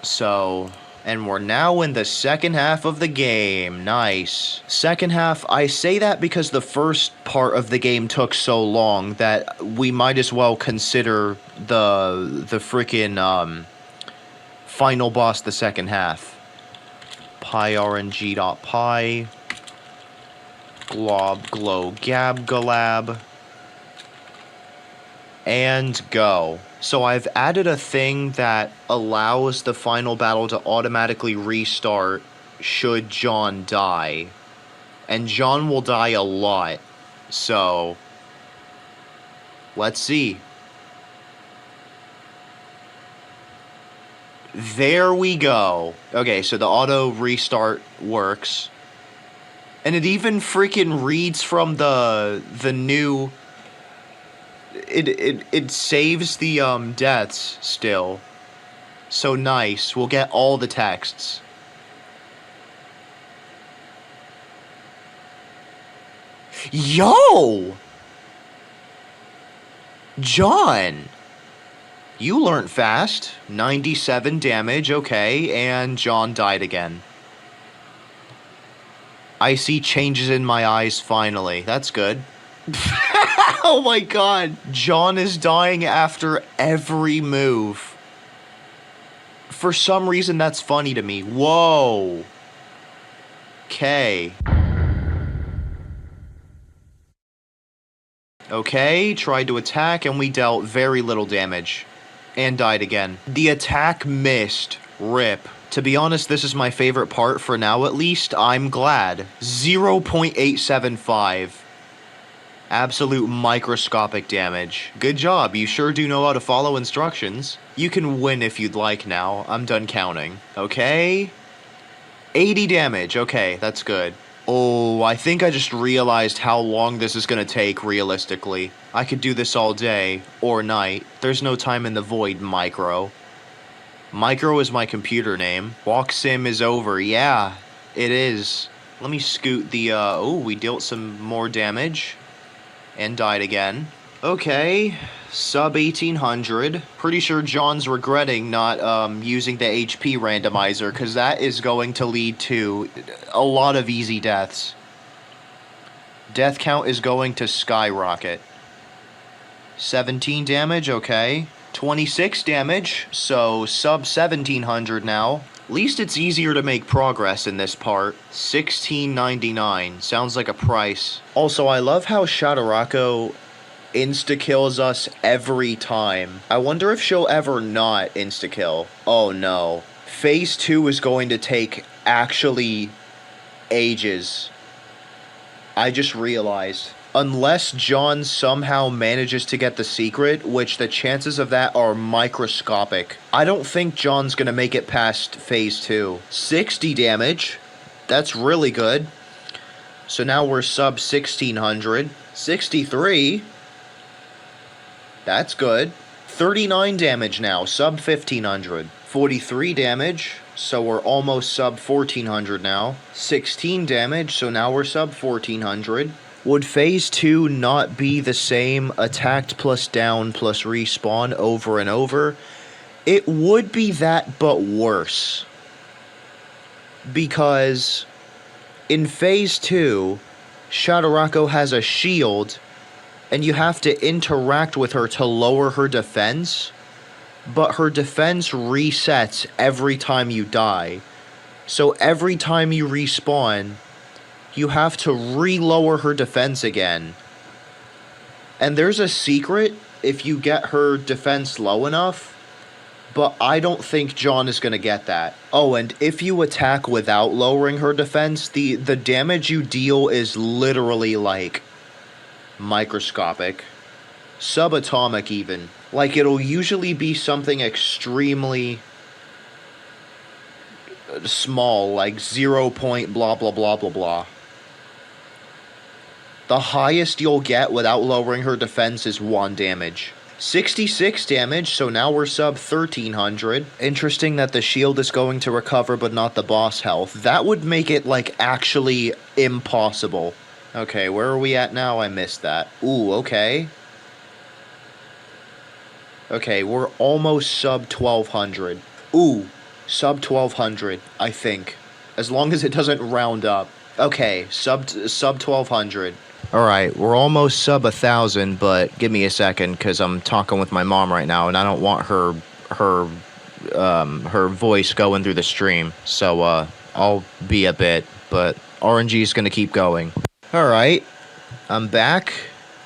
So, and we're now in the second half of the game. Nice. Second half, I say that because the first part of the game took so long that we might as well consider the freaking, final boss the second half. PyRNG.py glob glow gab galab and go. So I've added a thing that allows the final battle to automatically restart should John die. And John will die a lot. So let's see. There we go. Okay, so the auto restart works. And it even freaking reads from the new... It saves the deaths still. So nice. We'll get all the texts. Yo! John! You learned fast. 97 damage, okay, and John died again. I see changes in my eyes finally. That's good. Oh my God! John is dying after every move. For some reason, that's funny to me. Whoa. Okay. Okay, tried to attack and we dealt very little damage. And died again. The attack missed. RIP. To be honest, this is my favorite part for now at least. I'm glad. 0.875. Absolute microscopic damage. Good job, you sure do know how to follow instructions. You can win if you'd like now. I'm done counting. Okay. 80 damage. Okay, that's good. Oh, I think I just realized how long this is gonna take realistically. I could do this all day, or night. There's no time in the void, Micro. Micro is my computer name. Walk sim is over. Yeah, it is. Let me scoot the, oh, we dealt some more damage. And died again. Okay, sub 1800. Pretty sure John's regretting not using the HP randomizer, because that is going to lead to a lot of easy deaths. Death count is going to skyrocket. 17 damage, okay. 26 damage, so sub 1700 now. Least it's easier to make progress in this part. 16.99 sounds like a price. Also, I love how Shadowrocko insta-kills us every time. I wonder if she'll ever not insta-kill. Oh no. Phase 2 is going to take actually ages. I just realized. Unless John somehow manages to get the secret, which the chances of that are microscopic. I don't think John's gonna make it past phase 2. 60 damage. That's really good. So now we're sub 1600. 63. That's good. 39 damage now, sub 1500. 43 damage, so we're almost sub 1400 now. 16 damage, so now we're sub 1400. Would phase 2 not be the same attacked plus down plus respawn over and over? It would be that, but worse. Because in phase 2, Shadowrocko has a shield and you have to interact with her to lower her defense, but her defense resets every time you die. So every time you respawn, you have to re-lower her defense again. And there's a secret if you get her defense low enough, but I don't think John is going to get that. Oh, and if you attack without lowering her defense, the damage you deal is literally, like, microscopic. Subatomic, even. Like, it'll usually be something extremely small, like 0 point blah blah blah blah blah. The highest you'll get without lowering her defense is 1 damage. 66 damage, so now we're sub 1300. Interesting that the shield is going to recover but not the boss health. That would make it, like, actually impossible. Okay, where are we at now? I missed that. Ooh, okay. Okay, we're almost sub 1200. Ooh, sub 1200, I think. As long as it doesn't round up. Okay, sub 1200. Alright, we're almost sub 1000, but give me a second, because I'm talking with my mom right now, and I don't want her voice going through the stream. So, I'll be a bit, but RNG is going to keep going. Alright, I'm back.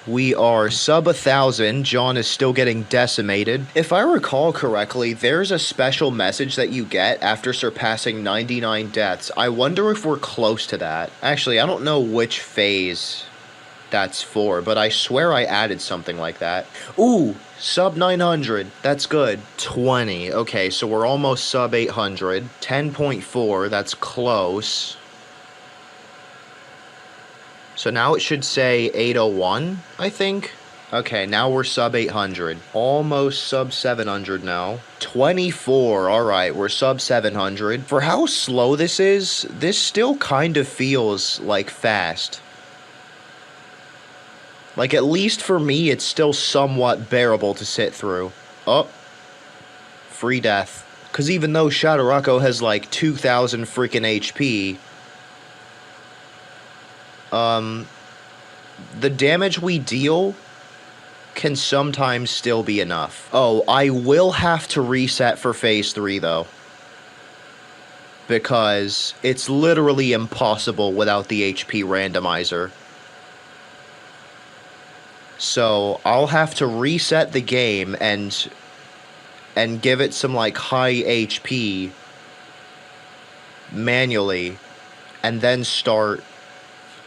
We are sub 1000. John is still getting decimated. If I recall correctly, there's a special message that you get after surpassing 99 deaths. I wonder if we're close to that. Actually, I don't know which phase that's for, but I swear I added something like that. Ooh, sub 900. That's good. 20. Okay, so we're almost sub 800. 10.4. That's close. So now it should say 801, I think. Okay, now we're sub 800. Almost sub 700 now. 24, alright, we're sub 700. For how slow this is, this still kind of feels like fast. Like, at least for me, it's still somewhat bearable to sit through. Oh. Free death. Because even though Shadowrocko has like 2,000 freaking HP, the damage we deal can sometimes still be enough. Oh, I will have to reset for phase 3 though, because it's literally impossible without the HP randomizer. So I'll have to reset the game and give it some like high HP manually, and then start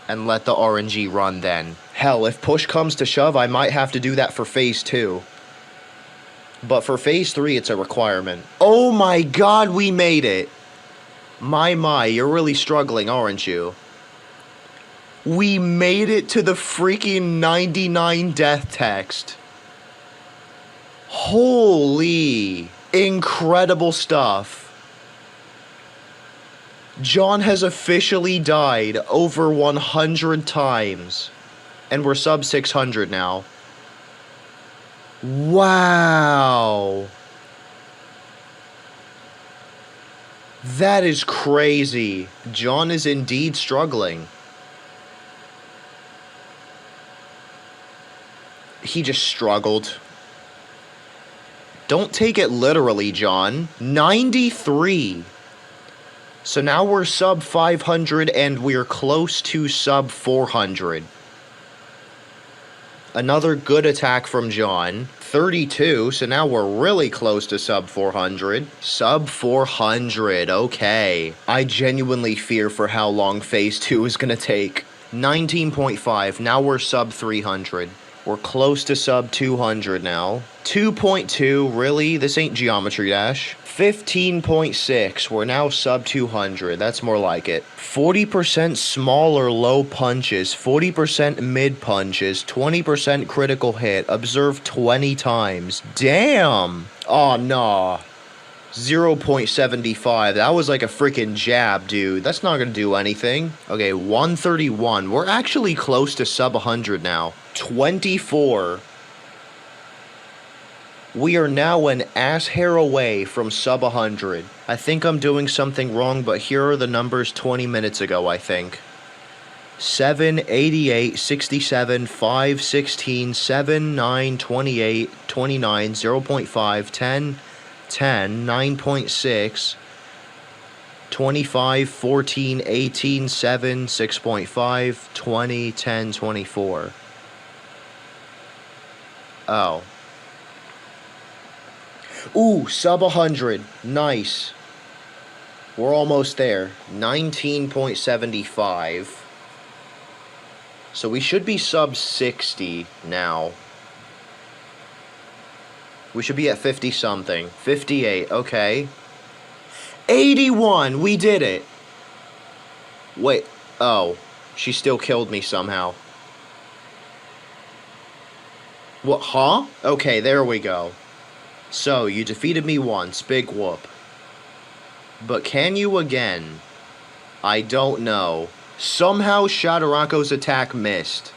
and let the RNG run then. Hell, if push comes to shove, I might have to do that for phase 2. But for phase 3, it's a requirement. Oh my god, we made it! My, you're really struggling, aren't you? We made it to the freaking 99 death text. Holy, incredible stuff. John has officially died over 100 times. And we're sub 600 now. Wow. That is crazy. John is indeed struggling. He just struggled. Don't take it literally, John. 93. So now we're sub 500 and we're close to sub 400. Another good attack from John. 32, so now we're really close to sub 400. Sub 400, okay. I genuinely fear for how long phase 2 is gonna take. 19.5, now we're sub 300. We're close to sub 200 now. 2.2, really? This ain't Geometry Dash. 15.6, we're now sub 200. That's more like it. 40% smaller low punches, 40% mid punches, 20% critical hit, observed 20 times. Damn! Oh, nah. 0.75, that was like a freaking jab, dude. That's not gonna do anything. Okay, 131. We're actually close to sub 100 now. 24. We are now an ass hair away from sub 100. I think I'm doing something wrong, but here are the numbers 20 minutes ago, I think. 7, 88, 67, 5, 16, 7, 9, 28, 29, 0.5, 10, 10, 9.6, 25, 14, 18, 7, 6.5, 20, 10, 24. Oh. Ooh, sub 100. Nice. We're almost there. 19.75. So we should be sub 60 now. We should be at 50 something. 58, okay. 81! We did it! Wait, oh. She still killed me somehow. What, huh? Okay, there we go. So, you defeated me once, big whoop. But can you again? I don't know. Somehow Shadowrako's attack missed.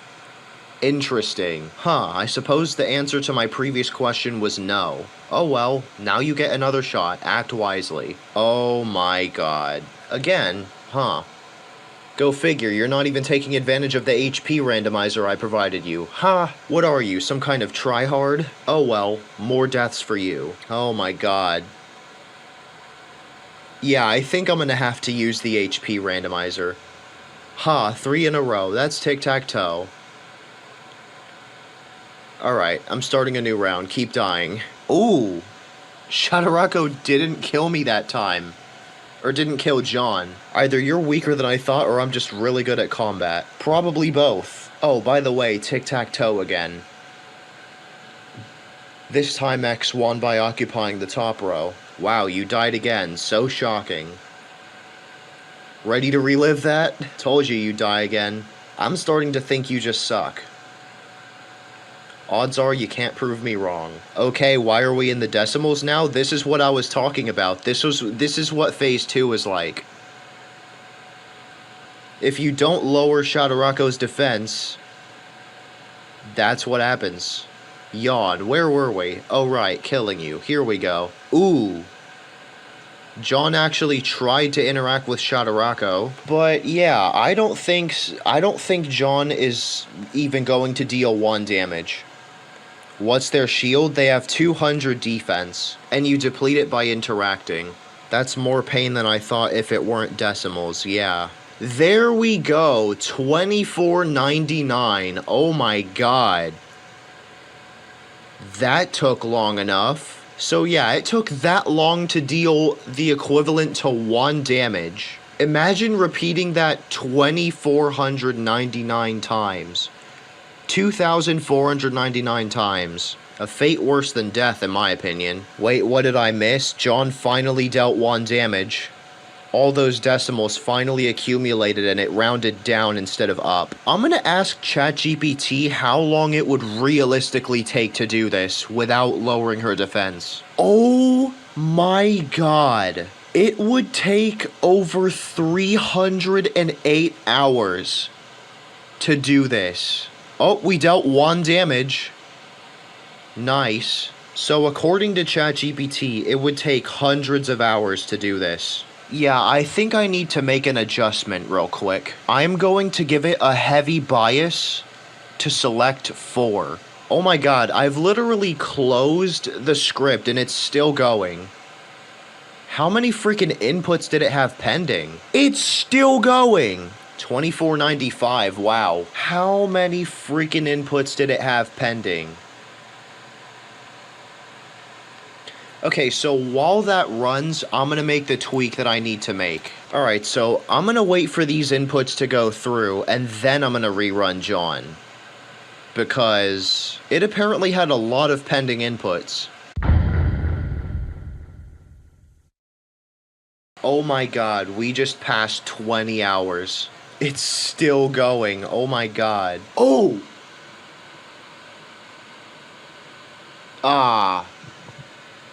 Interesting. Huh, I suppose the answer to my previous question was no. Oh well, now you get another shot. Act wisely. Oh my god. Again? Huh. Go figure, you're not even taking advantage of the HP randomizer I provided you. Ha! What are you, some kind of tryhard? Oh well, more deaths for you. Oh my god. Yeah, I think I'm gonna have to use the HP randomizer. Ha, 3 in a row. That's tic-tac-toe. Alright, I'm starting a new round. Keep dying. Ooh! Shadowrako didn't kill me that time. Or didn't kill John. Either you're weaker than I thought, or I'm just really good at combat. Probably both. Oh, by the way, tic-tac-toe again. This time X won by occupying the top row. Wow, you died again. So shocking. Ready to relive that? Told you you'd die again. I'm starting to think you just suck. Odds are you can't prove me wrong. Okay, why are we in the decimals now? This is what I was talking about. This is what phase 2 is like. If you don't lower Shadowrako's defense, that's what happens. Yawn, where were we? Oh right, killing you. Here we go. Ooh. John actually tried to interact with Shadowrako, but yeah, I don't think John is even going to deal 1 damage. What's their shield? They have 200 defense, and you deplete it by interacting. That's more pain than I thought if it weren't decimals, yeah. There we go, 24.99. Oh my god. That took long enough. So yeah, it took that long to deal the equivalent to 1 damage. Imagine repeating that 2,499 times. 2,499 times. A fate worse than death, in my opinion. Wait, what did I miss? John finally dealt 1 damage. All those decimals finally accumulated and it rounded down instead of up. I'm gonna ask ChatGPT how long it would realistically take to do this without lowering her defense. Oh my god. It would take over 308 hours to do this. Oh, we dealt 1 damage. Nice. So according to ChatGPT, it would take hundreds of hours to do this. Yeah, I think I need to make an adjustment real quick. I'm going to give it a heavy bias to select 4. Oh my god, I've literally closed the script and it's still going. How many freaking inputs did it have pending? It's still going! 24.95, wow. How many freaking inputs did it have pending? Okay, so while that runs, I'm gonna make the tweak that I need to make. Alright, so I'm gonna wait for these inputs to go through, and then I'm gonna rerun John. Because it apparently had a lot of pending inputs. Oh my god, we just passed 20 hours. It's still going, oh my god. Oh! Ah.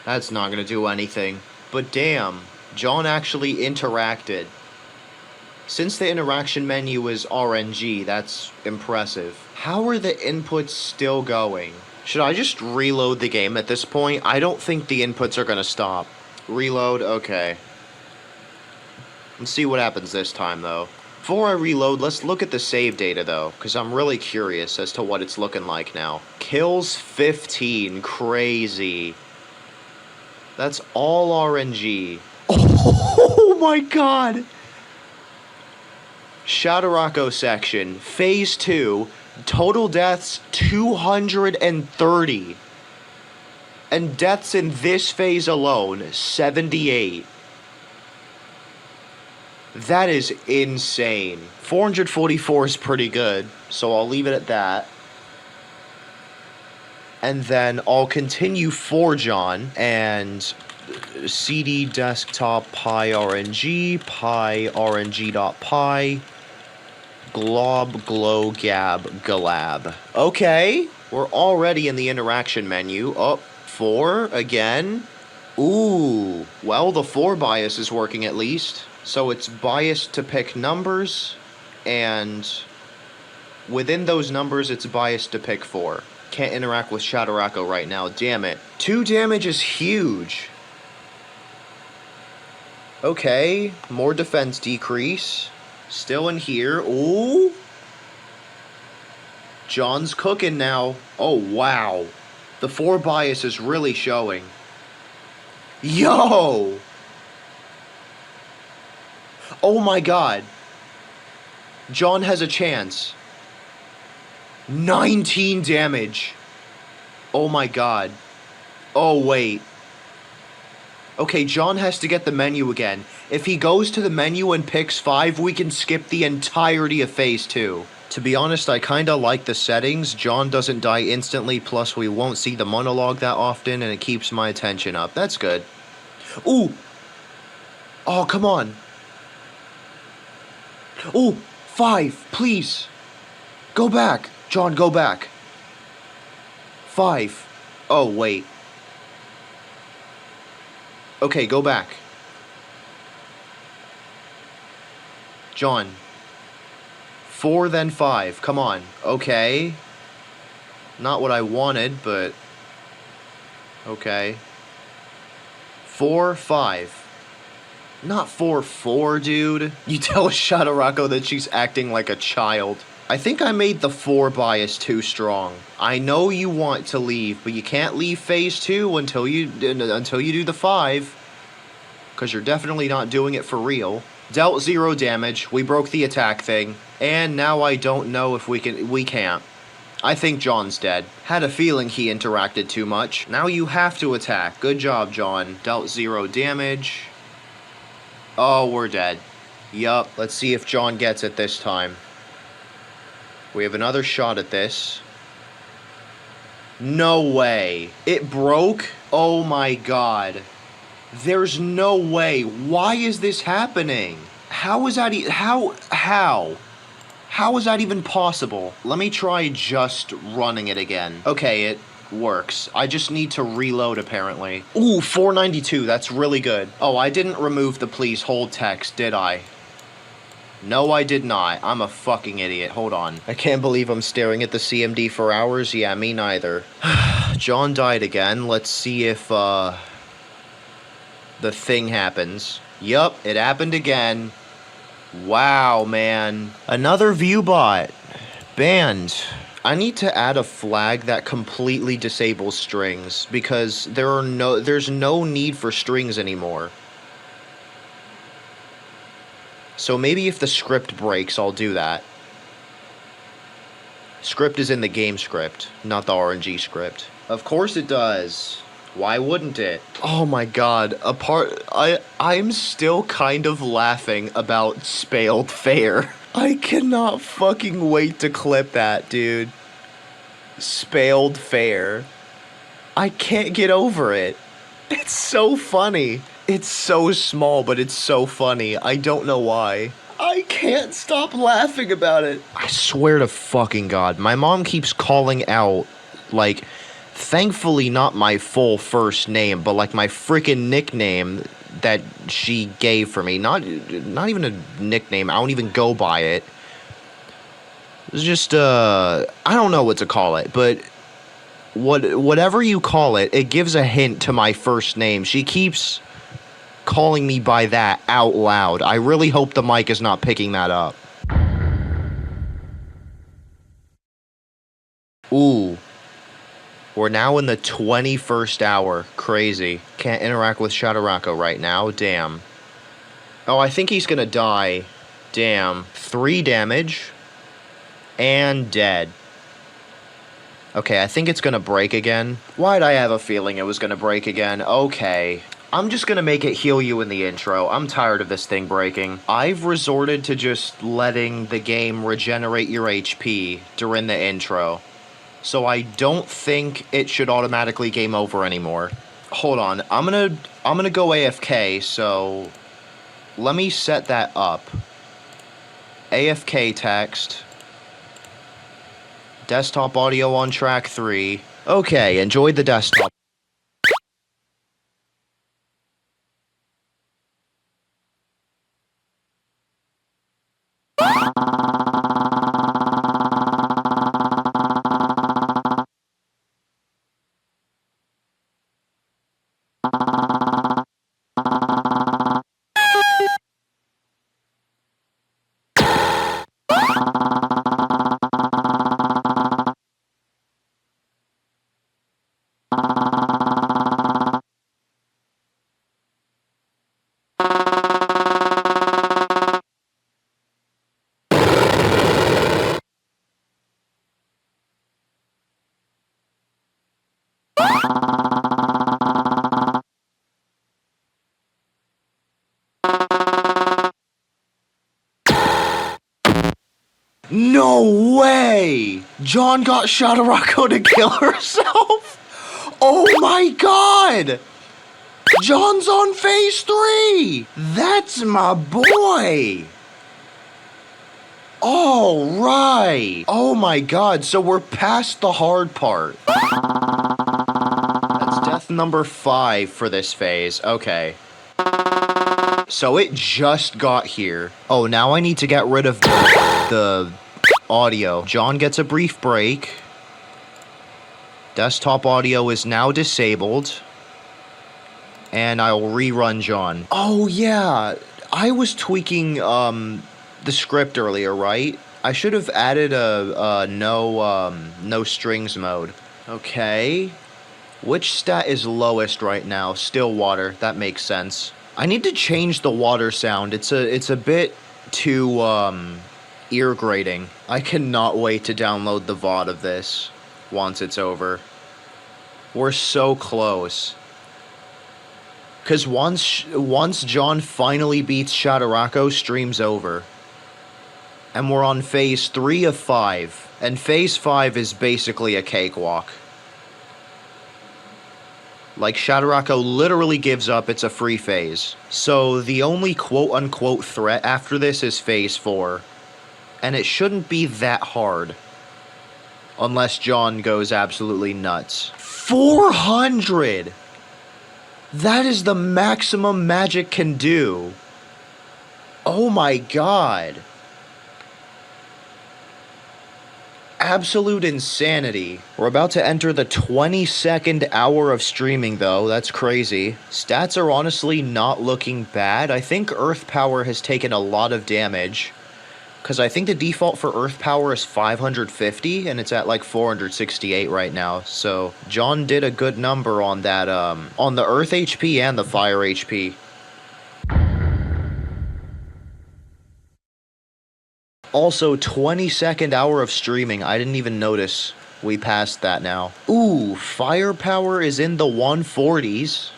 That's not gonna do anything. But damn, John actually interacted. Since the interaction menu is RNG, that's impressive. How are the inputs still going? Should I just reload the game at this point? I don't think the inputs are gonna stop. Reload, okay. Let's see what happens this time, though. Before I reload, let's look at the save data, though, because I'm really curious as to what it's looking like now. Kills 15. Crazy. That's all RNG. Oh my god! Shadarako section. Phase 2. Total deaths 230. And deaths in this phase alone, 78. That is insane. 444 is pretty good, so I'll leave it at that. And then I'll continue Forge on and cd desktop pyrng, pyrng.py, glob glow gab galab. Okay, we're already in the interaction menu. Oh, 4 again. Ooh, well, the 4 bias is working at least. So it's biased to pick numbers, and within those numbers, it's biased to pick 4. Can't interact with Shadarako right now, damn it. 2 damage is huge. Okay, more defense decrease. Still in here. Ooh. John's cooking now. Oh, wow. The 4 bias is really showing. Yo! Oh my god. John has a chance. 19 damage. Oh my god. Oh wait. Okay, John has to get the menu again. If he goes to the menu and picks 5, we can skip the entirety of phase 2. To be honest, I kinda like the settings. John doesn't die instantly, plus we won't see the monologue that often, and it keeps my attention up. That's good. Ooh! Oh, come on. Oh, 5, please. Go back. John, go back. 5. Oh, wait. Okay, go back. John. 4, then 5. Come on. Okay. Not what I wanted, but... okay. 4, 5. Not 4-4, dude. You tell Shadarako that she's acting like a child. I think I made the 4 bias too strong. I know you want to leave, but you can't leave phase 2 until you do the 5. Because you're definitely not doing it for real. Dealt 0 damage. We broke the attack thing. And now I don't know if we can't. I think John's dead. Had a feeling he interacted too much. Now you have to attack. Good job, John. Dealt 0 damage. Oh, we're dead. Yup. Let's see if John gets it this time. We have another shot at this. No way. It broke? Oh my god. There's no way. Why is this happening? How is that How is that even possible? Let me try just running it again. Okay, it works. I just need to reload, apparently. Ooh, 492. That's really good. Oh, I didn't remove the please hold text, did I? No, I did not. I'm a fucking idiot. Hold on. I can't believe I'm staring at the CMD for hours. Yeah, me neither. John died again. Let's see if, the thing happens. Yup, it happened again. Wow, man. Another view bot. Banned. I need to add a flag that completely disables strings, because there's no need for strings anymore. So maybe if the script breaks, I'll do that. Script is in the game script, not the RNG script. Of course it does. Why wouldn't it? Oh my god, I'm still kind of laughing about Spaled Fair. I cannot fucking wait to clip that, dude. Spaled Fair. I can't get over it. It's so funny. It's so small, but it's so funny. I don't know why. I can't stop laughing about it. I swear to fucking god, my mom keeps calling out, like, thankfully not my full first name, but like my freaking nickname that she gave for me. Not even a nickname. I don't even go by it. It's just, I don't know what to call it, but whatever you call it, it gives a hint to my first name. She keeps calling me by that out loud. I really hope the mic is not picking that up. Ooh. We're now in the 21st hour. Crazy. Can't interact with Shadarako right now. Damn. Oh, I think he's gonna die. Damn. 3 damage. And dead. Okay, I think it's gonna break again. Why'd I have a feeling it was gonna break again? Okay. I'm just gonna make it heal you in the intro. I'm tired of this thing breaking. I've resorted to just letting the game regenerate your HP during the intro. So I don't think it should automatically game over anymore. Hold on, I'm gonna go AFK, so let me set that up. AFK text. Desktop audio on track 3. Okay, enjoyed the desktop. No way! John got Shadarako to kill herself? Oh my god! John's on phase 3! That's my boy! Alright! Oh my god, so we're past the hard part. That's death number 5 for this phase. Okay. So it just got here. Oh, now I need to get rid of the audio. John gets a brief break. Desktop audio is now disabled. And I'll rerun John. Oh yeah, I was tweaking the script earlier, right? I should have added a no strings mode. Okay. Which stat is lowest right now? Still water. That makes sense. I need to change the water sound. It's a bit too ear grating. I cannot wait to download the VOD of this once it's over. We're so close. Cause once John finally beats Shadarako, stream's over. And we're on phase 3 of 5. And phase 5 is basically a cakewalk. Like, Shadarako literally gives up, it's a free phase. So the only quote-unquote threat after this is phase 4. And it shouldn't be that hard. Unless John goes absolutely nuts. 400! That is the maximum magic can do. Oh my god. Absolute insanity. We're about to enter the 22nd hour of streaming though, that's crazy. Stats are honestly not looking bad. I think Earth Power has taken a lot of damage. Because I think the default for Earth Power is 550, and it's at like 468 right now. So John did a good number on that, on the Earth HP and the Fire HP. Also, 22nd hour of streaming. I didn't even notice we passed that now. Ooh, Firepower is in the 140s.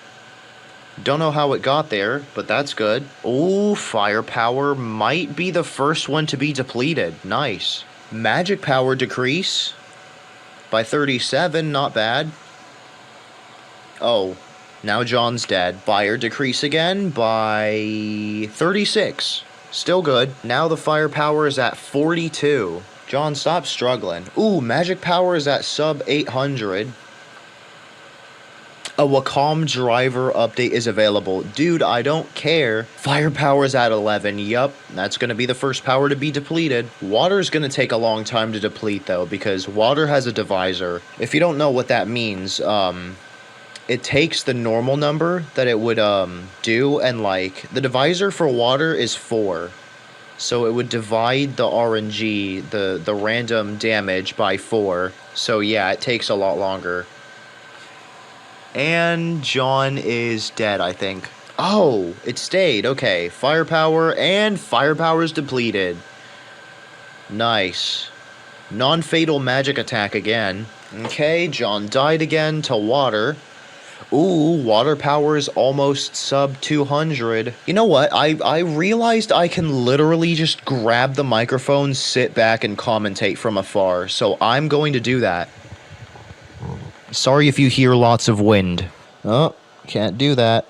Don't know how it got there, but that's good. Ooh, Firepower might be the first one to be depleted. Nice. Magic Power decrease by 37, not bad. Oh, now John's dead. Fire decrease again by 36. Still good. Now the Firepower is at 42. John, stop struggling. Ooh, Magic Power is at sub 800. A Wacom driver update is available. Dude, I don't care. Firepower's at 11. Yup, that's going to be the first power to be depleted. Water's going to take a long time to deplete, though, because water has a divisor. If you don't know what that means, it takes the normal number that it would do, and, like, the divisor for water is 4. So it would divide the RNG, the random damage, by 4. So yeah, it takes a lot longer. And John is dead, I think. Oh, it stayed. Okay, firepower, and firepower is depleted. Nice. Non-fatal magic attack again. Okay, John died again to water. Ooh, water power is almost sub 200. You know what? I realized I can literally just grab the microphone, sit back, and commentate from afar. So I'm going to do that. Sorry if you hear lots of wind. Oh, can't do that.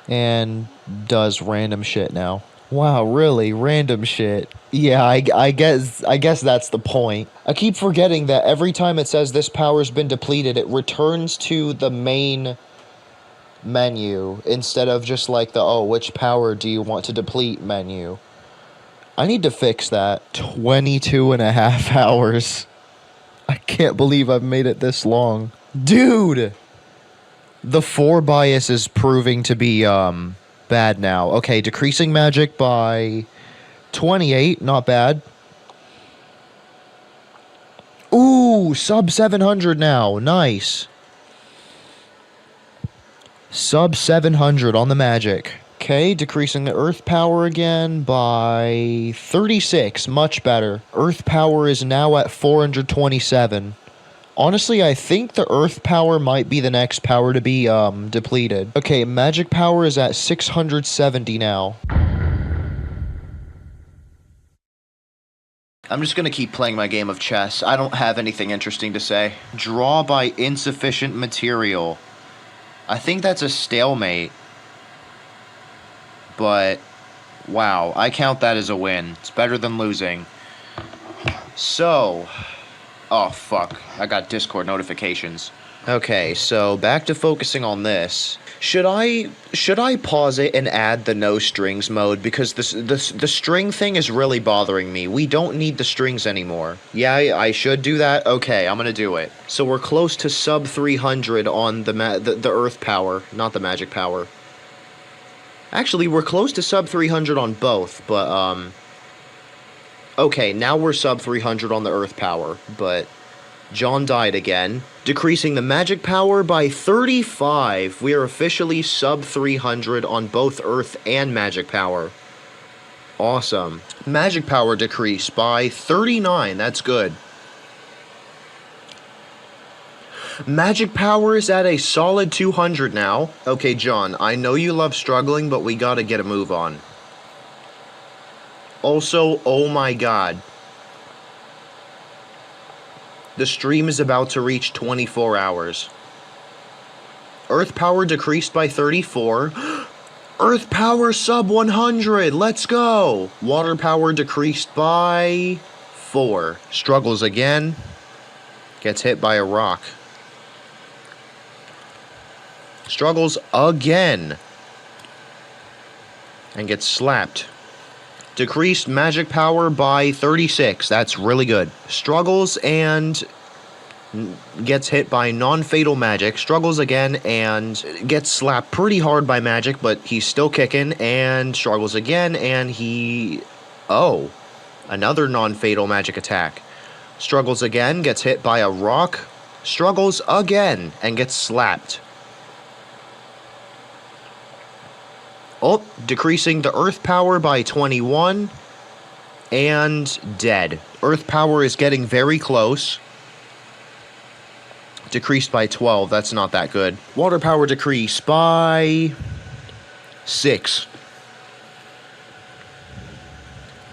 And does random shit now. Wow, really? Random shit. Yeah, I guess that's the point. I keep forgetting that every time it says this power's been depleted, it returns to the main menu instead of just like the, oh, which power do you want to deplete menu. I need to fix that. 22 and a half hours. I can't believe I've made it this long. Dude! The 4 bias is proving to be, bad now. Okay, decreasing magic by 28, not bad. Ooh, sub 700 now, nice. Sub 700 on the magic. Okay, decreasing the earth power again by 36, much better. Earth power is now at 427. Honestly, I think the earth power might be the next power to be, depleted. Okay, magic power is at 670 now. I'm just gonna keep playing my game of chess. I don't have anything interesting to say. Draw by insufficient material. I think that's a stalemate. But, wow, I count that as a win. It's better than losing. So... oh, fuck. I got Discord notifications. Okay, so back to focusing on this. Should I pause it and add the no strings mode? Because the string thing is really bothering me. We don't need the strings anymore. Yeah, I should do that? Okay, I'm gonna do it. So we're close to sub 300 on the earth power, not the magic power. Actually, we're close to sub 300 on both, but, okay, now we're sub 300 on the earth power, but John died again. Decreasing the magic power by 35. We are officially sub 300 on both earth and magic power. Awesome. Magic power decreased by 39. That's good. Magic power is at a solid 200 now. Okay, John, I know you love struggling, but we gotta get a move on. Also, oh my god. The stream is about to reach 24 hours. Earth power decreased by 34. Earth power sub 100. Let's go. Water power decreased by 4. Struggles again. Gets hit by a rock. Struggles again. And gets slapped. Decreased magic power by 36. That's really good. Struggles and gets hit by non-fatal magic. Struggles again and gets slapped pretty hard by magic, but he's still kicking. And struggles again and he... oh. Another non-fatal magic attack. Struggles again, gets hit by a rock. Struggles again and gets slapped. Oh, decreasing the earth power by 21, and dead. Earth power is getting very close. Decreased by 12, that's not that good. Water power decreased by 6.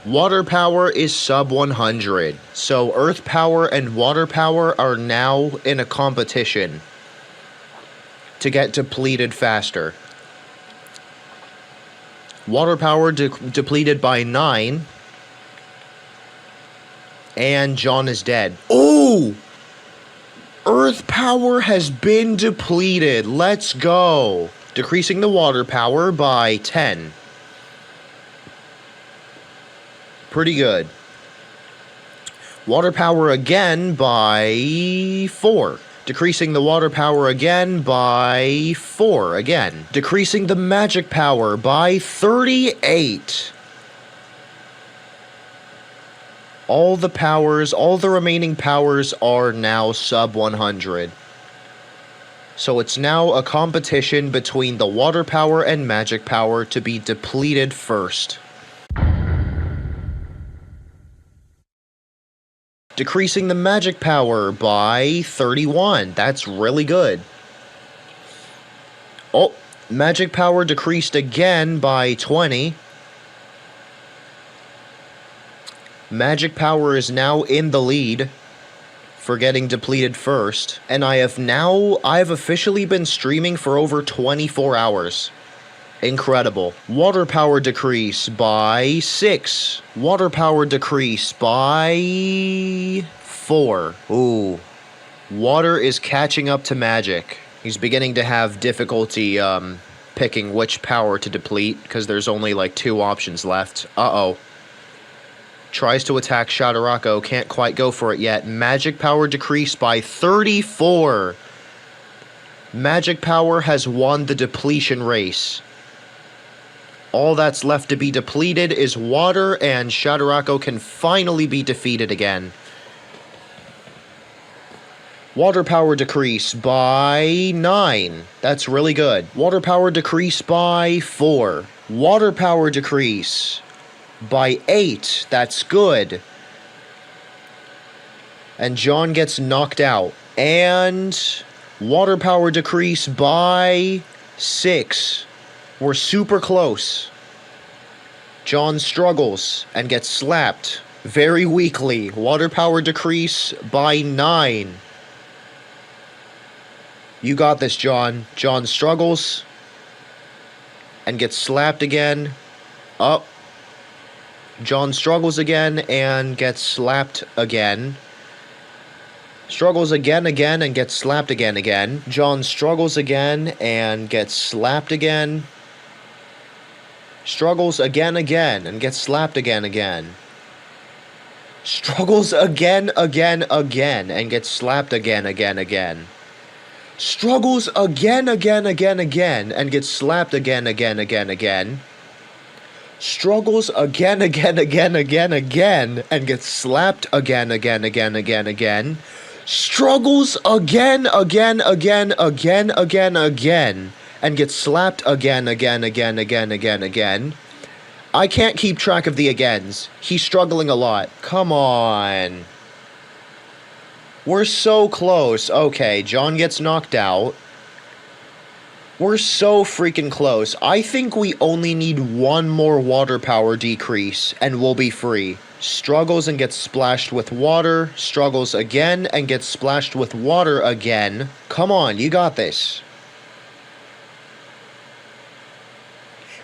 Water power is sub 100, so earth power and water power are now in a competition to get depleted faster. Water power depleted by 9. And John is dead. Oh! Earth power has been depleted. Let's go. Decreasing the water power by 10. Pretty good. Water power again by 4. Decreasing the water power again by 4 again. Decreasing the magic power by 38. All the remaining powers are now sub 100. So it's now a competition between the water power and magic power to be depleted first. Decreasing the magic power by 31. That's really good. Oh, magic power decreased again by 20. Magic power is now in the lead for getting depleted first, and I've officially been streaming for over 24 hours. Incredible. Water power decrease by 6. Water power decrease by 4. Ooh. Water is catching up to magic. He's beginning to have difficulty, picking which power to deplete, because there's only like 2 options left. Uh-oh. Tries to attack Shadarako, can't quite go for it yet. Magic power decreased by 34. Magic power has won the depletion race. All that's left to be depleted is water, and Shadarako can finally be defeated again. Water power decrease by 9. That's really good. Water power decrease by 4. Water power decrease by 8. That's good. And John gets knocked out. And water power decrease by 6. We're super close. John struggles and gets slapped very weakly. Water power decrease by 9. You got this, John. John struggles and gets slapped again. Up. John struggles again and gets slapped again. Struggles again, and gets slapped again. John struggles again and gets slapped again. Struggles again, and gets slapped again. Struggles again, and gets slapped again. Struggles again, and gets slapped again. Struggles again, and gets slapped again. Struggles again, and gets slapped again. I can't keep track of the agains. He's struggling a lot. Come on. We're so close. Okay, John gets knocked out. We're so freaking close. I think we only need one more water power decrease, and we'll be free. Struggles and gets splashed with water. Struggles again and gets splashed with water again. Come on, you got this.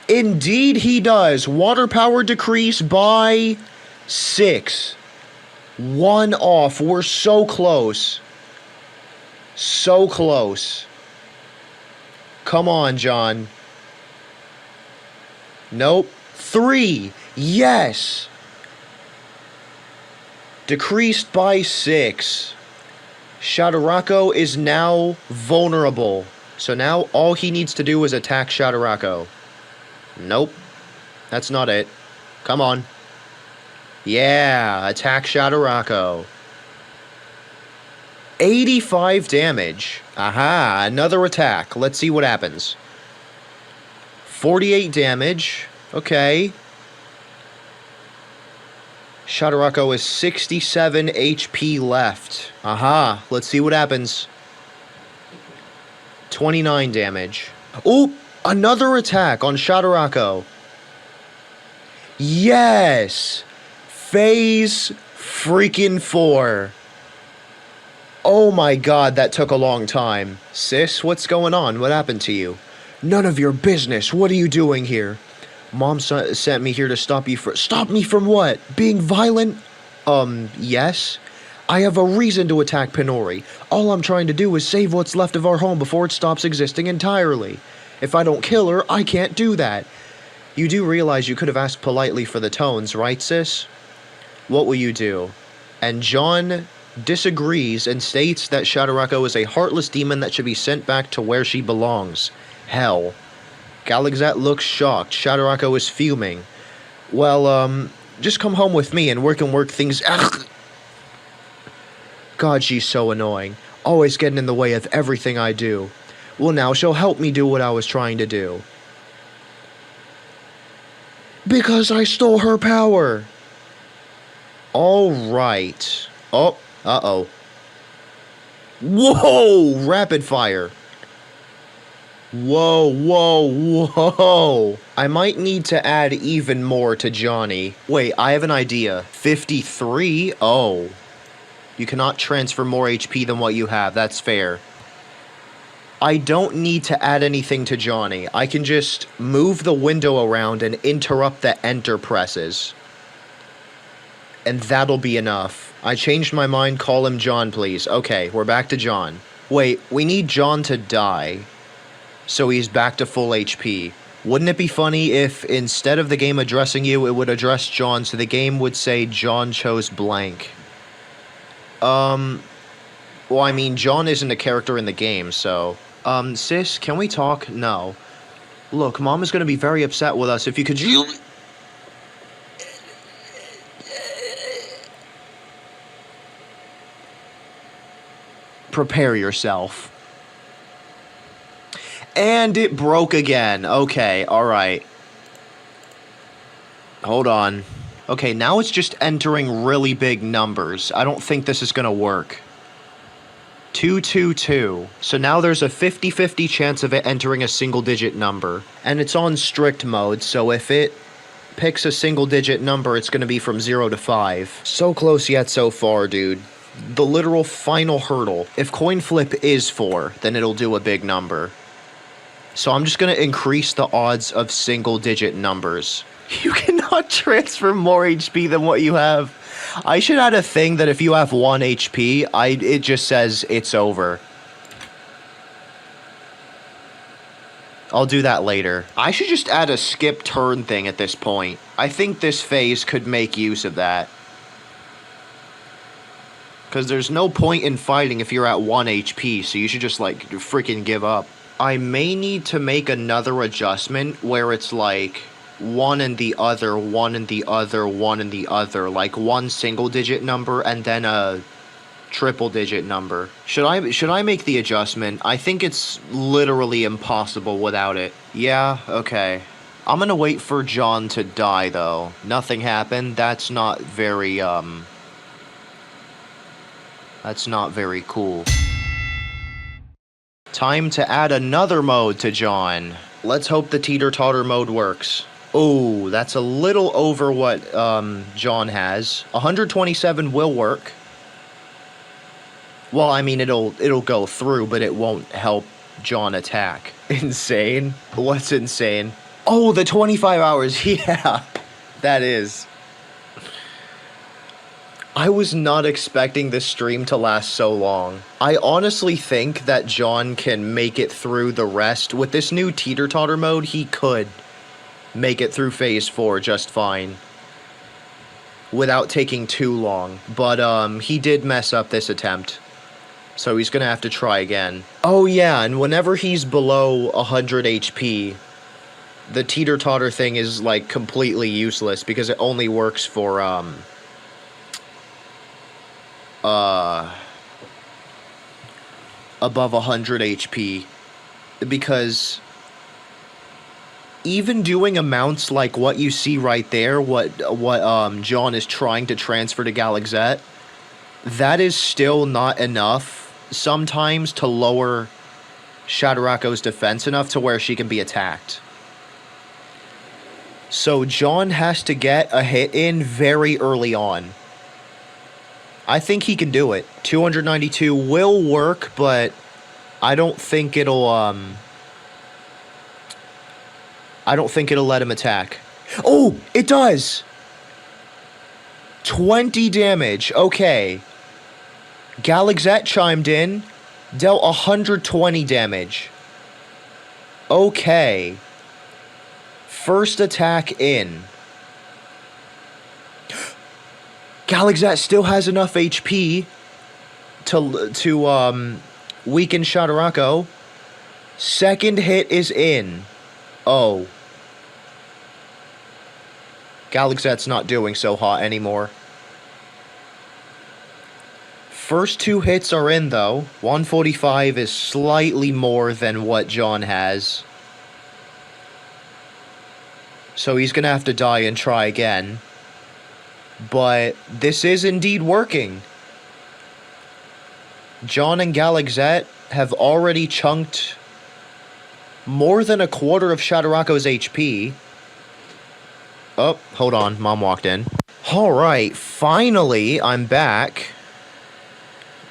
Indeed he does. Water power decrease by 6. 1 off. We're so close. So close. Come on, John. Nope. 3. Yes. Decreased by 6. Shadarako is now vulnerable. So now all he needs to do is attack Shadarako. Nope. That's not it. Come on. Yeah, attack Shadarako. 85 damage. Aha, another attack. Let's see what happens. 48 damage. Okay. Shadarako has 67 HP left. Aha, let's see what happens. 29 damage. Ooh, another attack on Shadarako. Yes! Phase freaking 4. Oh my god, that took a long time. Sis, what's going on? What happened to you? None of your business. What are you doing here? Mom sent me here to stop you Stop me from what? Being violent? Yes? I have a reason to attack PyNori. All I'm trying to do is save what's left of our home before it stops existing entirely. If I don't kill her, I can't do that. You do realize you could have asked politely for the tones, right, sis? What will you do? And John disagrees and states that Shadarako is a heartless demon that should be sent back to where she belongs. Hell. Galexat looks shocked. Shadarako is fuming. Well, Just come home with me and we can work things out. God, she's so annoying. Always getting in the way of everything I do. Well, now she'll help me do what I was trying to do. Because I stole her power. Alright. Oh, uh-oh. Whoa! Rapid fire. Whoa, whoa, whoa. I might need to add even more to Johnny. Wait, I have an idea. 53? Oh. You cannot transfer more HP than what you have. That's fair. I don't need to add anything to Johnny. I can just move the window around and interrupt the enter presses. And that'll be enough. I changed my mind. Call him John, please. Okay, we're back to John. Wait, we need John to die. So he's back to full HP. Wouldn't it be funny if instead of the game addressing you, it would address John, so the game would say John chose blank? Well, I mean, John isn't a character in the game, so... sis, can we talk? No. Look, Mom is gonna be very upset with us if you could... Prepare yourself. And it broke again. Okay, alright. Hold on. Okay, now it's just entering really big numbers. I don't think this is gonna work. 222. So now there's a 50-50 chance of it entering a single-digit number. And it's on strict mode, so if it picks a single-digit number, it's gonna be from 0 to 5. So close yet so far, dude. The literal final hurdle. If coin flip is 4, then it'll do a big number. So I'm just gonna increase the odds of single-digit numbers. You cannot transfer more HP than what you have. I should add a thing that if you have 1 HP, it just says it's over. I'll do that later. I should just add a skip turn thing at this point. I think this phase could make use of that. Because there's no point in fighting if you're at 1 HP, so you should just, like, freaking give up. I may need to make another adjustment where it's like... 1 and the other, 1 and the other, 1 and the other. Like one single-digit number and then a triple-digit number. Should I make the adjustment? I think it's literally impossible without it. Yeah, okay. I'm gonna wait for John to die, though. Nothing happened. That's not very, That's not very cool. Time to add another mode to John. Let's hope the teeter-totter mode works. Oh, that's a little over what John has. 127 will work. Well, I mean, it'll go through, but it won't help John attack. Insane? What's insane? Oh, the 25 hours. Yeah, that is. I was not expecting this stream to last so long. I honestly think that John can make it through the rest. With this new teeter-totter mode, he could make it through phase 4 just fine without taking too long, but he did mess up this attempt, so he's gonna have to try again. Oh yeah, and whenever he's below 100 HP, the teeter-totter thing is like completely useless because it only works for above 100 HP, because even doing amounts like what you see right there, what John is trying to transfer to Galaxette, that is still not enough sometimes to lower Shadowrako's defense enough to where she can be attacked. So John has to get a hit in very early on. I think he can do it. 292 will work, but I don't think it'll let him attack. Oh, it does! 20 damage. Okay. Galaxette chimed in, dealt 120 damage. Okay. First attack in. Galaxette still has enough HP to weaken Shadowrako. Second hit is in. Oh. Galaxette's not doing so hot anymore. First 2 hits are in, though. 145 is slightly more than what John has. So he's gonna have to die and try again. But this is indeed working. John and Galaxette have already chunked more than a quarter of Shadowrako's HP. Oh, hold on. Mom walked in. Alright, finally, I'm back.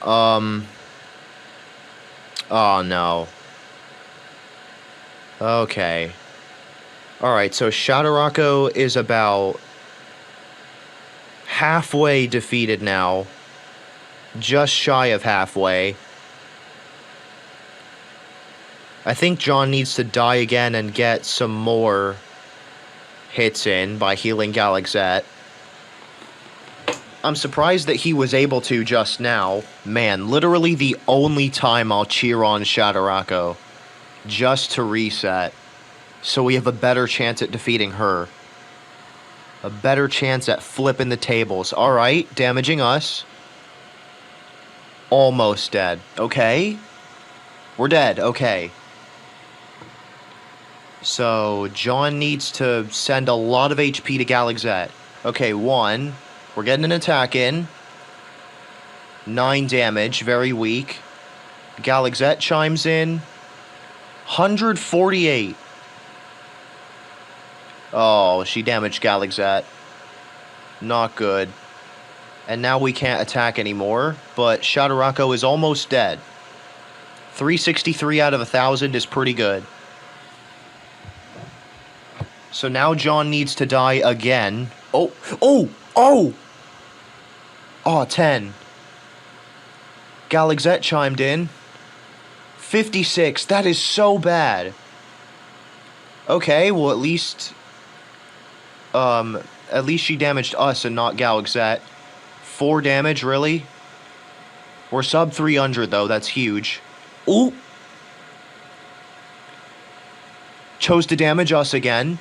Oh, no. Okay. Alright, so Shadowrako is about halfway defeated now. Just shy of halfway. I think John needs to die again and get some more hits in by healing Galaxette. I'm surprised that he was able to just now. Man, literally the only time I'll cheer on Shadowrako. Just to reset. So we have a better chance at defeating her. A better chance at flipping the tables. Alright, damaging us. Almost dead. Okay. We're dead. Okay. So, John needs to send a lot of HP to Galaxette. Okay, 1. We're getting an attack in. 9 damage. Very weak. Galaxette chimes in. 148. Oh, she damaged Galaxette. Not good. And now we can't attack anymore, but Shadowrako is almost dead. 363 out of 1,000 is pretty good. So now John needs to die again. Oh! 10. Galaxette chimed in. 56. That is so bad. Okay, well at least she damaged us and not Galaxette. 4 damage, really? We're sub 300 though, that's huge. Ooh! Chose to damage us again.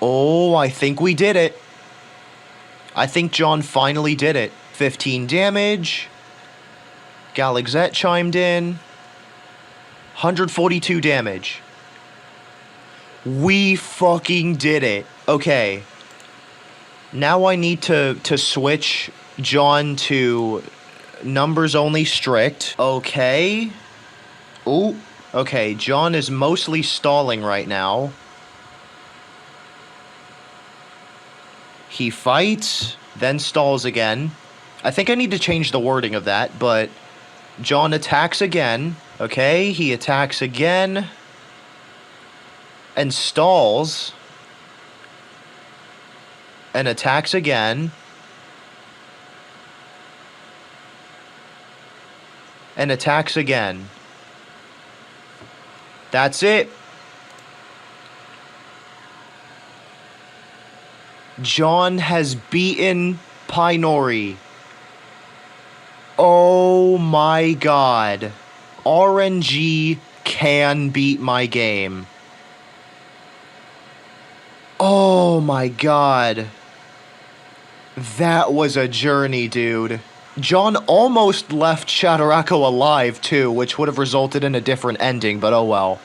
Oh, I think we did it. I think John finally did it. 15 damage. Galaxette chimed in. 142 damage. We fucking did it. Okay. Now I need to switch John to numbers only strict. Okay. Ooh. Okay, John is mostly stalling right now. He fights, then stalls again. I think I need to change the wording of that, but John attacks again. Okay, he attacks again. And stalls. And attacks again. And attacks again. That's it. John has beaten PyNori. Oh my god. RNG can beat my game. Oh my god. That was a journey, dude. John almost left Shadowrako alive, too, which would have resulted in a different ending, but oh well.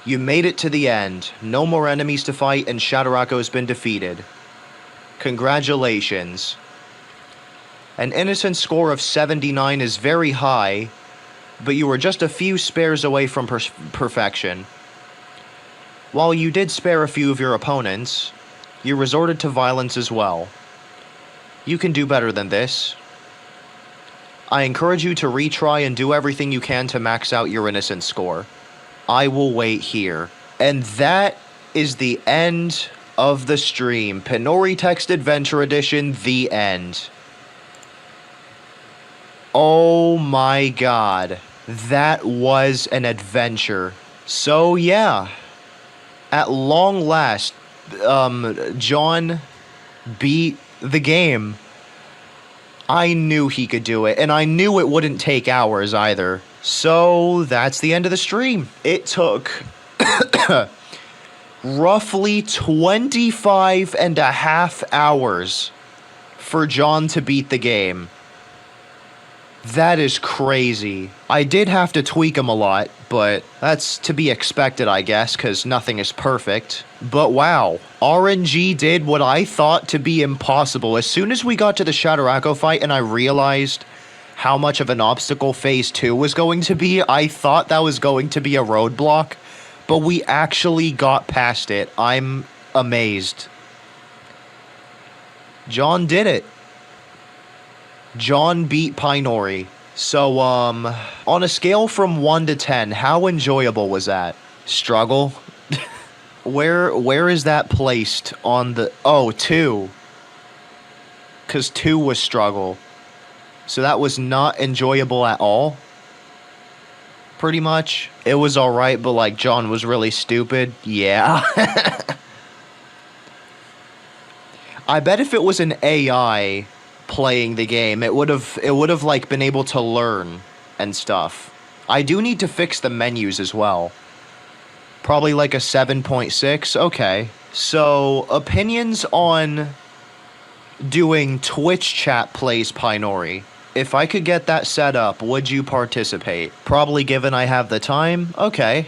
You made it to the end. No more enemies to fight, and Shadowrako has been defeated. Congratulations. An innocent score of 79 is very high, but you were just a few spares away from perfection. While you did spare a few of your opponents, you resorted to violence as well. You can do better than this. I encourage you to retry and do everything you can to max out your innocent score. I will wait here. And that is the end of the stream. PyNori Text Adventure Edition, the end. Oh my god. That was an adventure. So yeah. At long last, John beat the game. I knew he could do it, and I knew it wouldn't take hours either. So that's the end of the stream. It took roughly 25 and a half hours for John to beat the game. That is crazy. I did have to tweak him a lot, but that's to be expected, I guess, because nothing is perfect. But wow, RNG did what I thought to be impossible. As soon as we got to the Shadow fight and I realized how much of an obstacle Phase 2 was going to be, I thought that was going to be a roadblock, but we actually got past it. I'm amazed. John did it. John beat PyNori. So, on a scale from 1 to 10, how enjoyable was that? Struggle? Where is that placed on the... Oh, 2. Because 2 was struggle. So that was not enjoyable at all? Pretty much. It was alright, but like, John was really stupid? Yeah. I bet if it was an AI playing the game, it would have like been able to learn and stuff. I do need to fix the menus as well. Probably like a 7.6. Okay. So, opinions on doing Twitch chat plays PyNori. If I could get that set up, would you participate? Probably, given I have the time. Okay.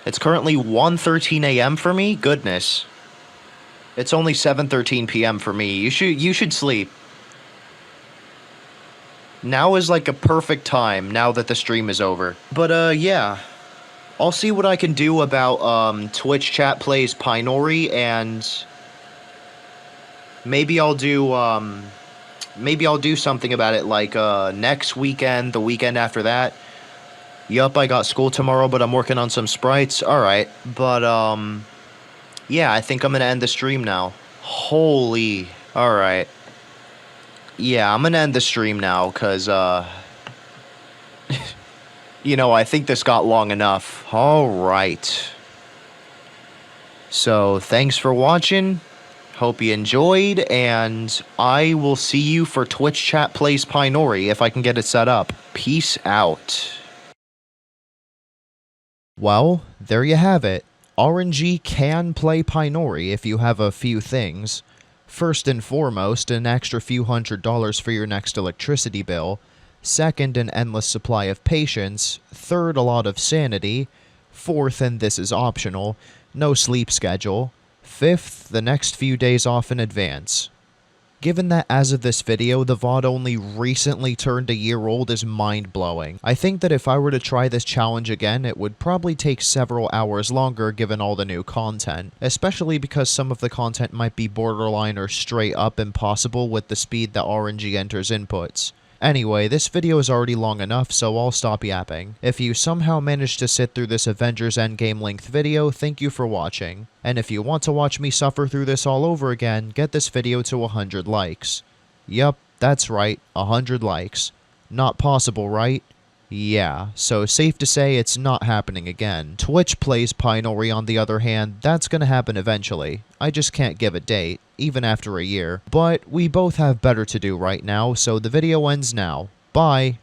It's currently 1:13 a.m. for me. Goodness. It's only 7:13 p.m. for me. You should sleep. Now is like a perfect time now that the stream is over. But yeah. I'll see what I can do about Twitch chat plays PyNori, and maybe I'll do something about it like next weekend, the weekend after that. Yup, I got school tomorrow, but I'm working on some sprites. Alright. But yeah, I think I'm gonna end the stream now. Holy. Alright. Yeah, I'm gonna end the stream now, cause you know, I think this got long enough. Alright. So, thanks for watching. Hope you enjoyed, and I will see you for Twitch chat plays PyNori if I can get it set up. Peace out. Well, there you have it. RNG can play PyNori if you have a few things. First and foremost, an extra few $100s for your next electricity bill. Second, an endless supply of patience. Third, a lot of sanity. Fourth, and this is optional, no sleep schedule. Fifth, the next few days off in advance. Given that as of this video, the VOD only recently turned a year old is mind-blowing. I think that if I were to try this challenge again, it would probably take several hours longer given all the new content, especially because some of the content might be borderline or straight up impossible with the speed that RNG enters inputs. Anyway, this video is already long enough, so I'll stop yapping. If you somehow managed to sit through this Avengers Endgame length video, thank you for watching. And if you want to watch me suffer through this all over again, get this video to 100 likes. Yup, that's right, 100 likes. Not possible, right? Yeah, so safe to say it's not happening again. Twitch plays PyNori, on the other hand, that's gonna happen eventually. I just can't give a date, even after a year. But we both have better to do right now, so the video ends now. Bye!